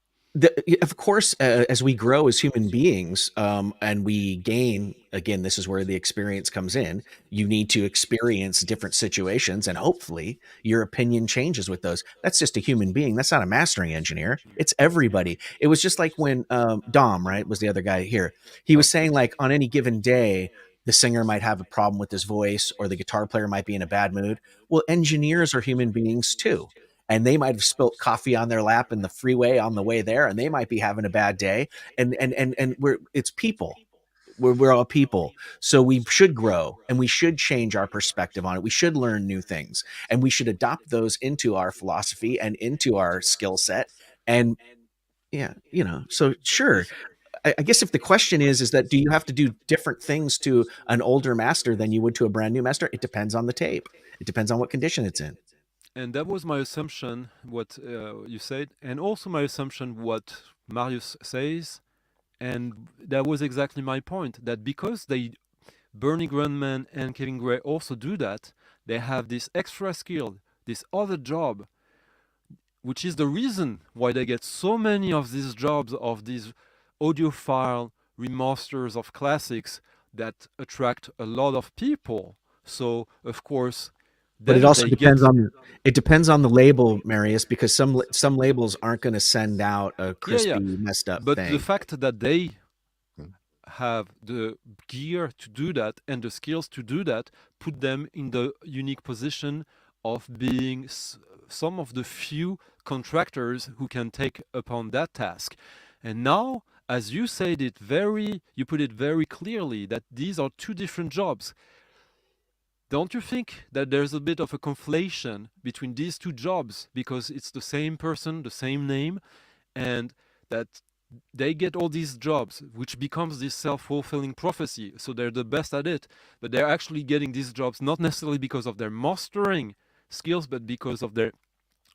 Of course, as we grow as human beings, and we gain, again, this is where the experience comes in. You need to experience different situations, and hopefully your opinion changes with those. That's just a human being. That's not a mastering engineer. It's everybody. It was just like when Dom, right, was the other guy here. He was saying, like, on any given day, the singer might have a problem with his voice, or the guitar player might be in a bad mood. Well, engineers are human beings too. And they might have spilt coffee on their lap in the freeway on the way there, and they might be having a bad day. And it's people. We're all people. So we should grow, and we should change our perspective on it. We should learn new things, and we should adopt those into our philosophy and into our skill set. And so sure. I guess if the question is that, do you have to do different things to an older master than you would to a brand new master? It depends on the tape. It depends on what condition it's in. And that was my assumption, what you said, and also my assumption, what Marius says. And that was exactly my point, that because Bernie Grundman and Kevin Gray also do that, they have this extra skill, this other job, which is the reason why they get so many of these jobs, of these audiophile remasters of classics that attract a lot of people. So, of course, but it also depends on the label, Marius, because some labels aren't going to send out a crispy, messed up but thing. The fact that they have the gear to do that and the skills to do that put them in the unique position of being some of the few contractors who can take upon that task. And now, as you said it you put it very clearly that these are two different jobs. Don't you think that there's a bit of a conflation between these two jobs because it's the same person, the same name, and that they get all these jobs, which becomes this self-fulfilling prophecy. So they're the best at it, but they're actually getting these jobs not necessarily because of their mastering skills, but because of their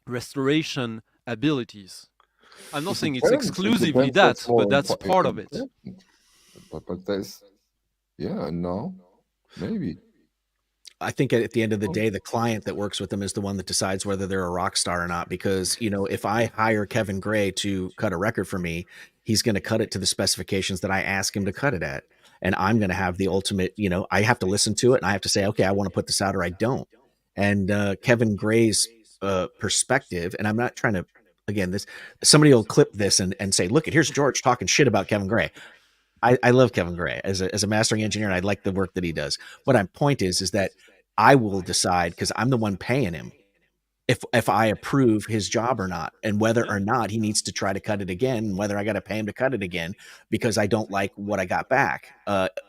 restoration abilities. I'm not It saying it's depends. It exclusively depends what's that, but more that's part of it. important. But there's, yeah, and now maybe. I think at the end of the day, the client that works with them is the one that decides whether they're a rock star or not. Because, you know, if I hire Kevin Gray to cut a record for me, he's going to cut it to the specifications that I ask him to cut it at. And I'm going to have the ultimate, you know, I have to listen to it and I have to say, okay, I want to put this out or I don't. And Kevin Gray's perspective, and I'm not trying to, again, this, somebody will clip this and say, look, here's George talking shit about Kevin Gray. I love Kevin Gray as a mastering engineer, and I like the work that he does. What my point is that I will decide, because I'm the one paying him, if I approve his job or not, and whether or not he needs to try to cut it again, and whether I got to pay him to cut it again because I don't like what I got back.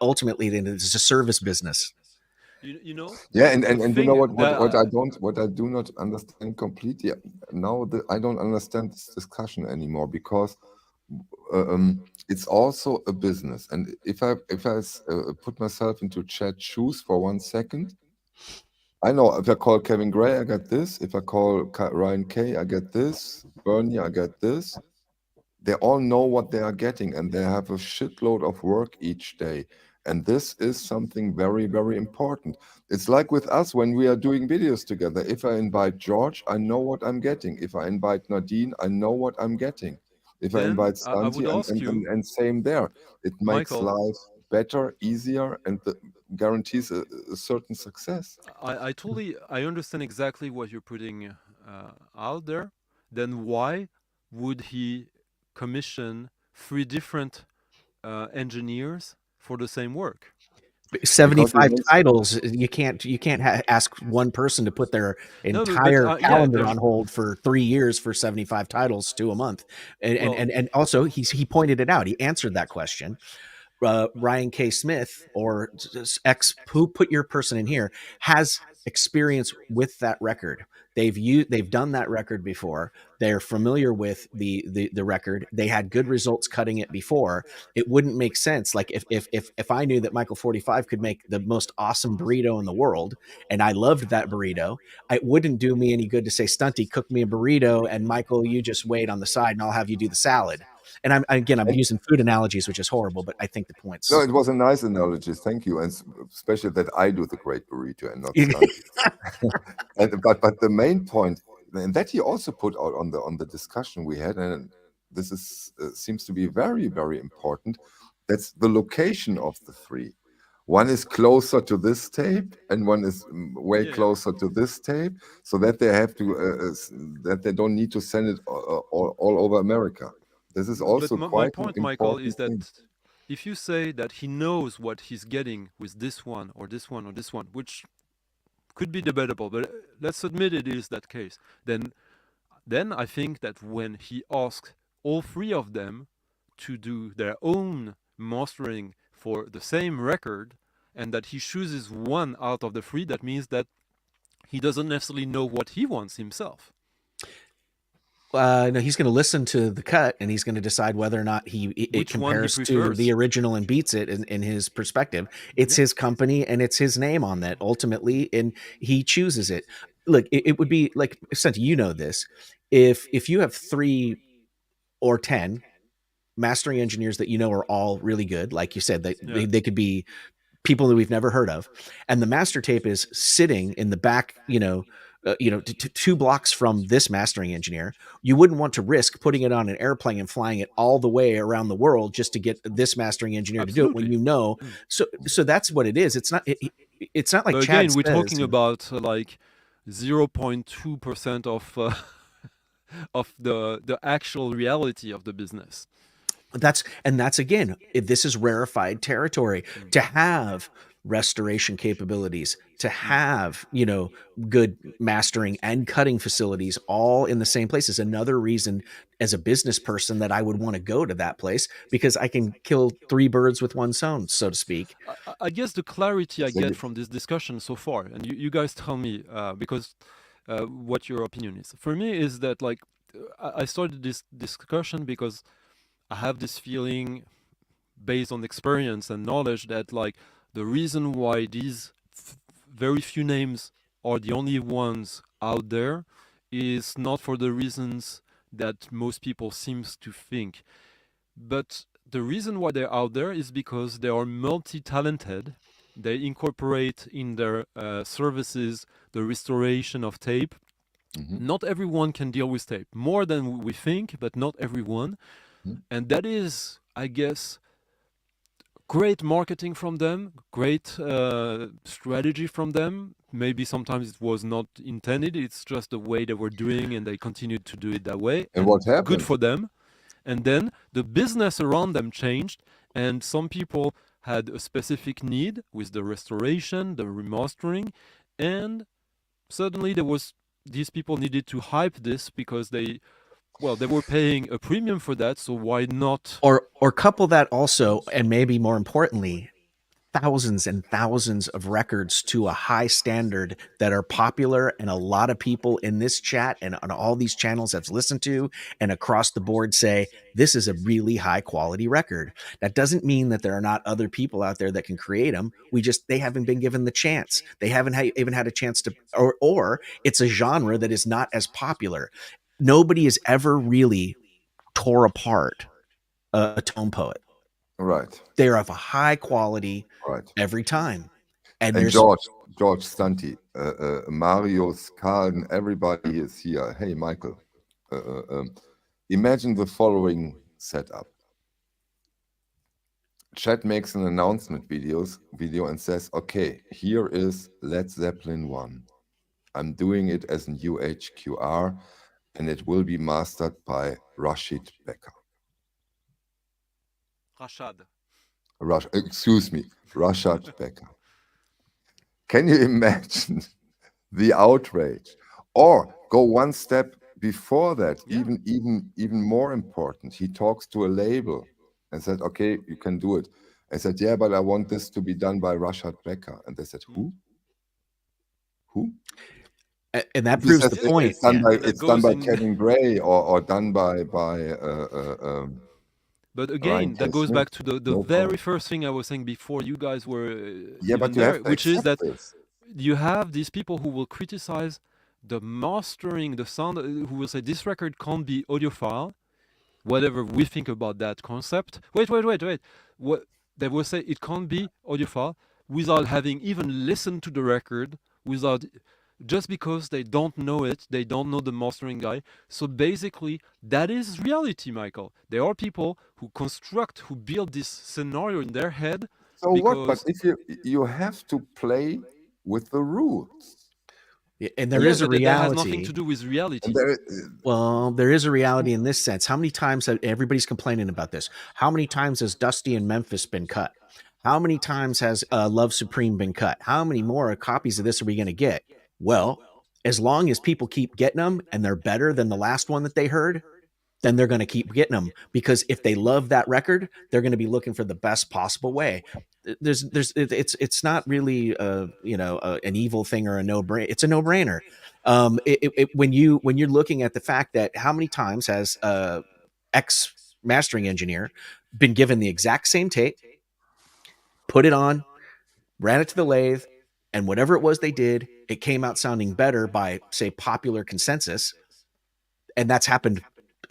Ultimately, then it's a service business. You know, Yeah, and you know what I do not understand completely now. I don't understand this discussion anymore because it's also a business. And if I put myself into Chad's shoes for 1 second, I know if I call Kevin Gray, I get this. If I call Ryan Kay, I get this. Bernie, I get this. They all know what they are getting, and they have a shitload of work each day. And this is something very, very important. It's like with us when we are doing videos together. If I invite George, I know what I'm getting. If I invite Nadine, I know what I'm getting. If I then invite I would Santi, ask you, and same there. It makes Michael, life better, easier, and guarantees a certain success. I understand exactly what you're putting out there. Then why would he commission 3 different engineers for the same work? 75 titles. You can't ask one person to put their No, entire yeah, calendar on hold for 3 years for 75 titles to a month. And also he pointed it out. He answered that question. Ryan K. Smith or who put your person in here has experience with that record. They've done that record before. They're familiar with the record. They had good results cutting it before. It wouldn't make sense. Like if I knew that Michael 45 could make the most awesome burrito in the world and I loved that burrito, it wouldn't do me any good to say, Stunty, cook me a burrito, and Michael, you just wait on the side and I'll have you do the salad. And I'm using food analogies, which is horrible, but I think the point's. No, it was a nice analogy. Thank you, and especially that I do the great burrito and not Santi. but the main point, and that he also put out on the discussion we had, and this is seems to be very, very important. That's the location of the 3. One is closer to this tape, and one is way closer to this tape, so that they have to that they don't need to send it all over America. This is also but quite my point, an Michael, is important that thing. if you say that he knows what he's getting with this one or this one or this one, which could be debatable, but let's admit it is that case, then I think that when he asks all 3 of them to do their own mastering for the same record, and that he chooses one out of the 3, that means that he doesn't necessarily know what he wants himself. No, he's going to listen to the cut and he's going to decide whether or not it compares to the original and beats it in his perspective. It's his company and it's his name on that ultimately, and he chooses it. Look, it would be like, Santi, you know this. If you have 3 or 10 mastering engineers that you know are all really good, like you said, they could be people that we've never heard of, and the master tape is sitting in the back, 2 blocks from this mastering engineer, you wouldn't want to risk putting it on an airplane and flying it all the way around the world just to get this mastering engineer to do it when you know. So that's what it is. It's not like but Chad again, we're says, talking about like 0.2% of the actual reality of the business. That's again, this is rarefied territory. To have restoration capabilities, to have, you know, good mastering and cutting facilities all in the same place is another reason as a business person that I would want to go to that place, because I can kill 3 birds with one stone, so to speak. I guess the clarity I So get you- from this discussion so far, and you guys tell me because what your opinion is. For me, is that like I started this discussion because I have this feeling, based on experience and knowledge, that like the reason why these very few names are the only ones out there is not for the reasons that most people seems to think, but the reason why they're out there is because they are multi-talented. They incorporate in their services the restoration of tape. Mhm. Not everyone can deal with tape, more than we think, but not everyone. Mhm. And that is, I guess, great marketing from them, great strategy from them. Maybe sometimes it was not intended, it's just the way they were doing, and they continued to do it that way. And what Good happened? for them. And then the business around them changed, and some people had a specific need with the restoration, the remastering, and suddenly there was these people needed to hype this because they were paying a premium for that, so why not? Or couple that also, and maybe more importantly, thousands and thousands of records to a high standard that are popular, and a lot of people in this chat and on all these channels have listened to and across the board say this is a really high quality record. That doesn't mean that there are not other people out there that can create them. They haven't been given the chance. They haven't even had a chance to, or it's a genre that is not as popular. Nobody has ever really tore apart a tone poet. Right. They're of a high quality Right. every time. And And there's George Stanti, Marius, Carl, and everybody is here. Hey, Michael. Imagine the following setup. Chad makes an announcement video and says, okay, here is Led Zeppelin 1. I'm doing it as an UHQR, and it will be mastered by Rashid Becker. Excuse me, Rashad Becker. Can you imagine the outrage? Or go one step before that, Yeah. even more important. He talks to a label and said, okay, you can do it. I said, yeah, but I want this to be done by Rashad Becker. And they said, who? Who? and that He proves says the point. it's done Yeah, by that it's done goes by in. Kevin Gray or done by But Ryan again, K. that goes Smith. back to the No very problem. first thing I was saying before you guys were Yeah, even but you there, have to which is accept that this. you have these people who will criticize the mastering, the sound, who will say this record can't be audiophile, whatever we think about that concept. Wait. What they will say, it can't be audiophile without having even listened to the record, without, just because they don't know it, they don't know the mastering guy. So basically, that is reality, Michael. There are people who who build this scenario in their head So what? But because if you have to play with the rules, And there yeah, is a but that has nothing reality. to do with reality. and there, Well, there is a reality in this sense. How many times everybody's complaining about this? How many times has Dusty in Memphis been cut? How many times has Love Supreme been cut? How many more copies of this are we going to get? Well, as long as people keep getting them and they're better than the last one that they heard, then they're going to keep getting them, because if they love that record, they're going to be looking for the best possible way. It's not really an evil thing or a no brainer. It's a no brainer. When you're looking at the fact that how many times has X mastering engineer been given the exact same tape, put it on, ran it to the lathe, and whatever it was they did, it came out sounding better by, say, popular consensus, and that's happened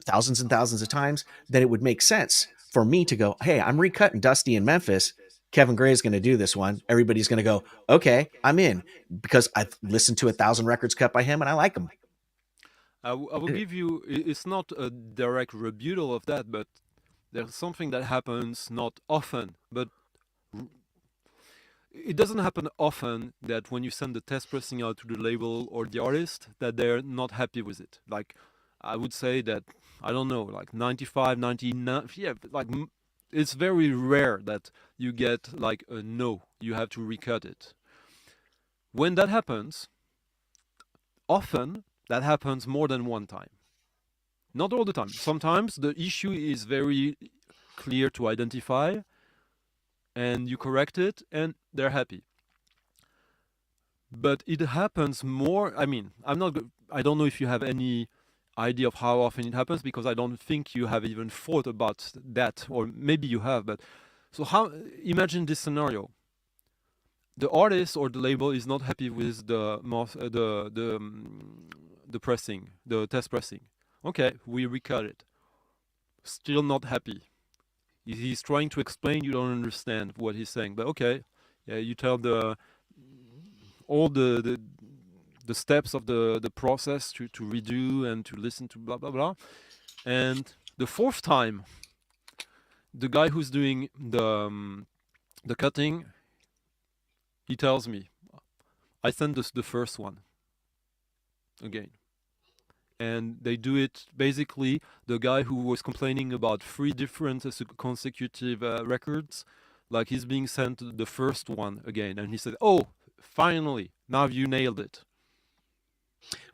thousands and thousands of times, then it would make sense for me to go, hey, I'm recutting Dusty in Memphis. Kevin Gray is going to do this one. Everybody's going to go, okay, I'm in, because I've listened to 1,000 records cut by him and I like them. I will give you, it's not a direct rebuttal of that, but there's something that happens not often, but it doesn't happen often that when you send the test pressing out to the label or the artist, that they're not happy with it. Like, I would say that, I don't know, like 95, 99, yeah, like it's very rare that you get like a no, you have to recut it. When that happens, often that happens more than one time. Not all the time. Sometimes the issue is very clear to identify and you correct it and they're happy. But it happens more. I mean, I don't know if you have any idea of how often it happens, because I don't think you have even thought about that, or maybe you have. But so imagine this scenario: the artist or the label is not happy with the pressing, the test pressing. Okay, we recut it. Still not happy. He's trying to explain. You don't understand what he's saying, but okay, yeah, you tell all the steps of the process to redo and to listen to blah blah blah. And the fourth time, the guy who's doing the cutting, he tells me, I sent the first one again. And they do it basically. The guy who was complaining about 3 different consecutive records, like he's being sent the first one again, and he said, "Oh, finally, now you nailed it."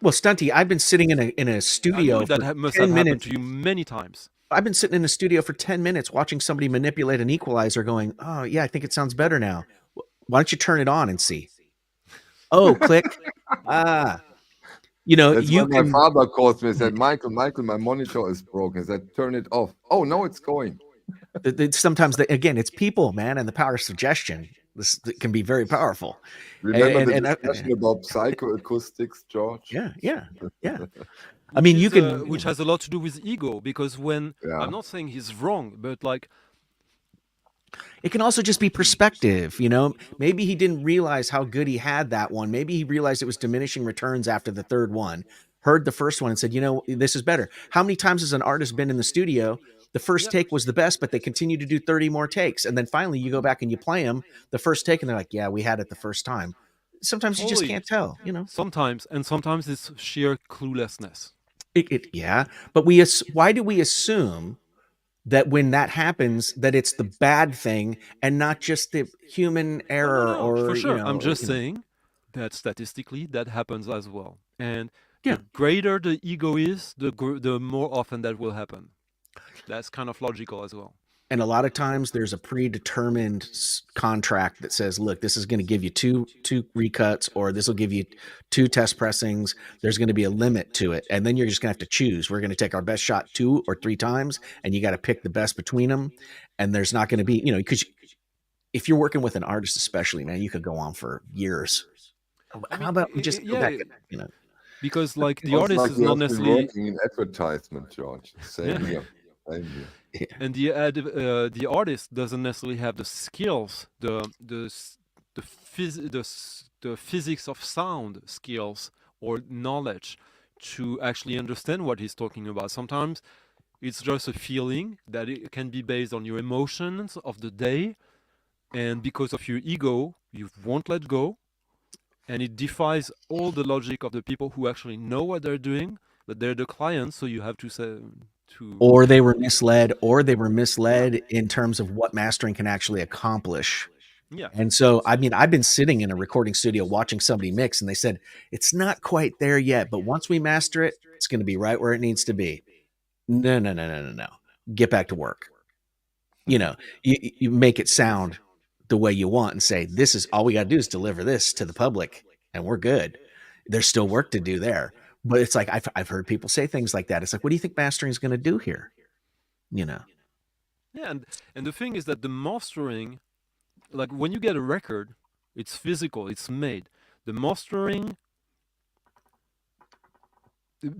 Well, Stunty, I've been sitting in a studio for Must 10 have happened minutes. to you many times. I've been sitting in a studio for 10 minutes watching somebody manipulate an equalizer going, oh, yeah, I think it sounds better now. Why don't you turn it on and see? Oh, click. You know, That's you what can. my father calls me and said, Michael, my monitor is broken. I said, turn it off. Oh, no, it's going. Sometimes, again, it's people, man, and the power of suggestion. This can be very powerful. Remember the discussion about psychoacoustics, George? Yeah. I mean, you can, which has a lot to do with ego, because when I'm not saying he's wrong, but like it can also just be perspective, you know. Maybe he didn't realize how good he had that one. Maybe he realized it was diminishing returns after the third one, heard the first one and said, you know, this is better. How many times has an artist been in the studio? The first take was the best, but they continue to do 30 more takes. And then finally you go back and you play them the first take and they're like, yeah, we had it the first time. Sometimes you just can't tell, you know. Sometimes it's sheer cluelessness. Yeah. But why do we assume that when that happens, that it's the bad thing and not just the human error? No, or for sure. You know, I'm just saying that statistically that happens as well. And yeah, the greater the ego is, the more often that will happen. That's kind of logical as well. And a lot of times there's a predetermined contract that says, look, this is going to give you two recuts, or this will give you 2 test pressings. There's going to be a limit to it. And then you're just going to have to choose. We're going to take our best shot 2 or 3 times, and you got to pick the best between them. And there's not going to be, you know, because if you're working with an artist, especially, man, you could go on for years. How about we just go back and, you know, because like the artist is not necessarily working in advertisement, George. Same here. Yeah. And the artist doesn't necessarily have the skills, the physics of sound skills or knowledge to actually understand what he's talking about. Sometimes it's just a feeling that it can be based on your emotions of the day, and because of your ego, you won't let go, and it defies all the logic of the people who actually know what they're doing, but they're the clients, so you have to say. Or they were misled, in terms of what mastering can actually accomplish. Yeah. And so, I mean, I've been sitting in a recording studio watching somebody mix, and they said, it's not quite there yet, but once we master it, it's going to be right where it needs to be. No. Get back to work. You know, you make it sound the way you want and say, this is all we got to do is deliver this to the public and we're good. There's still work to do there. But it's like, I've heard people say things like that. It's like, what do you think mastering is going to do here? You know? Yeah. And the thing is that the mastering, like when you get a record, it's physical, it's made. The mastering,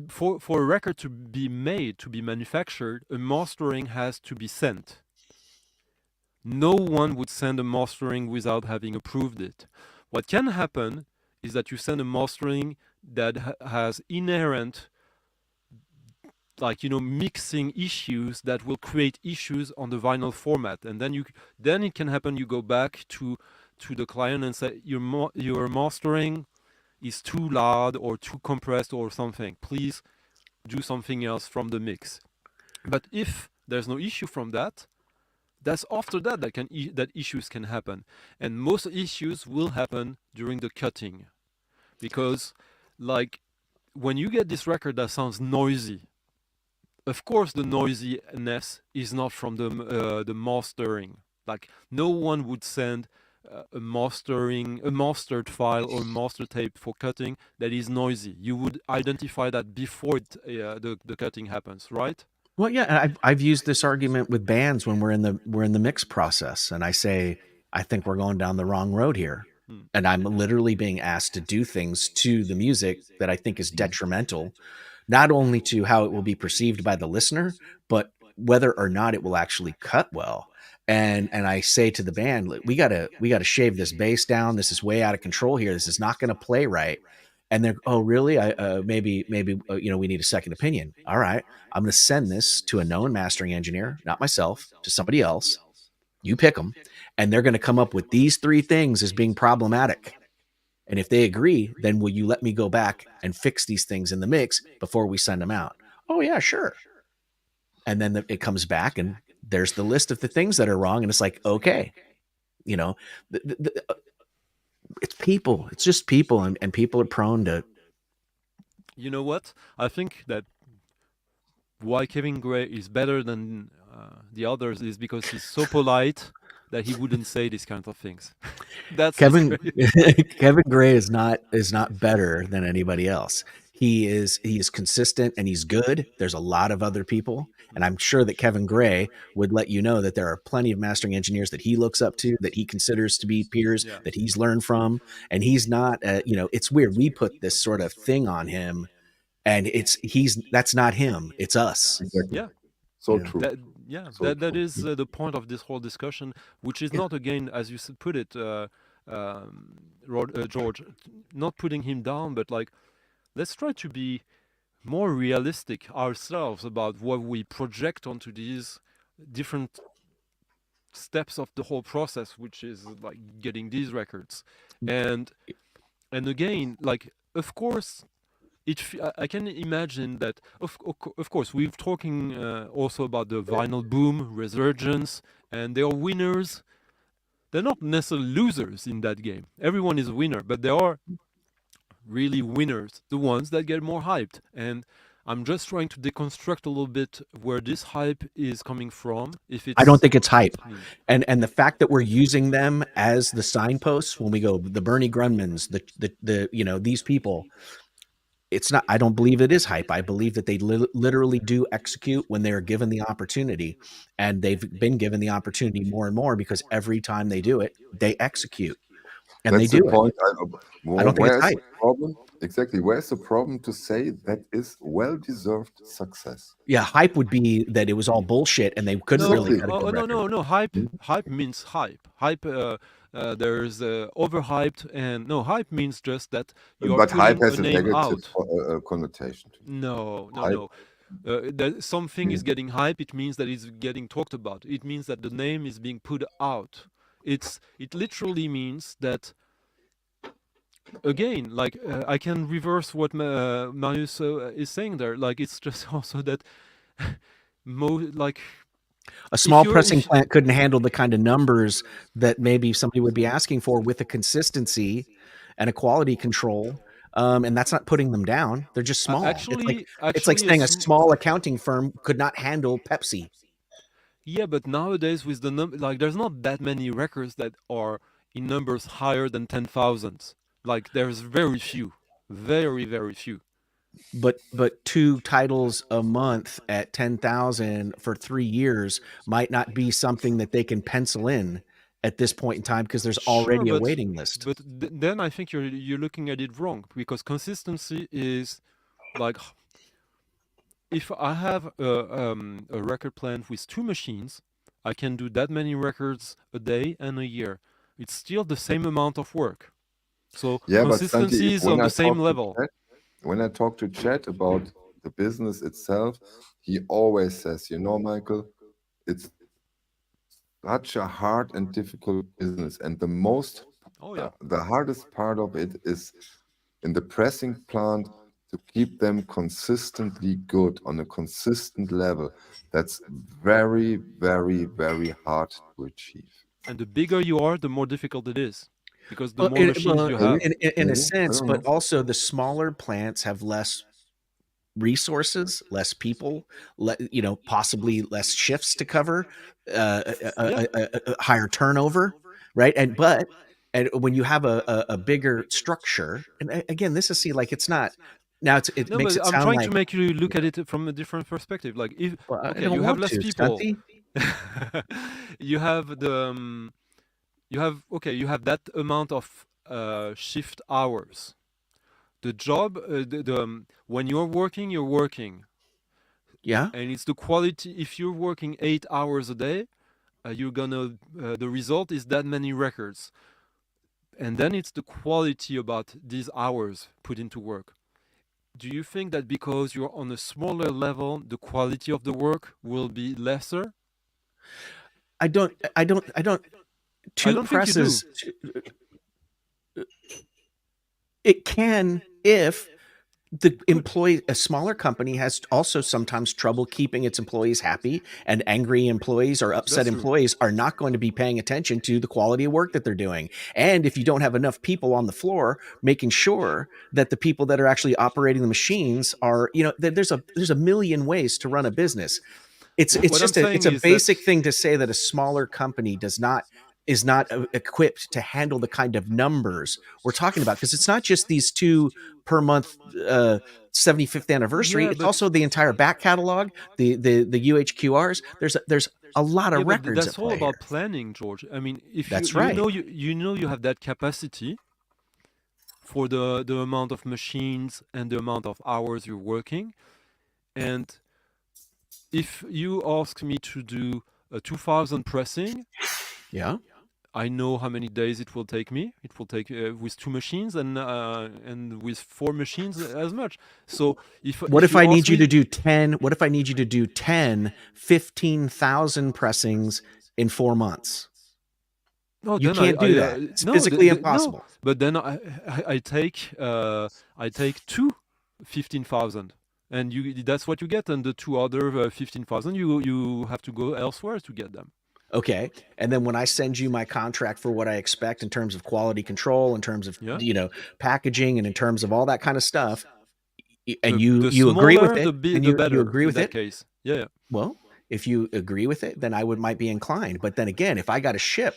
for a record to be made, to be manufactured, a mastering has to be sent. No one would send a mastering without having approved it. What can happen is that you send a mastering that has inherent, like, you know, mixing issues that will create issues on the vinyl format, and then it can happen. You go back to the client and say your mastering is too loud or too compressed or something. Please do something else from the mix. But if there's no issue from that, that's after that that issues can happen, and most issues will happen during the cutting, because like when you get this record that sounds noisy, of course the noisiness is not from the mastering. Like no one would send a mastered file or master tape for cutting that is noisy. You would identify that before the cutting happens, right? Well, yeah, I've used this argument with bands when we're in the mix process, and I say I think we're going down the wrong road here, Hmm. and I'm literally being asked to do things to the music that I think is detrimental, not only to how it will be perceived by the listener, but whether or not it will actually cut well. And I say to the band, "Look, we gotta shave this bass down. This is way out of control here. This is not going to play right." And they're, "Oh, really? I maybe we need a second opinion." All right, I'm going to send this to a known mastering engineer, not myself, to somebody else. You pick them, and they're going to come up with these three things as being problematic. And if they agree, then will you let me go back and fix these things in the mix before we send them out? Oh, yeah, sure. And then it comes back and there's the list of the things that are wrong. And it's like, okay, you know, it's people. It's just people. And people are prone to. You know what? I think that why Kevin Gray is better than the others is because he's so polite that he wouldn't say these kinds of things. That's his Kevin great. Kevin Gray is not better than anybody else. He is consistent and he's good. There's a lot of other people, and I'm sure that Kevin Gray would let you know that there are plenty of mastering engineers that he looks up to, that he considers to be peers, Yeah. that he's learned from, and he's not. It's weird. We put this sort of thing on him, and he's that's not him. It's us. Exactly. Yeah. So You know. true. So That true. is the point of this whole discussion, which is Yeah. not, again, as you put it, George, not putting him down, but like let's try to be more realistic ourselves about what we project onto these different steps of the whole process, which is like getting these records. and and again, like, of course, I can imagine that of course we've talking also about the vinyl boom resurgence, and they are winners. They're not necessarily losers in that game. Everyone is a winner, but there are really winners, the ones that get more hyped. And I'm just trying to deconstruct a little bit where this hype is coming from. If I don't it's think it's hype. And the fact that we're using them as the signposts when we go the Bernie Grunmans, the these people, it's not. I don't believe it is hype. I believe that they literally do execute when they are given the opportunity, and they've been given the opportunity more and more because every time they do it, they execute and they That's the do it. point. I don't think it's Where's the hype. problem? Exactly. Where's the problem to say that is well-deserved success? Yeah, hype would be that it was all bullshit and they couldn't really Exactly. cut a good No, record. no. Hype means hype. There's overhyped, and no, hype means just that you are But hype putting a has a name negative out. connotation to it. No, no, Hype. no. That something is getting hype. It means that it's getting talked about. It means that the name is being put out. It literally means that, again, like, I can reverse what Marius is saying there. Like, it's just also that like A small pressing if plant couldn't handle the kind of numbers that maybe somebody would be asking for with a consistency and a quality control. And that's not putting them down. They're just small. It's like actually saying a small accounting firm could not handle Pepsi. yeah, but nowadays with the like, there's not that many records that are in numbers higher than 10,000. Like, there's very few, very, very few. But two titles a month at 10,000 for 3 years might not be something that they can pencil in at this point in time because there's Sure, already a waiting list. but then I think you're looking at it wrong, because consistency is like, if I have a record plant with two machines, I can do that many records a day and a year. It's still the same amount of work. So Yeah, but Santi, consistency is on the same level. when I talk to Chad about the business itself, he always says, Michael, it's such a hard and difficult business, and Oh yeah. the hardest part of it is in the pressing plant. to keep them consistently good on a consistent level, that's very, very, very hard to achieve. And the bigger you are, the more difficult it is, because the Well, more machines you Maybe, have. in a maybe, I sense, don't but know. also the smaller plants have less resources, less people, possibly less shifts to cover, Yeah. higher turnover, right? And when you have a bigger structure, and again, this is like it's not now. It No, makes but it I'm sound trying to like, make you look at it from a different perspective. Like, if well, I okay, don't you have want less to, people, Stunty. you have you have that amount of shift hours. The job, when you're working, Yeah, and it's the quality. If you're working 8 hours a day, you're gonna the result is that many records, and then it's the quality about these hours put into work. Do you think that because you're on a smaller level, the quality of the work will be lesser? I don't. I Two don't think you do. presses. It can if the Good. employee a smaller company has also sometimes trouble keeping its employees happy, and angry employees or upset That's true. employees are not going to be paying attention to the quality of work that they're doing. And if you don't have enough people on the floor making sure that the people that are actually operating the machines are, there's a million ways to run a business. It's What I'm just saying it's a is that basic thing to say that a smaller company is not equipped to handle the kind of numbers we're talking about, because it's not just these two per month 75th anniversary. yeah, It's but also the entire back catalog, the UHQRs. There's a lot yeah, of but records at that's all play about here. planning, George. I mean, if That's right. you know you have that capacity for the amount of machines and the amount of hours you're working, and if you ask me to do a 2000 pressing, Yeah. I know how many days it will take me. It will take with two machines, and with four machines as much. So What if if you I ask need you me, to do 10? What if I need you to do 10, 15,000 pressings in 4 months? no, You then can't do that. It's no, physically no. impossible. But then I take two 15,000, and that's what you get, and the two other 15,000 you have to go elsewhere to get them. Okay. And then when I send you my contract for what I expect in terms of quality control, in terms of, Yeah. packaging, and in terms of all that kind of stuff, and The you agree with smaller, it, and the you better agree in with that it, case. Yeah, yeah. well, if you agree with it, then I might be inclined. But then again, if I got to ship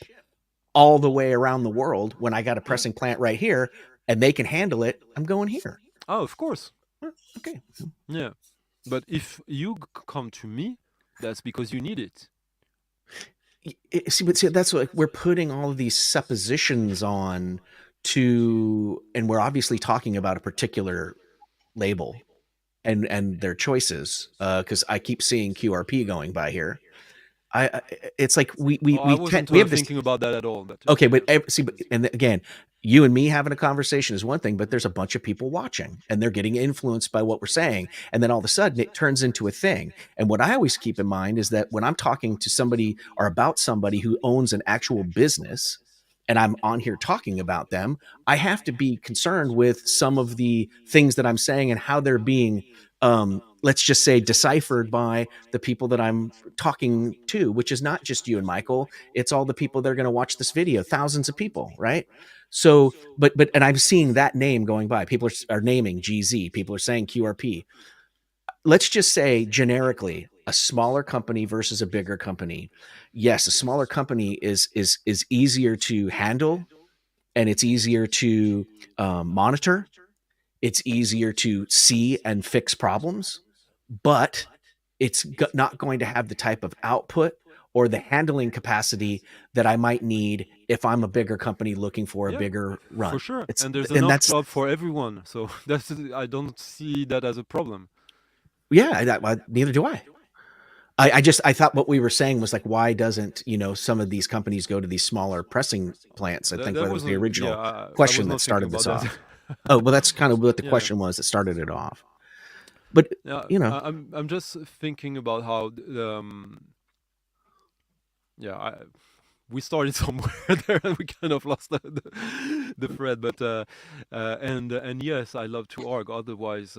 all the way around the world when I got a Yeah. pressing plant right here and they can handle it, I'm going here. Oh, of course. Okay. Yeah. But if you come to me, that's because you need it. See, that's like we're putting all of these suppositions on and we're obviously talking about a particular label and their choices, because I keep seeing QRP going by here. It's like Oh, I wasn't we have this. thinking about that at all. But Okay, yeah. and again, you and me having a conversation is one thing, but there's a bunch of people watching and they're getting influenced by what we're saying. And then all of a sudden it turns into a thing. And what I always keep in mind is that when I'm talking to somebody or about somebody who owns an actual business and I'm on here talking about them, I have to be concerned with some of the things that I'm saying and how they're being, let's just say, deciphered by the people that I'm talking to, which is not just you and Michael. It's all the people that are going to watch this video, thousands of people, right? So, and I'm seeing that name going by. People are naming GZ. People are saying QRP. Let's just say generically, a smaller company versus a bigger company. Yes, a smaller company is easier to handle, and it's easier to monitor. It's easier to see and fix problems, but it's not going to have the type of output or the handling capacity that I might need if I'm a bigger company looking for a Yeah, bigger for run. sure. It's And there's and enough that's job for everyone. So I don't see that as a problem. yeah. Neither do I. I thought what we were saying was like, why doesn't some of these companies go to these smaller pressing plants? I think That that was the wasn't. Yeah, original I was question that not thinking started about this that. off. Oh, well, that's kind of what the Yeah. question was that started it off. But Yeah, I'm just thinking about how yeah, we started somewhere there and we kind of lost the thread. But and yes, I love to argue. Otherwise,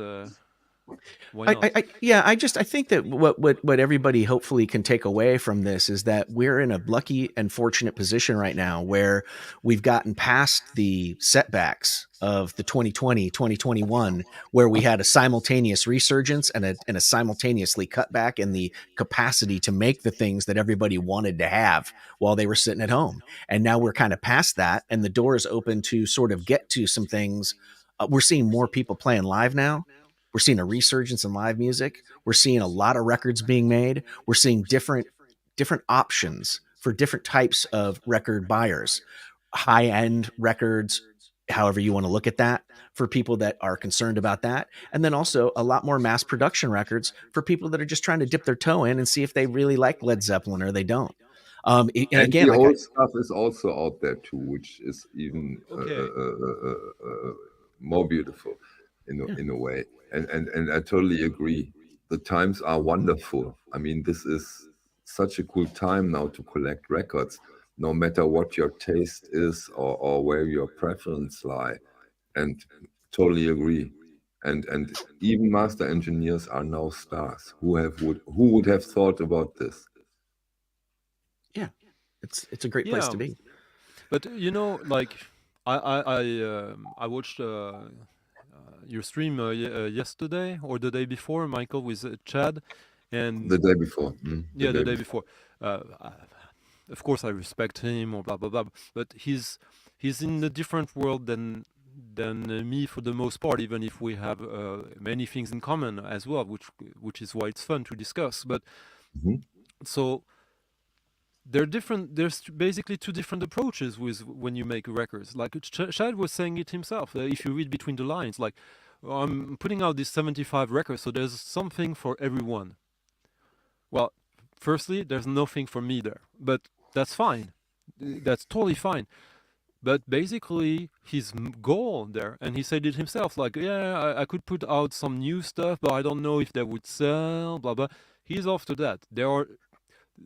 why not? I think that what everybody hopefully can take away from this is that we're in a lucky and fortunate position right now where we've gotten past the setbacks of the 2020, 2021, where we had a simultaneous resurgence and a simultaneously cutback in the capacity to make the things that everybody wanted to have while they were sitting at home. And now we're kind of past that, and the door is open to sort of get to some things. We're seeing more people playing live now. We're seeing a resurgence in live music. We're seeing a lot of records being made. We're seeing different options for different types of record buyers, high end records, however you want to look at that, for people that are concerned about that. And then also a lot more mass production records for people that are just trying to dip their toe in and see if they really like Led Zeppelin or they don't. And And again, the like old stuff is also out there too, which is even Okay. more beautiful in a way. And I totally agree. The times are wonderful. I mean, this is such a cool time now to collect records, no matter what your taste is or where your preference lie. And totally agree. And even master engineers are now stars. Who would have thought about this? yeah, it's a great place Yeah, to be. but like I watched your stream yesterday or the day before, Michael, with Chad, and The day before. The yeah, the day day before. before. Of course, I respect him or blah blah blah, but he's in a different world than me for the most part. Even if we have many things in common as well, which is why it's fun to discuss. But Mhm. so they're different. There's basically two different approaches with when you make records. Like Chad was saying it himself. If you read between the lines, like I'm putting out these 75 records, so there's something for everyone. Well, firstly, there's nothing for me there, but that's fine. That's totally fine. But basically, his goal there, and he said it himself, like, yeah, I could put out some new stuff, but I don't know if they would sell, blah blah. He's after that. There are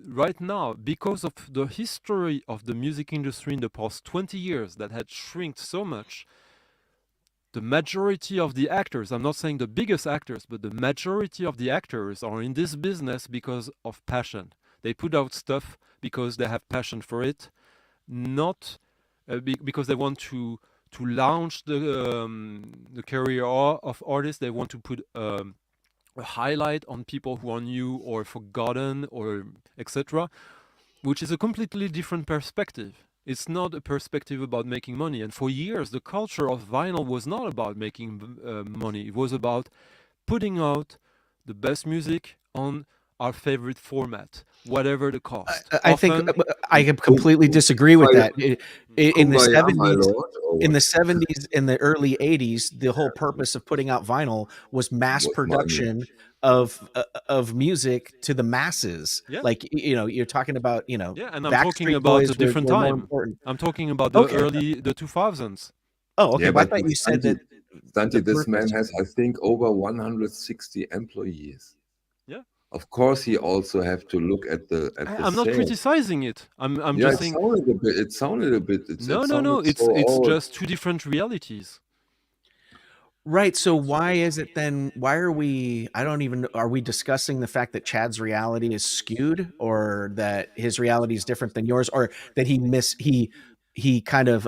right now, because of the history of the music industry in the past 20 years that had shrinked so much, the majority of the actors, I'm not saying the biggest actors, but the majority of the actors are in this business because of passion. They put out stuff because they have passion for it, not because they want to launch the career of artists. They want to put a highlight on people who are new or forgotten or etc., which is a completely different perspective. It's not a perspective about making money. And for years, the culture of vinyl was not about making money. It was about putting out the best music on our favorite format, whatever the cost. I think Often, I completely disagree with that. In the Kumbaya, my 70s, lord, or in what? the 70s, in the early 80s, the whole purpose of putting out vinyl was mass What money? production of music to the masses. yeah, Like you're talking about yeah. And I'm talking Backstreet about Boys a different were more time. important. I'm talking about Okay. the 2000s. Oh, okay. Yeah, Well, I but thought you said that the Santi, this man purpose. has, I think, over 160 employees. Yeah. Of course, he also have to look at the I'm not sales. criticizing it. I'm Yeah, just it saying sounded a bit. It sounded a bit. no, It no, no. sounded so It's old. just two different realities. Right. So why is it then? Why are we? I don't even. Are we discussing the fact that Chad's reality is skewed, or that his reality is different than yours, or that he kind of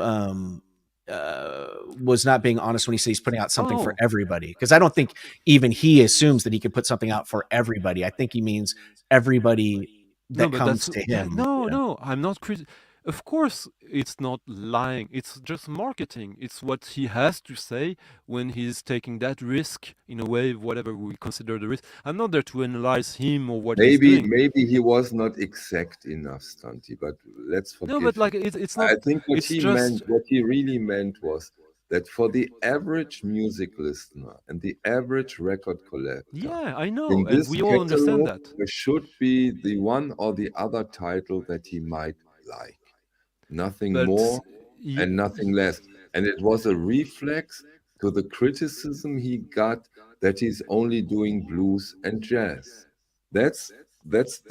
was not being honest when he says he's putting out something for Oh, everybody? Because I don't think even he assumes that he could put something out for everybody. I think he means everybody no, that but that's comes to yeah. him. No, no. I'm not Of course, it's not lying. It's just marketing. It's what he has to say when he's taking that risk in a way, whatever we consider the risk. I'm not there to analyze him or what he's doing. Maybe he was not exact enough, Santi. But let's No, but forgive like him. it's not. I think what It's he just meant, what he really meant, was that for the average music listener and the average record collector, yeah. I know, in and this we all understand catalog, that. there should be the one or the other title that he might like. Nothing But more and nothing less. And it was a reflex to the criticism he got that he's only doing blues and jazz. That's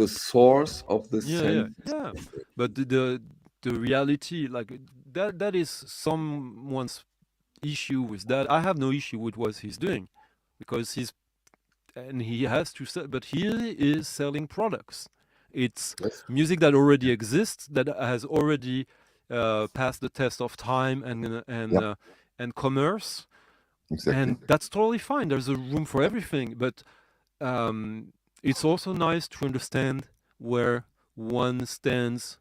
the source of the yeah, yeah, sentence, yeah. I think. But the reality, like that is someone's issue with that. I have no issue with what he's doing, because he has to sell, but he is selling products. It's Yes. music that already exists, that has already passed the test of time Yeah. and commerce, Exactly. and that's totally fine. There's a room for everything, but it's also nice to understand where one stands,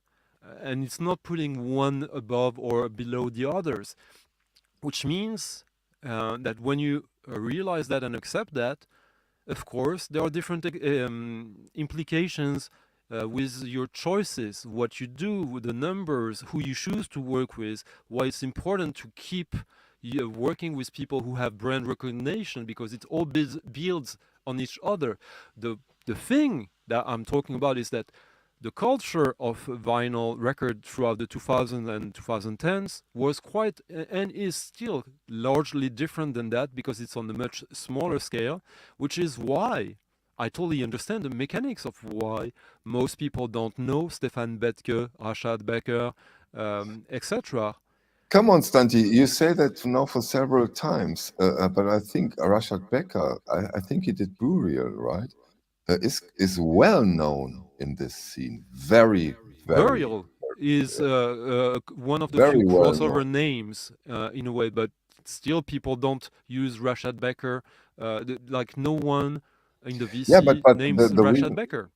and it's not putting one above or below the others, which means that when you realize that and accept that, of course, there are different implications with your choices, what you do with the numbers, who you choose to work with, why it's important to keep working with people who have brand recognition, because it all builds on each other. The thing that I'm talking about is that the culture of vinyl record throughout the 2000s and 2010s was quite and is still largely different than that, because it's on a much smaller scale, which is why I totally understand the mechanics of why most people don't know Stefan Bethke, Rashad Becker, etc. Come on, Stanti. You say that now for several times, but I think Rashad Becker, I think he did Burial, right? Is well known in this scene. Very, very, Burial is one of the few very well known. crossover names in a way, but still people don't use Rashad Becker. Like no one in the Yeah, VC but names the Rashad reason, Becker.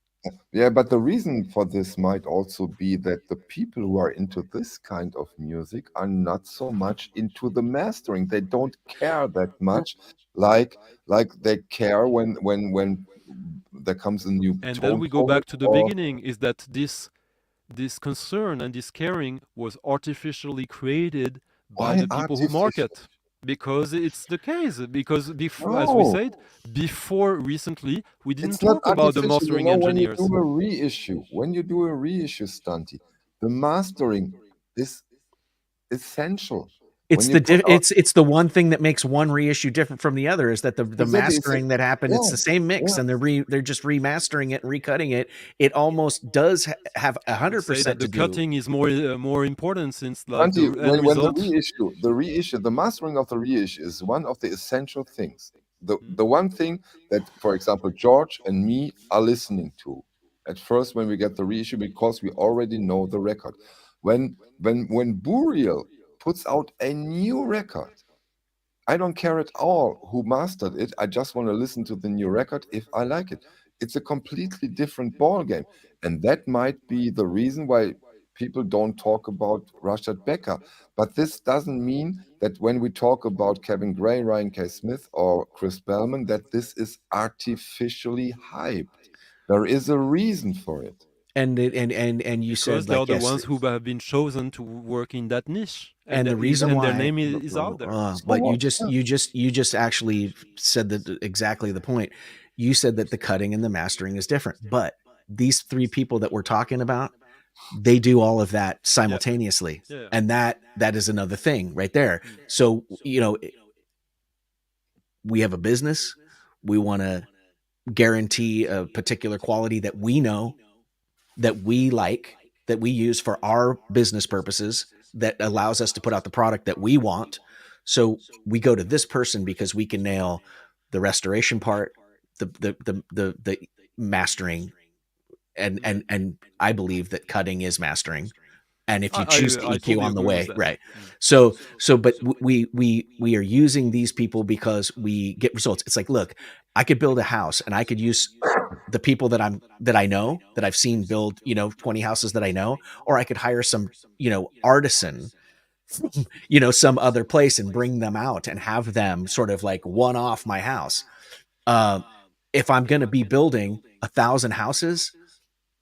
yeah, but the reason for this might also be that the people who are into this kind of music are not so much into the mastering. They don't care that much, like they care when there comes a new And then tone we go poet back to the or beginning, is that this concern and this caring was artificially created by why the people who artificial? market, because it's the case, because before, as we No, said before, recently we didn't it's not talk about the artificial. You mastering know, when you do engineers. a reissue, Stunty, the mastering is essential. When you put out It's the one thing that makes one reissue different from the other, is that the exactly, it's mastering that happened, it's yeah, the same mix, yeah. and they're just remastering it and recutting it. It almost does have I would say 100% that to the do. cutting is more important, since like Santi, the end when result. the mastering of the reissue is one of the essential things. Mm. The one thing that, for example, George and me are listening to at first when we get the reissue, because we already know the record. When Burial puts out a new record, I don't care at all who mastered it. I just want to listen to the new record if I like it. It's a completely different ball game, and that might be the reason why people don't talk about Rashad Becker. But this doesn't mean that when we talk about Kevin Gray, Ryan K. Smith, or Chris Bellman, that this is artificially hyped. There is a reason for it. And you Because said, they are like, the yes, ones who have been chosen to work in that niche, and and the reason and their why, name is out there. but So, you just actually said that exactly the point. You said that the cutting and the mastering is different, but these three people that we're talking about, they do all of that Yeah, simultaneously, yeah. and that is another thing right there. Mm. So, we have a business, we want to guarantee a particular quality that we know, that we like, that we use for our business purposes, that allows us to put out the product that we want. So we go to this person because we can nail the restoration part, the mastering, and I believe that cutting is mastering. And if you choose to I EQ totally on the agree with way, that. right? Mm. But we are using these people because we get results. It's like, look, I could build a house, and I could use the people that I know, that I've seen build, 20 houses that I know, or I could hire some, artisan, some other place, and bring them out and have them sort of like one off my house. Uh, if I'm going to be building 1,000 houses,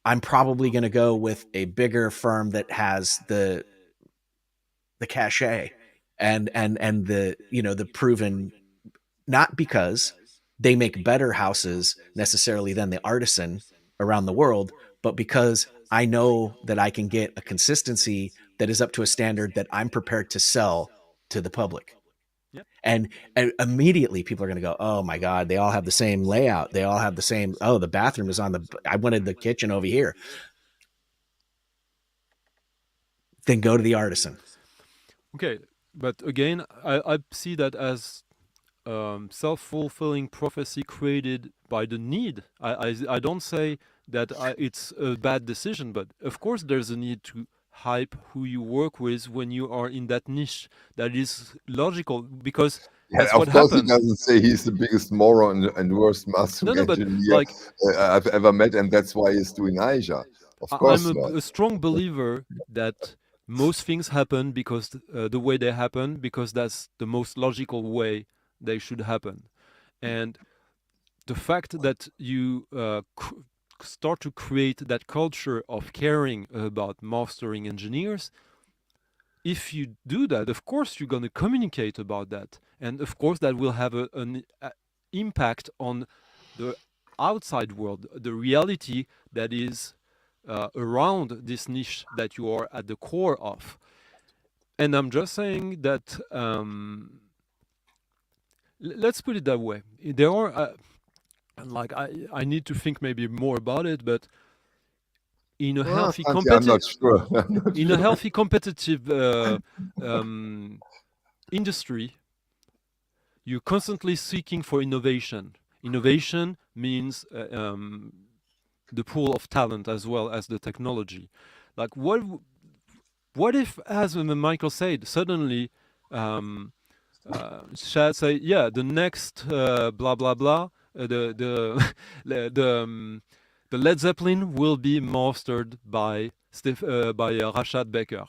I'm probably going to go with a bigger firm that has the cachet and the, the proven, not because they make better houses necessarily than the artisan around the world, but because I know that I can get a consistency that is up to a standard that I'm prepared to sell to the public. Yep. And immediately people are going to go, oh my God, they all have the same layout. They all have the same, oh, the bathroom is I wanted the kitchen over here. then go to the artisan. Okay, but again, I see that as self-fulfilling prophecy created by the need. I don't say that it's a bad decision, but of course there's a need to hype who you work with when you are in that niche. That is logical because Yeah, that's of what course, he happened. doesn't say he's the biggest moron and worst mastering No, but engineer like I've ever met, and that's why he's doing Aisha. Of I'm course not. a strong believer that most things happen because the way they happen, because that's the most logical way they should happen. And the fact that you start to create that culture of caring about mastering engineers, if you do that, of course you're going to communicate about that, and of course that will have an impact on the outside world, the reality that is around this niche that you are at the core of. And I'm just saying that let's put it that way. There are like I need to think maybe more about it, but in a healthy Santi, I'm not sure. in a healthy competitive industry, you're constantly seeking for innovation. Innovation means the pool of talent as well as the technology. Like what if, as Michael said, suddenly Shad say, yeah, the next blah blah blah, the Led Zeppelin will be mastered by Rashad Baker.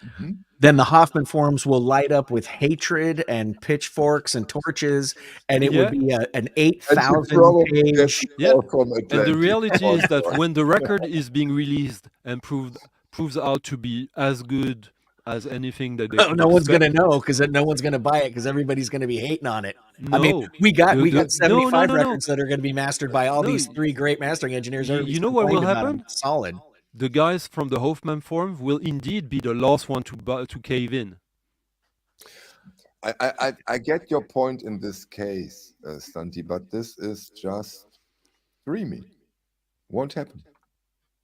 Mm-hmm. Then the Hoffman forums will light up with hatred and pitchforks and torches, and it would be an 8,000 page. Yeah, and the reality is that when the record is being released and proves out to be as good as anything that they could No one's expect, gonna know because no one's gonna buy it because everybody's gonna be hating on it. No, I mean, we got 75 no. records that are going to be mastered by all these three great mastering engineers. You know what will happen? Solid. The guys from the Hoffman Forum will indeed be the last one to cave in. I get your point in this case, Santi, but this is just dreaming. Won't happen.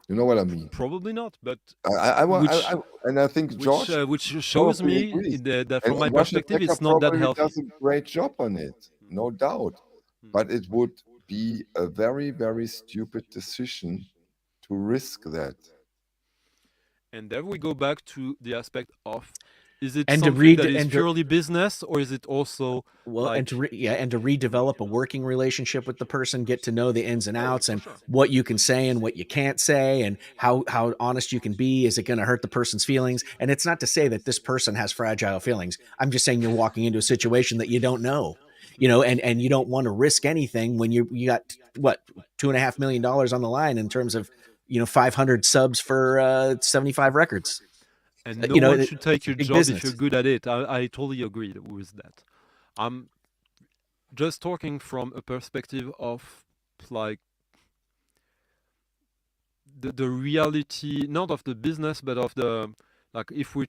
You know what I mean? Probably not, but and I think George, which shows me that from my perspective, it's not that healthy. Does a great job on it, no doubt. But it would be a very, very stupid decision to risk that. And there we go back to the aspect of: is it something that is purely business, or is it also and to redevelop a working relationship with the person, get to know the ins and outs, and what you can say and what you can't say, and how honest you can be. Is it going to hurt the person's feelings? And it's not to say that this person has fragile feelings. I'm just saying you're walking into a situation that you don't know, and you don't want to risk anything when you got what $2.5 million on the line in terms of 500 subs for 75 records. And no one should take your job if you're good at it. I totally agree with that. I'm just talking from a perspective of like the reality, not of the business, but of the like if we're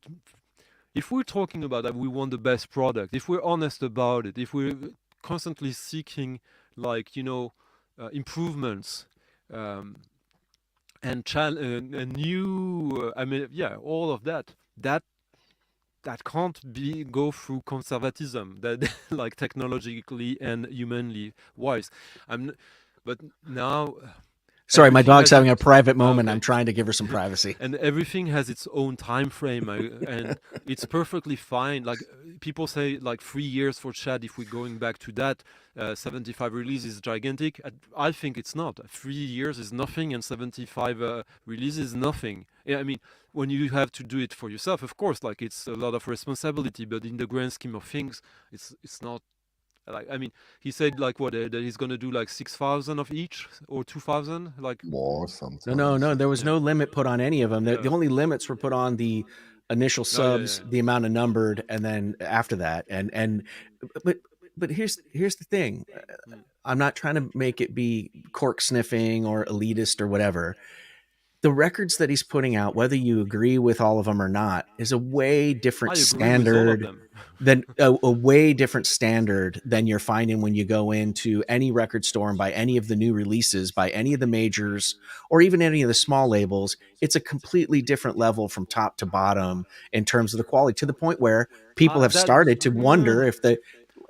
talking about that we want the best product, if we're honest about it, if we're constantly seeking improvements. And new, all of that can't go through conservatism, that like technologically and humanly wise. But now. Sorry, my dog's having a private moment. Okay. I'm trying to give her some privacy. And everything has its own time frame, and it's perfectly fine. Like people say, like 3 years for Chad. If we're going back to that, 75 release is gigantic. I think it's not. 3 years is nothing, and 75 releases is nothing. Yeah, I mean, when you have to do it for yourself, of course, like it's a lot of responsibility. But in the grand scheme of things, it's not. Like, I mean, he said like what that he's gonna do like 6,000 of each or 2,000, like more something. No. There was no limit put on any of them. The only limits were put on the initial subs, the amount of numbered, and then after that. But here's the thing. I'm not trying to make it be cork sniffing or elitist or whatever. the records that he's putting out, whether you agree with all of them or not, is a way different I agree with all of standard them. than a way different standard than you're finding when you go into any record store and buy any of the new releases by any of the majors or even any of the small labels. It's a completely different level from top to bottom in terms of the quality, to the point where people have That started to wonder if the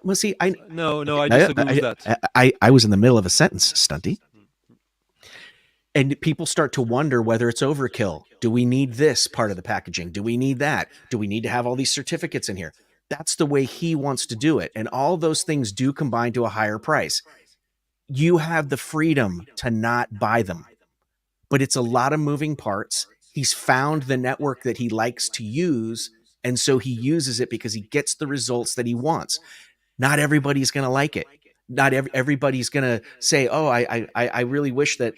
well, see, no, okay, I disagree with that. I was in the middle of a sentence, Stunty. And people start to wonder whether it's overkill. Do we need this part of the packaging? Do we need that? Do we need to have all these certificates in here? That's the way he wants to do it. And all those things do combine to a higher price. You have the freedom to not buy them, but it's a lot of moving parts. He's found the network that he likes to use, and so he uses it because he gets the results that he wants. Not everybody's going to like it. Not everybody's going to say, "Oh, I really wish that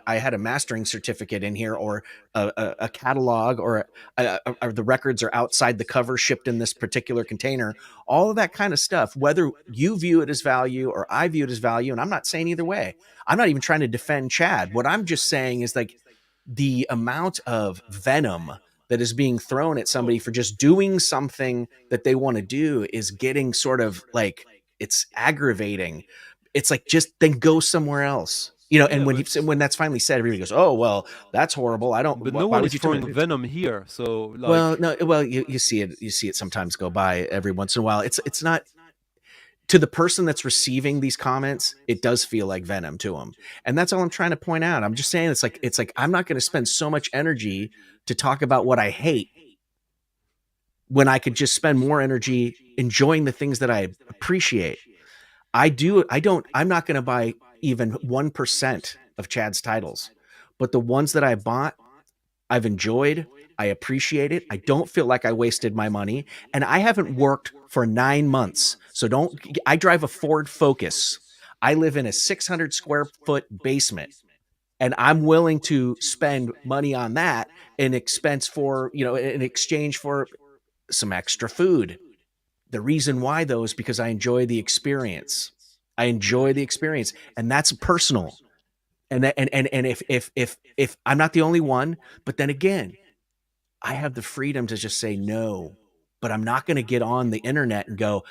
I had a mastering certificate in here, or a catalog, or the records are outside the cover, shipped in this particular container." All of that kind of stuff. Whether you view it as value or I view it as value, and I'm not saying either way. I'm not even trying to defend Chad. What I'm just saying is, like, the amount of venom that is being thrown at somebody for just doing something that they want to do is getting sort of like, it's aggravating. It's like, just then go somewhere else. And when that's finally said, everybody goes, "Oh, well, that's horrible. I don't." But no Why one would is you tell me? throwing venom here, so like. Well, no. Well, you see it sometimes go by every once in a while. It's not. To the person that's receiving these comments, it does feel like venom to them. And that's all I'm trying to point out. I'm just saying, it's like I'm not going to spend so much energy to talk about what I hate when I could just spend more energy enjoying the things that I appreciate. I'm not going to buy even 1% of Chad's titles, but the ones that I bought, I've enjoyed. I appreciate it. I don't feel like I wasted my money, and I haven't worked for 9 months. So I drive a Ford Focus. I live in a 600 square foot basement, and I'm willing to spend money on that in exchange for some extra food. The reason why, though, is because I enjoy the experience. I enjoy the experience, and that's personal. And if I'm not the only one, but then again, I have the freedom to just say no. But I'm not going to get on the internet and go,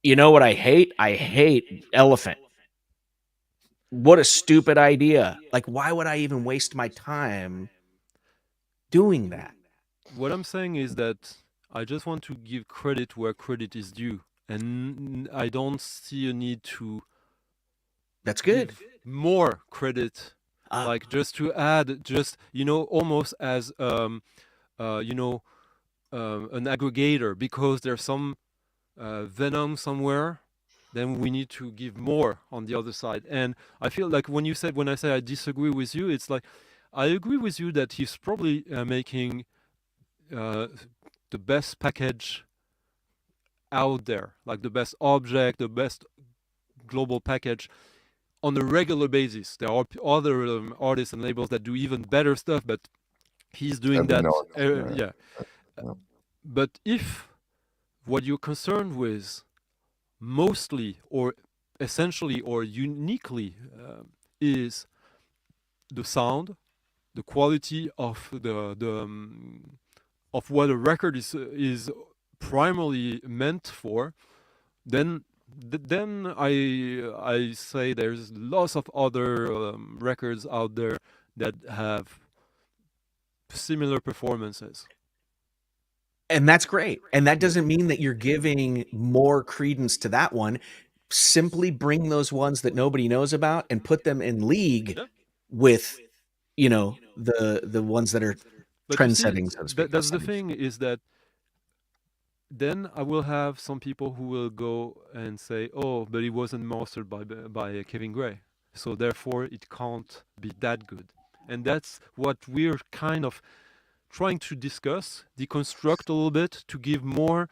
"You know what I hate? I hate elephant. What a stupid idea." Like, why would I even waste my time doing that? What I'm saying is that I just want to give credit where credit is due, and I don't see a need to. That's good. Give more credit, like just to add, just almost as an aggregator, because there's some venom somewhere, then we need to give more on the other side. And I feel like when I say I disagree with you, it's like I agree with you that he's probably making the best package out there, like the best object, the best global package on a regular basis. There are other artists and labels that do even better stuff, but he's doing that. Yeah. But if what you're concerned with mostly or essentially or uniquely is the sound, the quality of of what a record is primarily meant for, then I say there's lots of other records out there that have similar performances. And that's great. And that doesn't mean that you're giving more credence to that one. Simply bring those ones that nobody knows about and put them in league with, the ones that are trend setting, so to speak. That's the thing, is that then I will have some people who will go and say, "Oh, but it wasn't mastered by Kevin Gray, so therefore it can't be that good." And that's what we're kind of trying to discuss, deconstruct a little bit, to give more.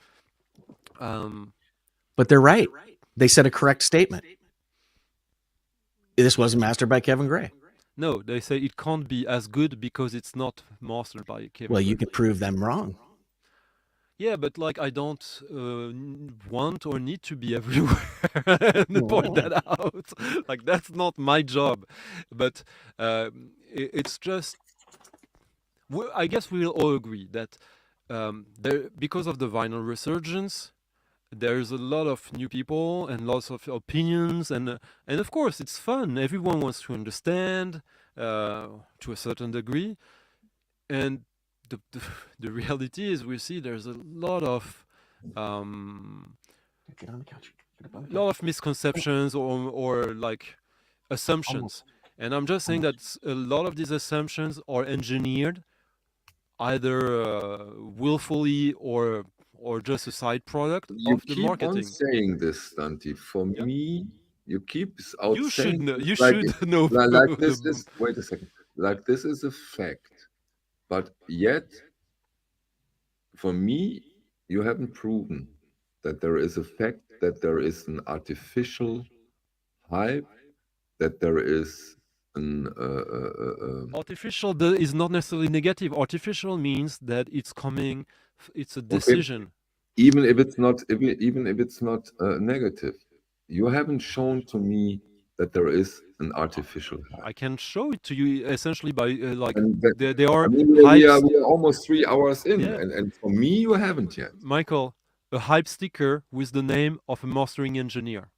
But they're right. They said a correct statement. This wasn't mastered by Kevin Gray. No, they say it can't be as good because it's not mastered by Kevin Well, Gray. you can prove them wrong. Yeah, but like I don't want or need to be everywhere and point that out. Like that's not my job. But it's just I guess we'll all agree that because of the vinyl resurgence, there's a lot of new people and lots of opinions, and of course it's fun. Everyone wants to understand to a certain degree, and the the reality is we see there's a Get on the couch. Get up on the lot couch. of misconceptions or like assumptions. And I'm just saying that a lot of these assumptions are engineered either willfully or just a side product You of the keep on marketing. saying this, Dante. For Yeah, me, you keep out you should saying know. this You like should know like this the. is, wait a second, like this is a fact. But yet, for me, you haven't proven that there is a fact, that there is an artificial hype, that there is an Artificial is not necessarily negative. Artificial means that it's coming. It's a okay, decision. even if it's not, even if it's not negative, you haven't shown to me that there is an artificial hype. I can show it to you essentially by like And that, there I are mean, hypes. we are almost 3 hours in, Yeah, and for me, you haven't yet. Michael, a hype sticker with the name of a mastering engineer.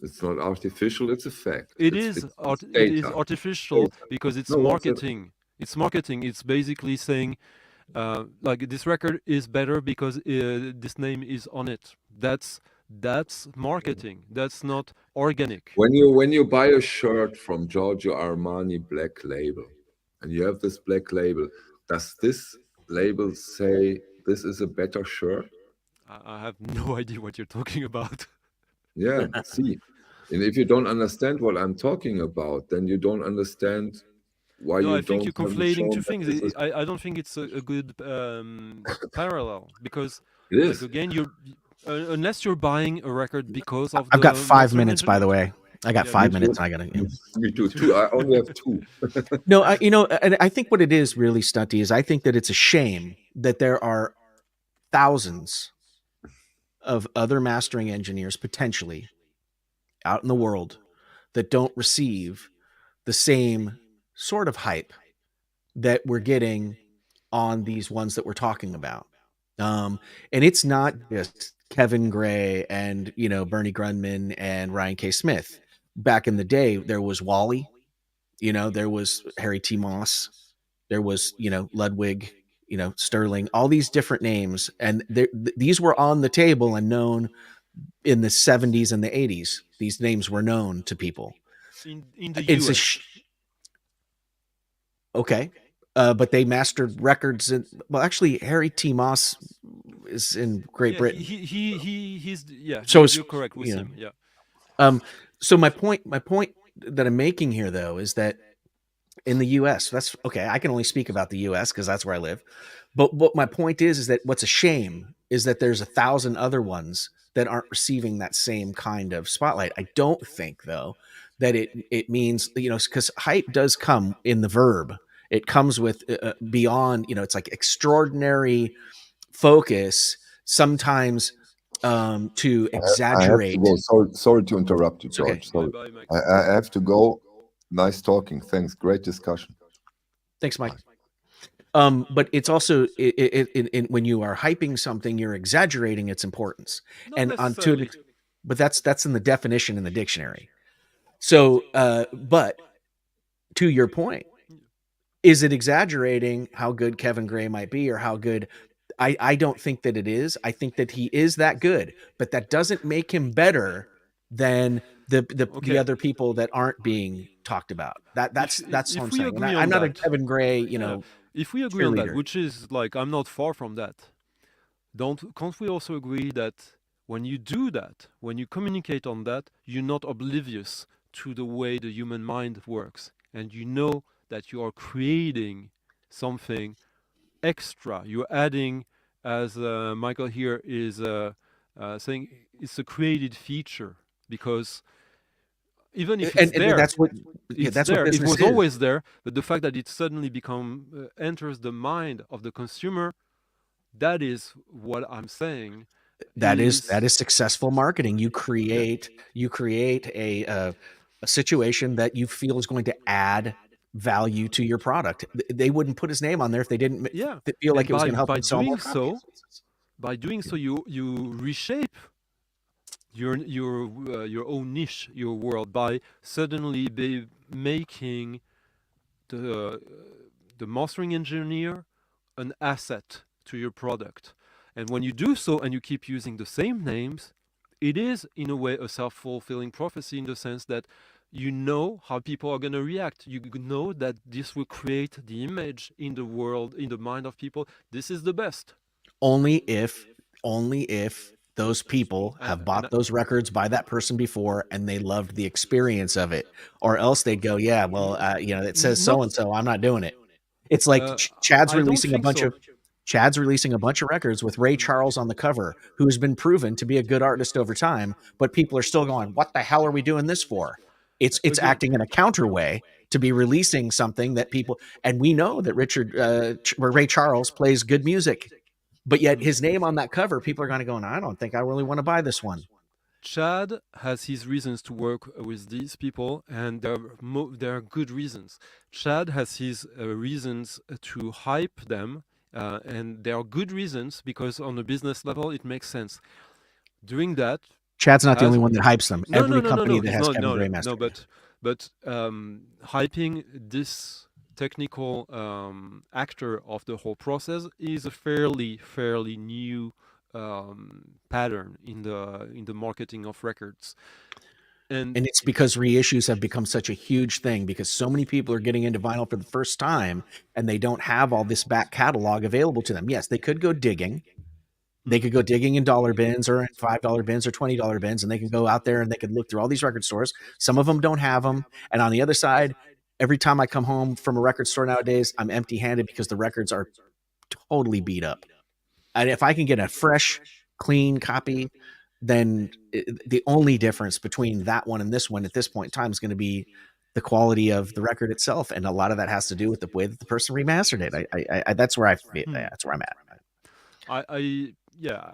It's not artificial; it's a fact. It It's is it's it is data. artificial Data. because it's No, what's it? marketing. It's marketing. It's basically saying like this record is better because this name is on it. That's marketing. That's not organic. When you buy a shirt from Giorgio Armani Black Label, and you have this black label, does this label say this is a better shirt? I have no idea what you're talking about. Yeah, see. And if you don't understand what I'm talking about, then you don't understand why No, you I think don't you're haven't conflating two shown that things. this is. I don't think it's a good parallel because, It like is. again, you're unless you're buying a record because of I've got the 5 mastering minutes, by the engineers. way. I got Yeah, Me me 5 too. minutes. too. I gotta. Me Me too. too. Two. I only have two. No, and I think what it is really, Stunty, is I think that it's a shame that there are thousands of other mastering engineers potentially out in the world that don't receive the same sort of hype that we're getting on these ones that we're talking about. And it's not just Kevin Gray and Bernie Grundman and Ryan K. Smith. Back in the day, there was Wally, there was Harry T. Moss, there was Ludwig, Sterling, all these different names, and these were on the table and known in the 70s and the 80s. These names were known to people. In the It's a U.S. okay, but they mastered records. Well, actually, Harry T. Moss is in Great Yeah, Britain, he's yeah. so it's You're correct with him. Yeah. So my point that I'm making here, though, is that in the U.S., that's okay. I can only speak about the U.S. because that's where I live. But what my point is that what's a shame is that there's 1,000 other ones that aren't receiving that same kind of spotlight. I don't think, though, that it means because hype does come in the verb. It comes with beyond. It's like extraordinary focus sometimes to I have to exaggerate. go. Sorry to interrupt you, It's okay. George. Bye Sorry. bye, Mike. I have to go. Nice talking. Thanks. Great discussion. Thanks, Mike. But it's also when you are hyping something, you're exaggerating its importance, Not and necessarily. but that's in the definition in the dictionary. So, but to your point, is it exaggerating how good Kevin Gray might be, or how good? I don't think that it is. I think that he is that good, but that doesn't make him better than the Okay. other people that aren't being talked about. That's what I'm If we saying. And agree I'm on not a that, Kevin Gray, yeah. If we agree on that, cheerleader. which is like I'm not far from that, can't we also agree that when you do that, when you communicate on that, you're not oblivious to the way the human mind works, and you know that you are creating something extra. You're adding, as Michael here is saying, it's a created feature because even if it's And there, that's what it's that's what there. It business was is. always there, but the fact that it suddenly enters the mind of the consumer, that is what I'm saying. That is Is successful marketing. You yeah, create a situation that you feel is going to add value to your product. They wouldn't put his name on there if they didn't Yeah, feel like and it was going to help them sell more copies. by doing so, you reshape your own niche, your world, by suddenly making the the mastering engineer an asset to your product. And when you do so and you keep using the same names, it is in a way a self-fulfilling prophecy, in the sense that you know how people are going to react. You know that this will create the image in the world, in the mind of people. This is the best. Only if those people have bought those records by that person before and they loved the experience of it, or else they'd go, yeah, well, it says so and so, I'm not doing it. It's like Chad's I don't releasing a think bunch so. of records with Ray Charles on the cover, who has been proven to be a good artist over time, but people are still going, what the hell are we doing this for? It's Again, acting in a counter way to be releasing something that people, and we know that Ray Charles plays good music, but yet his name on that cover, people are going to go, I don't think I really want to buy this one. Chad has his reasons to work with these people, and there are good reasons. Chad has his reasons to hype them, and there are good reasons, because on a business level it makes sense. Doing that, Chad's not the only one that hypes them. No, Every no, company that he's has not. Kevin No, Gray master. but hyping this technical actor of the whole process is a fairly new pattern in the marketing of records. And it's because reissues have become such a huge thing, because so many people are getting into vinyl for the first time and they don't have all this back catalog available to them. Yes, they could go digging. They could go digging in dollar bins or in $5 bins or $20 bins, and they can go out there and they can look through all these record stores. Some of them don't have them. And on the other side, every time I come home from a record store nowadays, I'm empty-handed because the records are totally beat up. And if I can get a fresh, clean copy, then the only difference between that one and this one at this point in time is going to be the quality of the record itself, and a lot of that has to do with the way that the person remastered it. That's where that's where I'm at.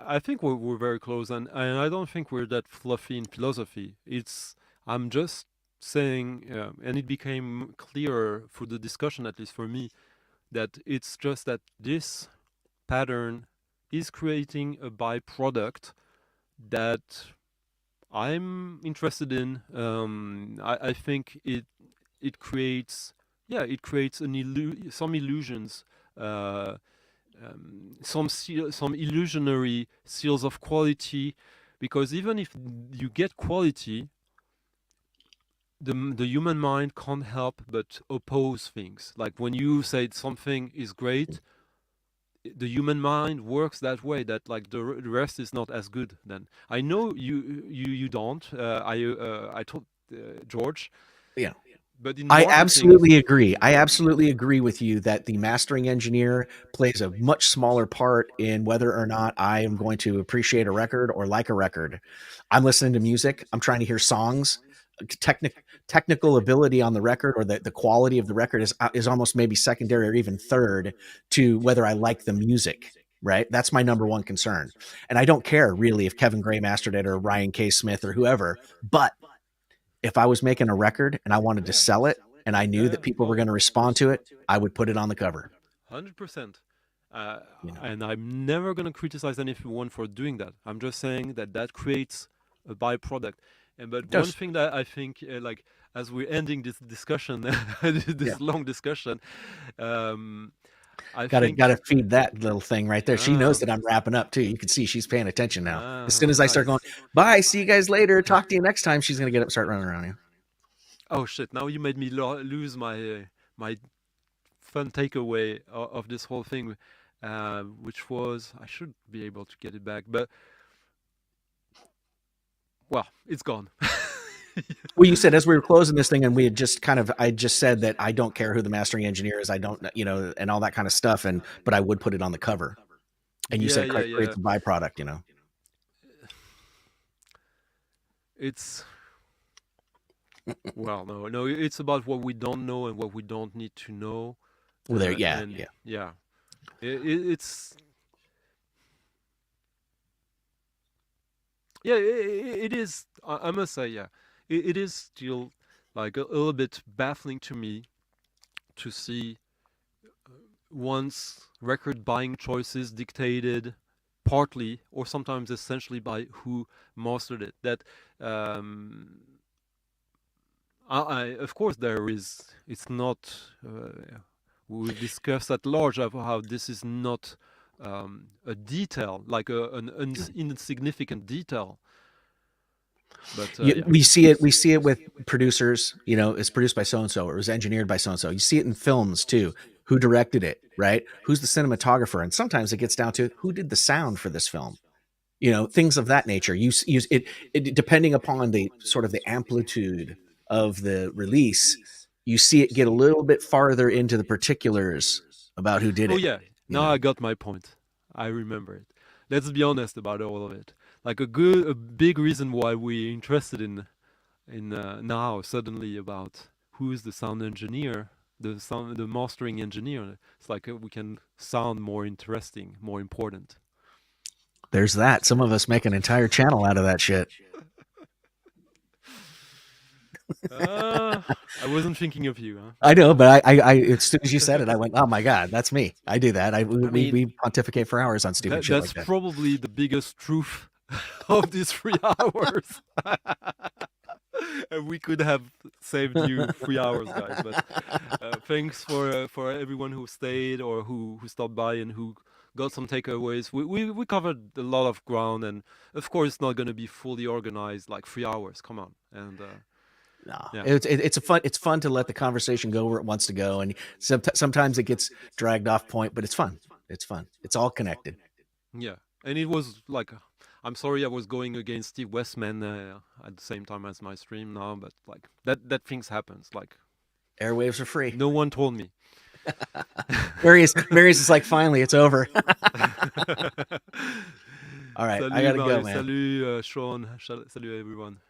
I think we're very close, and I don't think we're that fluffy in philosophy. I'm just saying, and it became clearer through the discussion, at least for me, that it's just that this pattern is creating a byproduct that I'm interested in. I think it creates some illusions, some illusionary seals of quality, because even if you get quality, the human mind can't help but oppose things. Like when you say something is great, the human mind works that way, that like the rest is not as good. Then I know you don't. I told George. Yeah. But in I marketing, absolutely agree. I absolutely agree with you that the mastering engineer plays a much smaller part in whether or not I am going to appreciate a record or like a record. I'm listening to music. I'm trying to hear songs. Technical ability on the record, or the quality of the record is almost maybe secondary or even third to whether I like the music. Right? That's my number one concern. And I don't care really if Kevin Gray mastered it or Ryan K. Smith or whoever, but if I was making a record and I wanted to sell it and I knew that people were going to respond to it, I would put it on the cover. 100%. And I'm never going to criticize anyone for doing that. I'm just saying that creates a byproduct. But one thing that I think, like, as we're ending this discussion, this long discussion, I think gotta feed that little thing right there. She knows that I'm wrapping up too. You can see she's paying attention now. As soon as I start going, bye, see you guys later, talk to you next time, she's gonna get up and start running around you. Oh shit! Now you made me lose my my fun takeaway of this whole thing, which was, I should be able to get it back, but well, it's gone. Well, you said as we were closing this thing, and we had just I just said that I don't care who the mastering engineer is. I don't, and all that kind of stuff. But I would put it on the cover. And you said creates a byproduct, It's, well, no, it's about what we don't know and what we don't need to know. Well, there, It's, it is. I must say, it is still like a little bit baffling to me to see one's record buying choices dictated partly or sometimes essentially by who mastered it. That of course there is. It's not. We've discussed at large of how this is not a detail, like an insignificant detail. But we see it. We see it with producers. You know, it's produced by so and so, or it was engineered by so and so. You see it in films too. Who directed it, right? Who's the cinematographer? And sometimes it gets down to who did the sound for this film. You know, things of that nature. You use it depending upon the sort of the amplitude of the release. You see it get a little bit farther into the particulars about who did it. Oh yeah, now I got my point. I remember it. Let's be honest about all of it. Like a big reason why we're interested in now suddenly about who's the sound engineer, the mastering engineer. It's like we can sound more interesting, more important. There's that. Some of us make an entire channel out of that shit. I wasn't thinking of you. Huh? I know, but I as soon as you said it, I went, "Oh my god, that's me. I do that. We pontificate for hours on stupid shit like that." That's probably the biggest truth of these 3 hours. And we could have saved you 3 hours, guys. But thanks for everyone who stayed or who stopped by and who got some takeaways. We covered a lot of ground, and of course, it's not going to be fully organized like 3 hours. Come on, and. No, yeah. It's fun to let the conversation go where it wants to go, and sometimes it gets dragged off point, but it's fun. It's fun. It's all connected. Yeah, and it was like, I'm sorry I was going against Steve Westman at the same time as my stream now, but like that things happens. Like airwaves are free. No one told me. Marius is like, finally, it's over. All right, Salut, I gotta Marius, go, man. Salut, Sean. Salut, everyone.